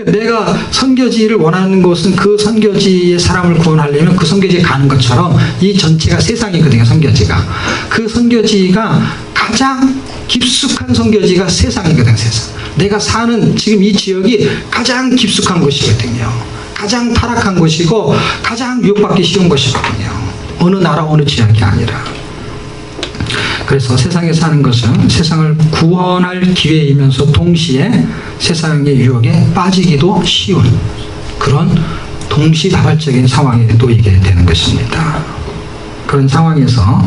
Speaker 1: 내가 선교지를 원하는 곳은 그 선교지의 사람을 구원하려면 그 선교지에 가는 것처럼 이 전체가 세상이거든요. 선교지가, 그 선교지가 가장 깊숙한 선교지가 세상이거든요. 세상. 내가 사는 지금 이 지역이 가장 깊숙한 곳이거든요. 가장 타락한 곳이고 가장 유혹받기 쉬운 곳이거든요. 어느 나라 어느 지역이 아니라. 그래서 세상에 사는 것은 세상을 구원할 기회이면서 동시에 세상의 유혹에 빠지기도 쉬운 그런 동시다발적인 상황에 놓이게 되는 것입니다. 그런 상황에서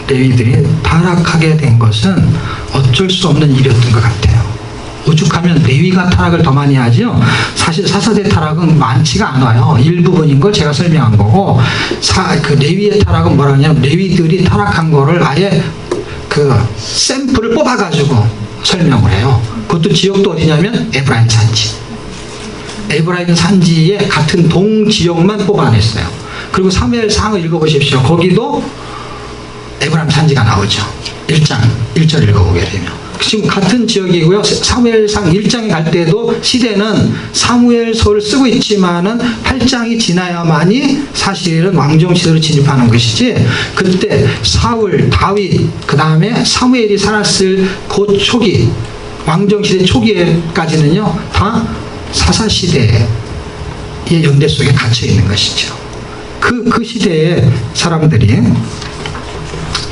Speaker 1: 레위들이 타락하게 된 것은 어쩔 수 없는 일이었던 것 같아요. 오죽하면 레위가 타락을 더 많이 하죠. 사실 사사대 타락은 많지가 않아요. 일부분인 걸 제가 설명한 거고, 그 레위의 타락은 뭐라 하냐면 레위들이 타락한 거를 아예 그 샘플을 뽑아가지고 설명을 해요. 그것도 지역도 어디냐면 에브라임 산지. 에브라임 산지의 같은 동지역만 뽑아냈어요. 그리고 사무엘상을 읽어보십시오. 거기도 에브라임 산지가 나오죠. 1장 1절 읽어보게 되면. 지금 같은 지역이고요. 사무엘상 1장에 갈 때도 시대는 사무엘서를 쓰고 있지만은 8장이 지나야만이 사실은 왕정 시대로 진입하는 것이지, 그때 사울, 다윗, 그 다음에 사무엘이 살았을 그 초기, 왕정 시대 초기까지는요 다 사사 시대의 연대 속에 갇혀 있는 것이죠. 그 시대의 사람들이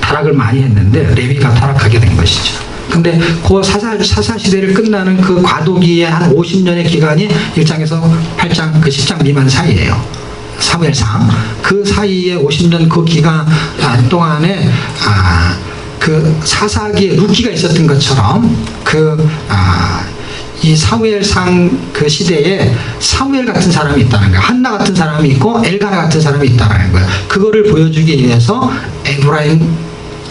Speaker 1: 타락을 많이 했는데 레위가 타락하게 된 것이죠. 근데 그 사사 시대를 끝나는 그 과도기의 한 50년의 기간이 1장에서 8장 그 10장 미만 사이예요. 사무엘상 그 사이에 50년 그 기간 동안에 그 사사기에 루키가 있었던 것처럼 이 사무엘상 그 시대에 사무엘 같은 사람이 있다는 거예요. 한나 같은 사람이 있고 엘가나 같은 사람이 있다는 거예요. 그거를 보여주기 위해서 에브라임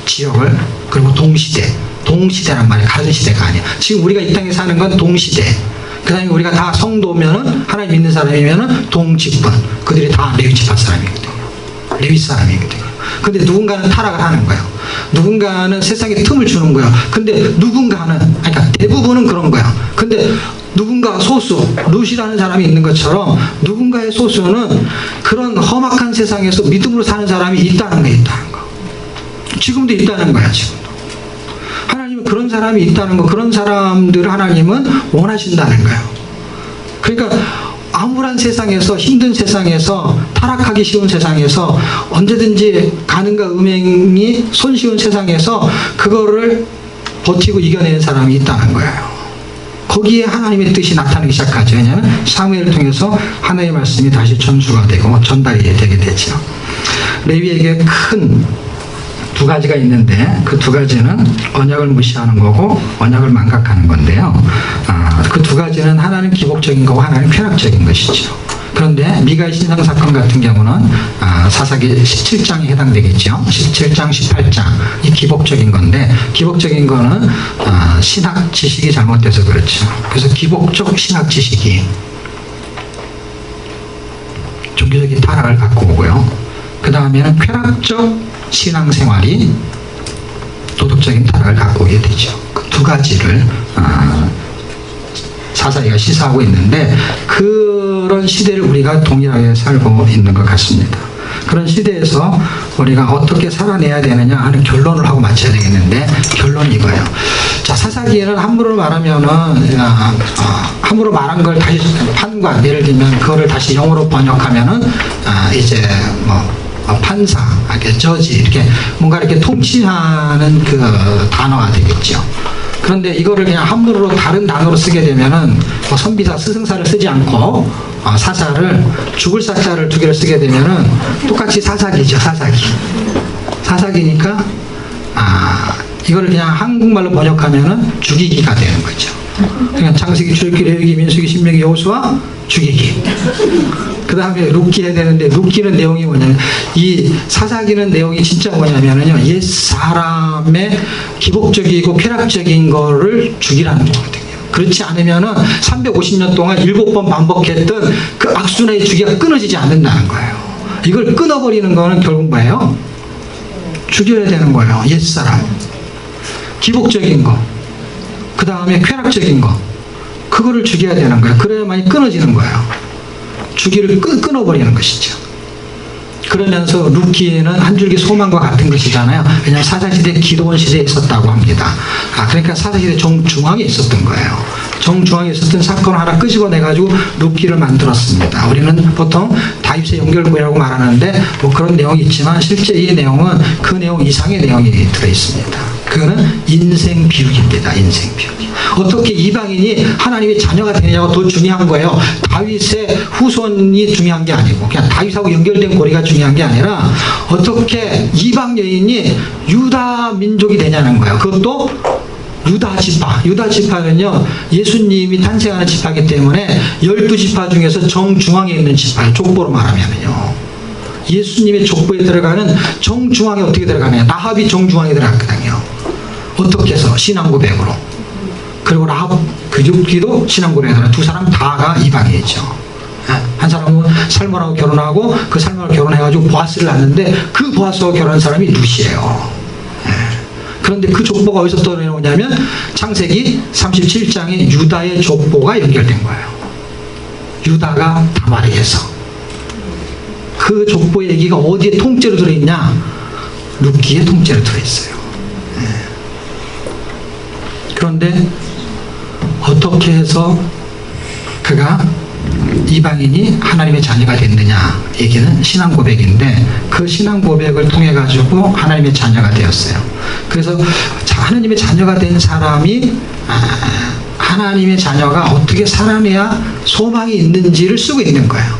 Speaker 1: 지역을, 그리고 동시대란 말이에요. 같은 시대가 아니야. 지금 우리가 이 땅에 사는 건 동시대. 그 다음에 우리가 다 성도면은, 하나님 믿는 사람이면은 동직분. 그들이 다 레위 지파 사람이거든요. 레위 사람이거든요. 근데 누군가는 타락을 하는 거예요. 누군가는 세상에 틈을 주는 거예요. 근데 누군가는, 그러니까 대부분은 그런 거야. 근데 누군가 소수, 룻이라는 사람이 있는 것처럼 누군가의 소수는 그런 험악한 세상에서 믿음으로 사는 사람이 있다는 거. 지금도 있다는 거야. 지금도. 하나님은 그런 사람이 있다는 거, 그런 사람들을 하나님은 원하신다는 거예요. 그러니까 암울한 세상에서, 힘든 세상에서, 타락하기 쉬운 세상에서, 언제든지 가능과 음행이 손쉬운 세상에서 그거를 버티고 이겨내는 사람이 있다는 거예요. 거기에 하나님의 뜻이 나타나기 시작하죠. 왜냐하면 사무엘을 통해서 하나님의 말씀이 다시 전수가 되고 전달이 되게 되죠. 레위에게 큰 두 가지가 있는데, 그 두 가지는 언약을 무시하는 거고 언약을 망각하는 건데요. 그 두 가지는 하나는 기복적인 거고 하나는 쾌락적인 것이죠. 그런데 미가의 신상 사건 같은 경우는 사사기 17장에 해당되겠죠. 17장, 18장 이 기복적인 건데, 기복적인 거는 신학 지식이 잘못돼서 그렇죠. 그래서 기복적 신학 지식이 종교적인 타락을 갖고 오고요. 그 다음에는 쾌락적 신앙생활이 도덕적인 타락을 갖고 오게 되죠. 그 두 가지를 사사기가 시사하고 있는데, 그런 시대를 우리가 동일하게 살고 있는 것 같습니다. 그런 시대에서 우리가 어떻게 살아내야 되느냐 하는 결론을 하고 마쳐야 되겠는데, 결론이 이거예요. 자, 사사기에는 함부로 말하면은 함부로 말한 걸 다시 판관, 예를 들면 그거를 다시 영어로 번역하면은 이제 판사, 저지 이렇게 뭔가 이렇게 통치하는 그 단어가 되겠죠. 그런데 이거를 그냥 함부로 다른 단어로 쓰게 되면은 선비사, 스승사를 쓰지 않고 사사를, 죽을 사자를 두 개를 쓰게 되면은 똑같이 사사기죠. 사사기니까 이거를 그냥 한국말로 번역하면은 죽이기가 되는 거죠. 그냥 창세기, 출애굽기, 레위기, 민수기, 신명기, 여호수아 죽이기. 그 다음에 룻기 해야 되는데, 룻기는 내용이 뭐냐면, 이 사사기는 내용이 진짜 뭐냐면요, 옛 사람의 기복적이고 쾌락적인 거를 죽이라는 거거든요. 그렇지 않으면은 350년 동안 7번 반복했던 그 악순환의 주기가 끊어지지 않는다는 거예요. 이걸 끊어버리는 거는 결국 뭐예요? 죽여야 되는 거예요. 옛 사람. 기복적인 거. 그 다음에 쾌락적인 거. 그거를 죽여야 되는 거예요. 그래야만이 끊어지는 거예요. 주기를 끊어버리는 것이죠. 그러면서 룻기에는 한 줄기 소망과 같은 것이잖아요. 왜냐하면 사사시대 기도원 시대에 있었다고 합니다. 그러니까 사사시대 정중앙에 있었던 거예요. 정중앙에 있었던 사건을 하나 끄집어내가지고 룻기를 만들었습니다. 우리는 보통 다윗의 연결고리라고 말하는데 그런 내용이 있지만, 실제 이 내용은 그 내용 이상의 내용이 들어있습니다. 그거는 인생 비유기입니다. 인생 비유기. 어떻게 이방인이 하나님의 자녀가 되느냐가 더 중요한 거예요. 다윗의 후손이 중요한 게 아니고, 그냥 다윗하고 연결된 고리가 중요한 게 아니라 어떻게 이방 여인이 유다 민족이 되냐는 거예요. 그것도 유다 지파. 유다 지파는요, 예수님이 탄생하는 지파이기 때문에 12지파 중에서 정중앙에 있는 지파예요. 족보로 말하면요. 예수님의 족보에 들어가는 정중앙에 어떻게 들어가느냐. 라합이 정중앙에 들어갔거든요. 어떻게 해서? 신앙 고백으로. 그리고 라합 그 룻기도 신앙 고백으로. 두 사람 다가 이방이죠. 한 사람은 살몬하고 결혼하고, 그 살몬하고 결혼해가지고 보아스를 낳는데, 그 보아스하고 결혼한 사람이 룻이에요. 그런데 그 족보가 어디서 떠내려오냐면 창세기 37장에 유다의 족보가 연결된 거예요. 유다가 다말에게서. 그 족보 얘기가 어디에 통째로 들어있냐? 룻기에 통째로 들어있어요. 그런데 어떻게 해서 그가 이방인이 하나님의 자녀가 됐느냐 얘기는 신앙 고백인데, 그 신앙 고백을 통해 가지고 하나님의 자녀가 되었어요. 그래서 하나님의 자녀가 된 사람이 하나님의 자녀가 어떻게 살아내야 소망이 있는지를 쓰고 있는 거예요.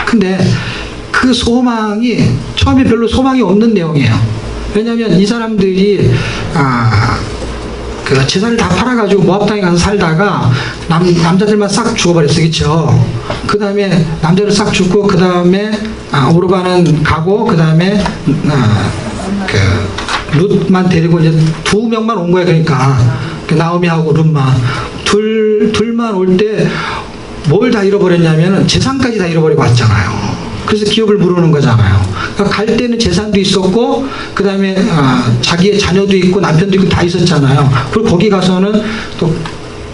Speaker 1: 근데 그 소망이 처음에 별로 소망이 없는 내용이에요. 왜냐하면 이 사람들이 그 재산을 다 팔아가지고 모압 땅에 가서 살다가 남자들만 싹 죽어버렸어요. 그렇죠? 그 다음에 남자를 싹 죽고, 그 다음에 오르바는 가고, 그 다음에 그 룻만 데리고 이제 2명만 온 거예요. 그러니까 그 나오미하고 룻만 둘만 올 때 뭘 다 잃어버렸냐면은 재산까지 다 잃어버리고 왔잖아요. 그래서 기업을 부르는 거잖아요. 그러니까 갈 때는 재산도 있었고, 그 다음에 자기의 자녀도 있고 남편도 있고 다 있었잖아요. 그리고 거기 가서는 또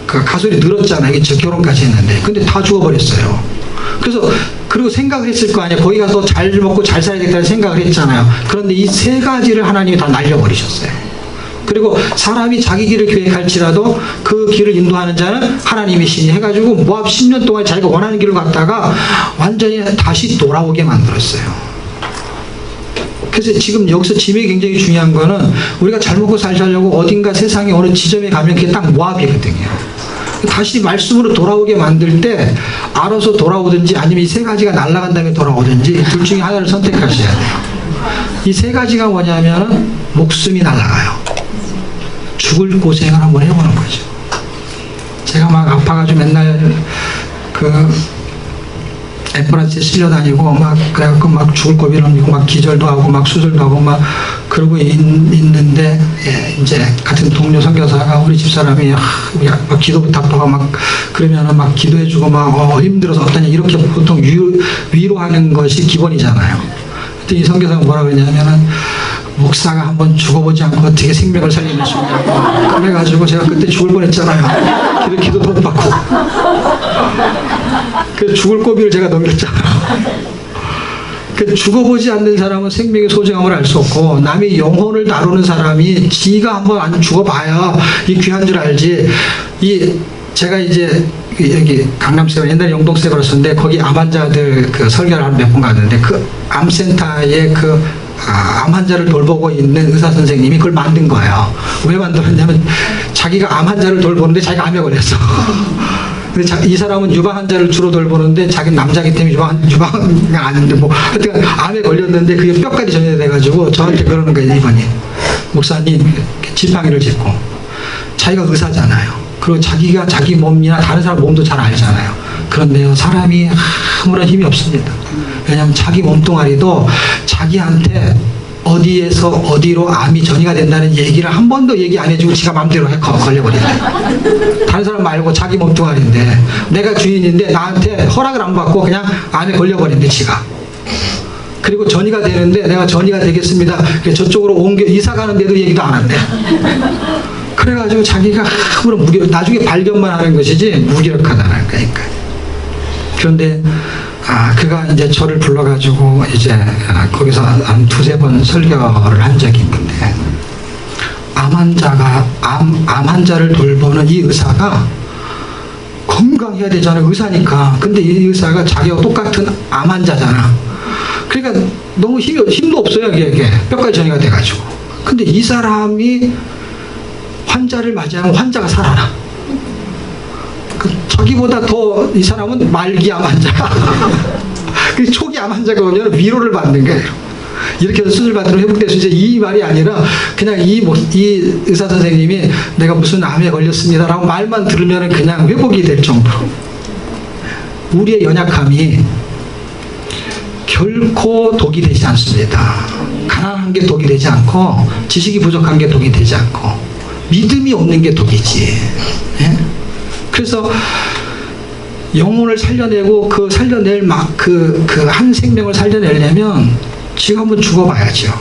Speaker 1: 그 가솔이 늘었잖아요. 그렇죠? 결혼까지 했는데. 근데 다 죽어버렸어요. 그래서 그리고 생각을 했을 거 아니에요. 거기 가서 잘 먹고 잘 살아야겠다는 생각을 했잖아요. 그런데 이 세 가지를 하나님이 다 날려버리셨어요. 그리고 사람이 자기 길을 계획할지라도 그 길을 인도하는 자는 하나님의 신이 해가지고 모압 10년 동안 자기가 원하는 길을 갔다가 완전히 다시 돌아오게 만들었어요. 그래서 지금 여기서 지명이 굉장히 중요한 거는, 우리가 잘 먹고 잘 살려고 어딘가 세상에 어느 지점에 가면 그게 딱 모압이거든요. 다시 말씀으로 돌아오게 만들 때 알아서 돌아오든지, 아니면 이 세 가지가 날아간 다음에 돌아오든지, 둘 중에 하나를 선택하셔야 돼요. 이 세 가지가 뭐냐면 목숨이 날아가요. 죽을 고생을 한번 해보는 거죠. 제가 막 아파가지고 맨날 그 앰뷸런스에 실려다니고 막 그래갖고 막 죽을 고비를 넘기고 막 기절도 하고 막 수술도 하고 막 그러고 있는데 이제 같은 동료 선교사가 우리 집사람이 막 기도 부탁하고 막 그러면은 막 기도해주고 막 힘들어서 어떠냐 이렇게 보통 위로하는 것이 기본이잖아요. 그때 이 선교사가 뭐라 그러냐면은 목사가 한번 죽어보지 않고 어떻게 생명을 살리는 수 있냐고 그래가지고 제가 그때 죽을 뻔했잖아요. 기도도 못 받고 그래서 죽을 고비를 제가 넘겼잖아요. 그 죽어보지 않는 사람은 생명의 소중함을 알 수 없고 남의 영혼을 다루는 사람이 지가 한번 안 죽어봐야 이 귀한 줄 알지. 제가 이제 여기 강남세원 옛날에 영동세원 썼는데 거기 암 환자들 그 설교를 한 몇 번 갔는데 그 암센터에 암 환자를 돌보고 있는 의사 선생님이 그걸 만든 거예요. 왜 만들었냐면 자기가 암 환자를 돌보는데 자기가 암에 걸렸어. 근데 이 사람은 유방 환자를 주로 돌보는데 자기는 남자기 때문에 유방은 아닌데 뭐 하여튼 암에 걸렸는데 그게 뼈까지 전염돼가지고 저한테 그러는 거예요. 이번에 목사님 지팡이를 짚고 자기가 의사잖아요. 그리고 자기가 자기 몸이나 다른 사람 몸도 잘 알잖아요. 그런데요 사람이 아무런 힘이 없습니다. 왜냐하면 자기 몸뚱아리도 자기한테 어디에서 어디로 암이 전이가 된다는 얘기를 한 번도 얘기 안 해주고 지가 마음대로 걸려버리네. 다른 사람 말고 자기 몸뚱아리인데 내가 주인인데 나한테 허락을 안 받고 그냥 암에 걸려버린대 지가. 그리고 전이가 되는데 내가 전이가 되겠습니다. 저쪽으로 이사 가는데도 얘기도 안 한대. 그래가지고 자기가 아무런 나중에 발견만 하는 것이지 무기력하다는 거니까. 그런데 그가 이제 저를 불러가지고 이제 거기서 한 두세 번 설교를 한 적이 있는데 암 환자를 돌보는 이 의사가 건강해야 되잖아요. 의사니까. 근데 이 의사가 자기와 똑같은 암 환자잖아. 그러니까 너무 힘도 없어요. 이게 뼈까지 전이가 돼가지고. 근데 이 사람이 환자를 맞이하면 환자가 살아나. 자기보다 더 이 사람은 말기 암 환자. 초기 암 환자가 오면 위로를 받는 거예요. 이렇게 해서 수술 받으면 회복될 수 있어요. 이 말이 아니라 그냥 이 의사 선생님이 내가 무슨 암에 걸렸습니다라고 말만 들으면 그냥 회복이 될 정도로. 우리의 연약함이 결코 독이 되지 않습니다. 가난한 게 독이 되지 않고 지식이 부족한 게 독이 되지 않고 믿음이 없는 게 독이지. 예? 그래서 영혼을 살려내고 살려낼 한 생명을 살려내려면 지가 한번 죽어봐야죠.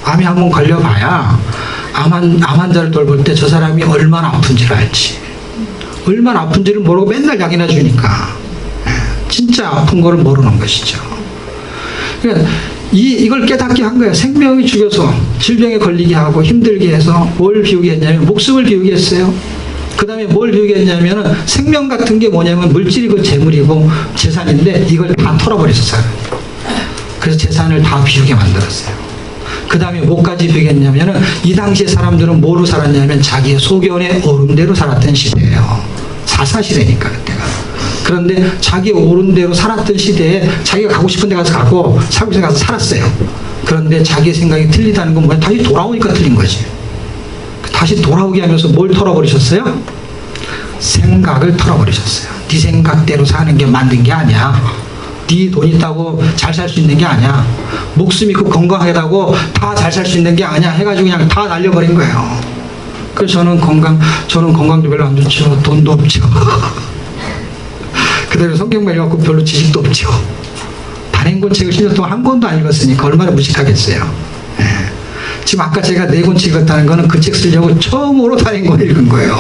Speaker 1: 암이 한번 걸려봐야 암 환자를 돌볼 때 저 사람이 얼마나 아픈지를 알지. 얼마나 아픈지를 모르고 맨날 약이나 주니까 진짜 아픈 거를 모르는 것이죠. 그러니까 이걸 깨닫게 한 거예요. 생명이 죽여서 질병에 걸리게 하고 힘들게 해서 뭘 비우게 했냐면 목숨을 비우게 했어요. 그 다음에 뭘 비우게 했냐면 생명 같은 게 뭐냐면 물질이고 재물이고 재산인데 이걸 다 털어버렸어요. 그래서 재산을 다 비우게 만들었어요. 그 다음에 뭐까지 비우게 했냐면 이 당시에 사람들은 뭐로 살았냐면 자기의 소견의 오름대로 살았던 시대예요. 사사시대니까 그때가. 그런데 자기 오른대로 살았던 시대에 자기가 가고 싶은 데 가서 가고 살고 싶은 데 가서 살았어요. 그런데 자기의 생각이 틀리다는 건 뭐야? 다시 돌아오니까 틀린 거지. 다시 돌아오게 하면서 뭘 털어버리셨어요? 생각을 털어버리셨어요. 네 생각대로 사는 게 만든 게 아니야. 네 돈 있다고 잘 살 수 있는 게 아니야. 목숨 있고 건강하다고 다 잘 살 수 있는 게 아니야. 해가지고 그냥 다 날려버린 거예요. 그래서 저는 건강도 별로 안 좋죠. 돈도 없죠. 그 다음에 성경 읽어갖고 별로 지식도 없죠. 단행본 책을 10년 동안 한 권도 안 읽었으니까 얼마나 무식하겠어요. 지금 아까 제가 4권 읽었다는 거는 그 책 쓰려고 처음으로 단행본을 읽은 거예요.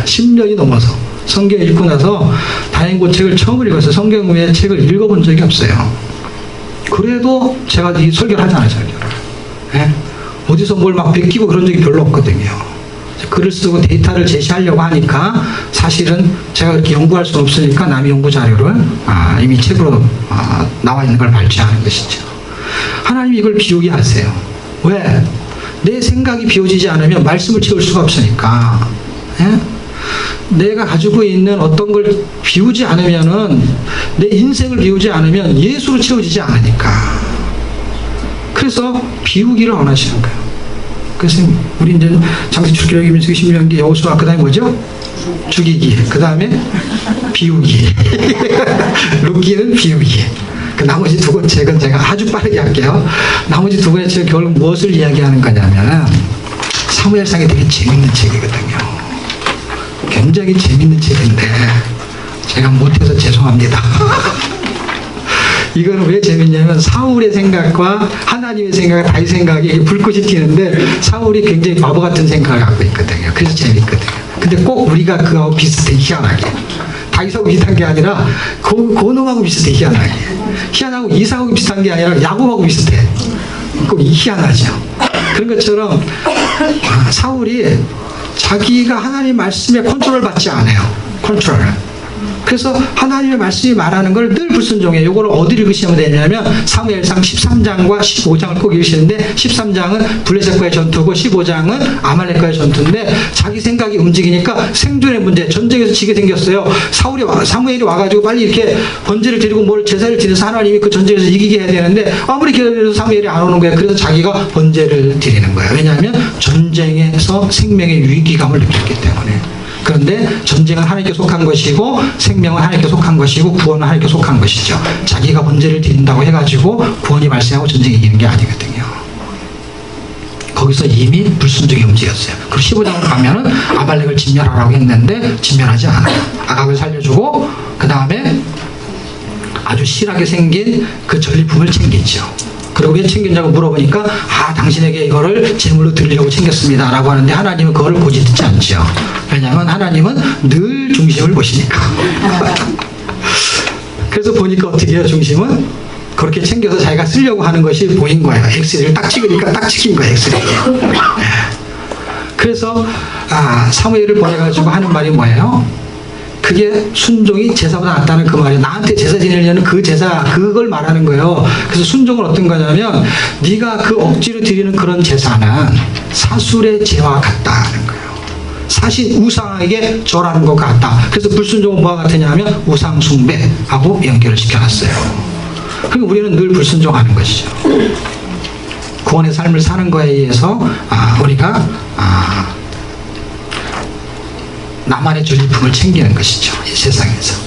Speaker 1: 10년이 넘어서. 성경 읽고 나서 단행본 책을 처음으로 읽었어요. 성경 외에 책을 읽어본 적이 없어요. 그래도 제가 이 설교를 하잖아요, 설교를. 어디서 뭘 막 베끼고 그런 적이 별로 없거든요. 글을 쓰고 데이터를 제시하려고 하니까 사실은 제가 그렇게 연구할 수는 없으니까 남의 연구 자료를 이미 책으로 나와 있는 걸 발췌하는 것이죠. 하나님이 이걸 비우게 하세요. 왜? 내 생각이 비워지지 않으면 말씀을 채울 수가 없으니까. 내가 가지고 있는 어떤 걸 비우지 않으면은 내 인생을 비우지 않으면 예수로 채워지지 않으니까. 그래서 비우기를 원하시는 거예요. 그래서 우리 이제 장세출애굽기 민수기 신명기 여호수아 그다음에 뭐죠? 죽이기. 그 다음에 비우기. 룻기는 비우기. 그 나머지 두 권 책은 제가 아주 빠르게 할게요. 나머지 두 권의 책은 결국 무엇을 이야기하는 거냐면 사무엘상이 되게 재밌는 책이거든요. 굉장히 재밌는 책인데 제가 못해서 죄송합니다. 이거는 왜 재밌냐면 사울의 생각과 하나님의 생각, 다윗 생각이 불꽃이 튀는데 사울이 굉장히 바보 같은 생각을 갖고 있거든요. 그래서 재밌거든요. 근데 꼭 우리가 그하고 비슷해, 희한하게. 다윗하고 비슷한 게 아니라 고놈하고 비슷해, 희한하게. 희한하고 이삭하고 비슷한 게 아니라 야곱하고 비슷해. 꼭 희한하죠. 그런 것처럼 사울이 자기가 하나님 말씀에 컨트롤 받지 않아요. 컨트롤을. 그래서 하나님의 말씀이 말하는 걸 늘 불순종해요. 이걸 어디 읽으시면 되냐면 사무엘상 13장과 15장을 꼭 읽으시는데 13장은 블레셋과의 전투고 15장은 아말렉과의 전투인데 자기 생각이 움직이니까 생존의 문제, 전쟁에서 지게 생겼어요. 사무엘이 와가지고 빨리 이렇게 번제를 드리고 뭘 제사를 드려서 하나님이 그 전쟁에서 이기게 해야 되는데 아무리 기다려도 사무엘이 안 오는 거예요. 그래서 자기가 번제를 드리는 거예요. 왜냐하면 전쟁에서 생명의 위기감을 느꼈기 때문에. 그런데 전쟁은 하나님께 속한 것이고 생명은 하나님께 속한 것이고 구원은 하나님께 속한 것이죠. 자기가 번제를 드린다고 해가지고 구원이 발생하고 전쟁이 이기는 게 아니거든요. 거기서 이미 불순종이 움직였어요. 그리고 15장으로 가면은 아말렉을 진멸하라고 했는데 진멸하지 않아요. 아갑을 살려주고 그 다음에 아주 실하게 생긴 그 전리품을 챙기죠. 그리고 왜 챙겼냐고 물어보니까 당신에게 이거를 제물로 드리려고 챙겼습니다 라고 하는데 하나님은 그걸 고지 듣지 않죠. 왜냐하면 하나님은 늘 중심을 보시니까. 그래서 보니까 어떻게 해요? 중심은 그렇게 챙겨서 자기가 쓰려고 하는 것이 보인 거예요. 엑스레이를 딱 찍으니까 딱 찍힌 거예요. 엑스레이. 그래서 사무엘을 보내가지고 하는 말이 뭐예요? 그게 순종이 제사보다 낫다는 그 말이에요. 나한테 제사 지내려는 그 제사, 그걸 말하는 거예요. 그래서 순종은 어떤 거냐면 네가 그 억지로 드리는 그런 제사는 사술의 제와 같다는 거예요. 사실 우상에게 절하는 것 같다. 그래서 불순종은 뭐와 같으냐면 우상 숭배하고 연결을 시켜놨어요. 그러니까 우리는 늘 불순종하는 것이죠. 구원의 삶을 사는 거에 의해서 우리가 나만의 전리품을 챙기는 것이죠. 이 세상에서.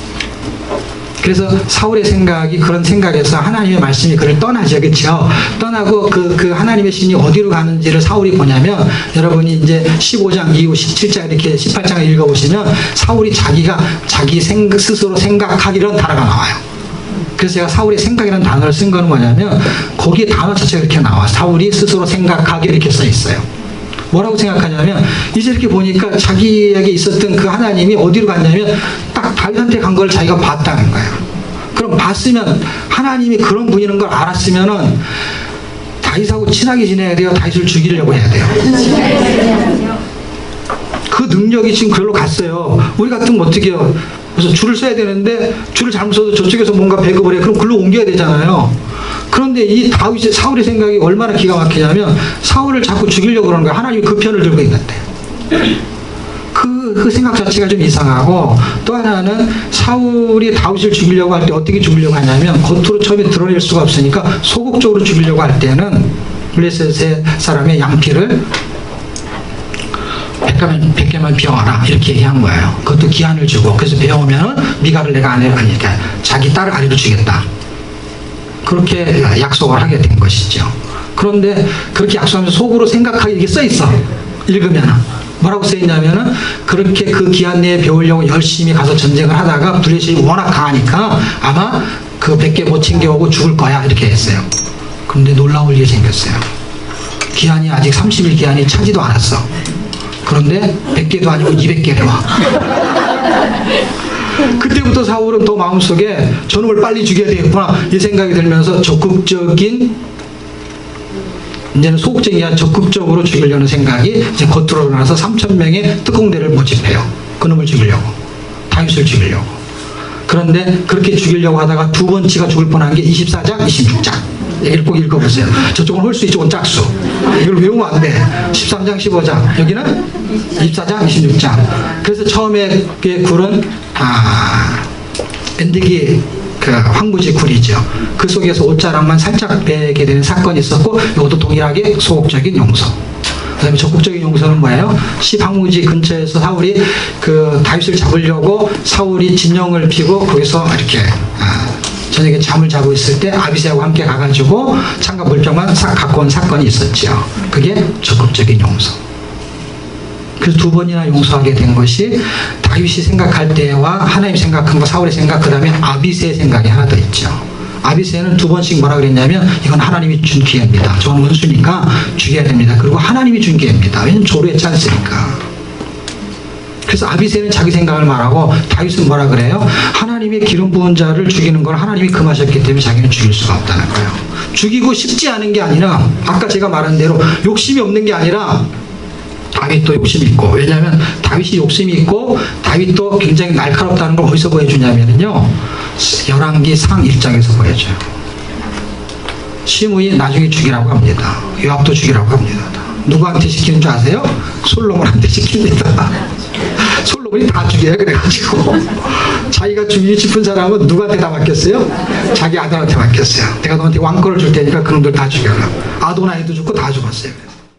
Speaker 1: 그래서 사울의 생각이 그런 생각에서 하나님의 말씀이 그를 떠나죠. 그렇죠? 떠나고 그 하나님의 신이 어디로 가는지를 사울이 보냐면 여러분이 이제 15장 이후 17장 이렇게 18장을 읽어보시면 사울이 자기 스스로 생각하기란 단어가 나와요. 그래서 제가 사울의 생각이라는 단어를 쓴 건 뭐냐면 거기에 단어 자체가 이렇게 나와. 사울이 스스로 생각하기 이렇게 써 있어요. 뭐라고 생각하냐면 이제 이렇게 보니까 자기에게 있었던 그 하나님이 어디로 갔냐면 딱 다윗한테 간 걸 자기가 봤다는 거예요. 그럼 봤으면 하나님이 그런 분이라는 걸 알았으면은 다윗하고 친하게 지내야 돼요? 다윗을 죽이려고 해야 돼요? 그 능력이 지금 그걸로 갔어요. 우리 같으면 어떻게 해요? 그래서 줄을 써야 되는데 줄을 잘못 써도 저쪽에서 뭔가 배급을 해. 그럼 글로 옮겨야 되잖아요. 그런데 이 사울의 생각이 얼마나 기가 막히냐면 사울을 자꾸 죽이려고 그러는 거야. 하나님이 그 편을 들고 있는데. 그 생각 자체가 좀 이상하고 또 하나는 사울이 다윗을 죽이려고 할 때 어떻게 죽이려고 하냐면 겉으로 처음에 드러낼 수가 없으니까 소극적으로 죽이려고 할 때는 블레셋의 사람의 양피를 100개만 베어와라 이렇게 얘기한 거예요. 그것도 기한을 주고 그래서 베어오면 미가를 내가 아내니까 자기 딸을 아내로 주겠다. 그렇게 약속을 하게 된 것이죠. 그런데 그렇게 약속하면서 속으로 생각하기 이게 써 있어. 읽으면 뭐라고 써 있냐면은 그렇게 그 기한 내에 배우려고 열심히 가서 전쟁을 하다가 블레셋이 워낙 강하니까 아마 그 100개 못 챙겨오고 죽을 거야 이렇게 했어요. 그런데 놀라울 일이 생겼어요. 기한이 아직 30일 기한이 차지도 않았어. 그런데 100개도 아니고 200개를 와. 그때부터 사울은 더 마음속에 저놈을 빨리 죽여야 되겠구나 이 생각이 들면서 적극적인 이제는 소극적이 아니라 적극적으로 죽이려는 생각이 이제 겉으로 나서 3,000명의 특공대를 모집해요. 그놈을 죽이려고. 다윗을 죽이려고. 그런데 그렇게 죽이려고 하다가 두 번치가 죽을 뻔한 게 24장, 26장. 얘기를 꼭 읽어보세요. 저쪽은 홀수, 이쪽은 짝수. 이걸 외우면 안 돼. 13장, 15장. 여기는 24장, 26장. 그래서 처음에 그 굴은 엔디기 그 황무지 굴이죠. 그 속에서 옷자락만 살짝 베게 되는 사건이 있었고 이것도 동일하게 소극적인 용서. 그다음에 적극적인 용서는 뭐예요? 시방무지 근처에서 사울이 그 다윗을 잡으려고 사울이 진영을 피고 거기서 이렇게 저녁에 잠을 자고 있을 때 아비새하고 함께 가가지고 창과 물병만 싹 갖고 온 사건이 있었죠. 그게 적극적인 용서. 그래서 2번이나 용서하게 된 것이 다윗이 생각할 때와 하나님 생각한 거, 사울의 생각, 그 다음에 아비새의 생각이 하나 더 있죠. 아비새는 2번씩 뭐라 그랬냐면 이건 하나님이 준 기회입니다. 저는 원수니까 죽여야 됩니다. 그리고 하나님이 준 기회입니다. 왜냐면 조루했지 않습니까? 그래서 아비새는 자기 생각을 말하고 다윗은 뭐라 그래요? 하나님의 기름 부은 자를 죽이는 걸 하나님이 금하셨기 때문에 자기는 죽일 수가 없다는 거예요. 죽이고 싶지 않은 게 아니라 아까 제가 말한 대로 욕심이 없는 게 아니라 다윗도 욕심이 있고, 왜냐하면 다윗이 욕심이 있고 다윗도 굉장히 날카롭다는 걸 어디서 보여주냐면요, 열왕기 상 1장에서 보여줘요. 시므이 나중에 죽이라고 합니다. 요압도 죽이라고 합니다. 누구한테 시키는 줄 아세요? 솔로몬한테 시킵니다. 솔로몬이 다 죽여요. 그래가지고 자기가 죽이고 싶은 사람은 누구한테 다 맡겼어요? 자기 아들한테 맡겼어요. 내가 너한테 왕권을 줄 테니까 그놈들 다 죽여라. 아도나이도 죽고 다 죽었어요.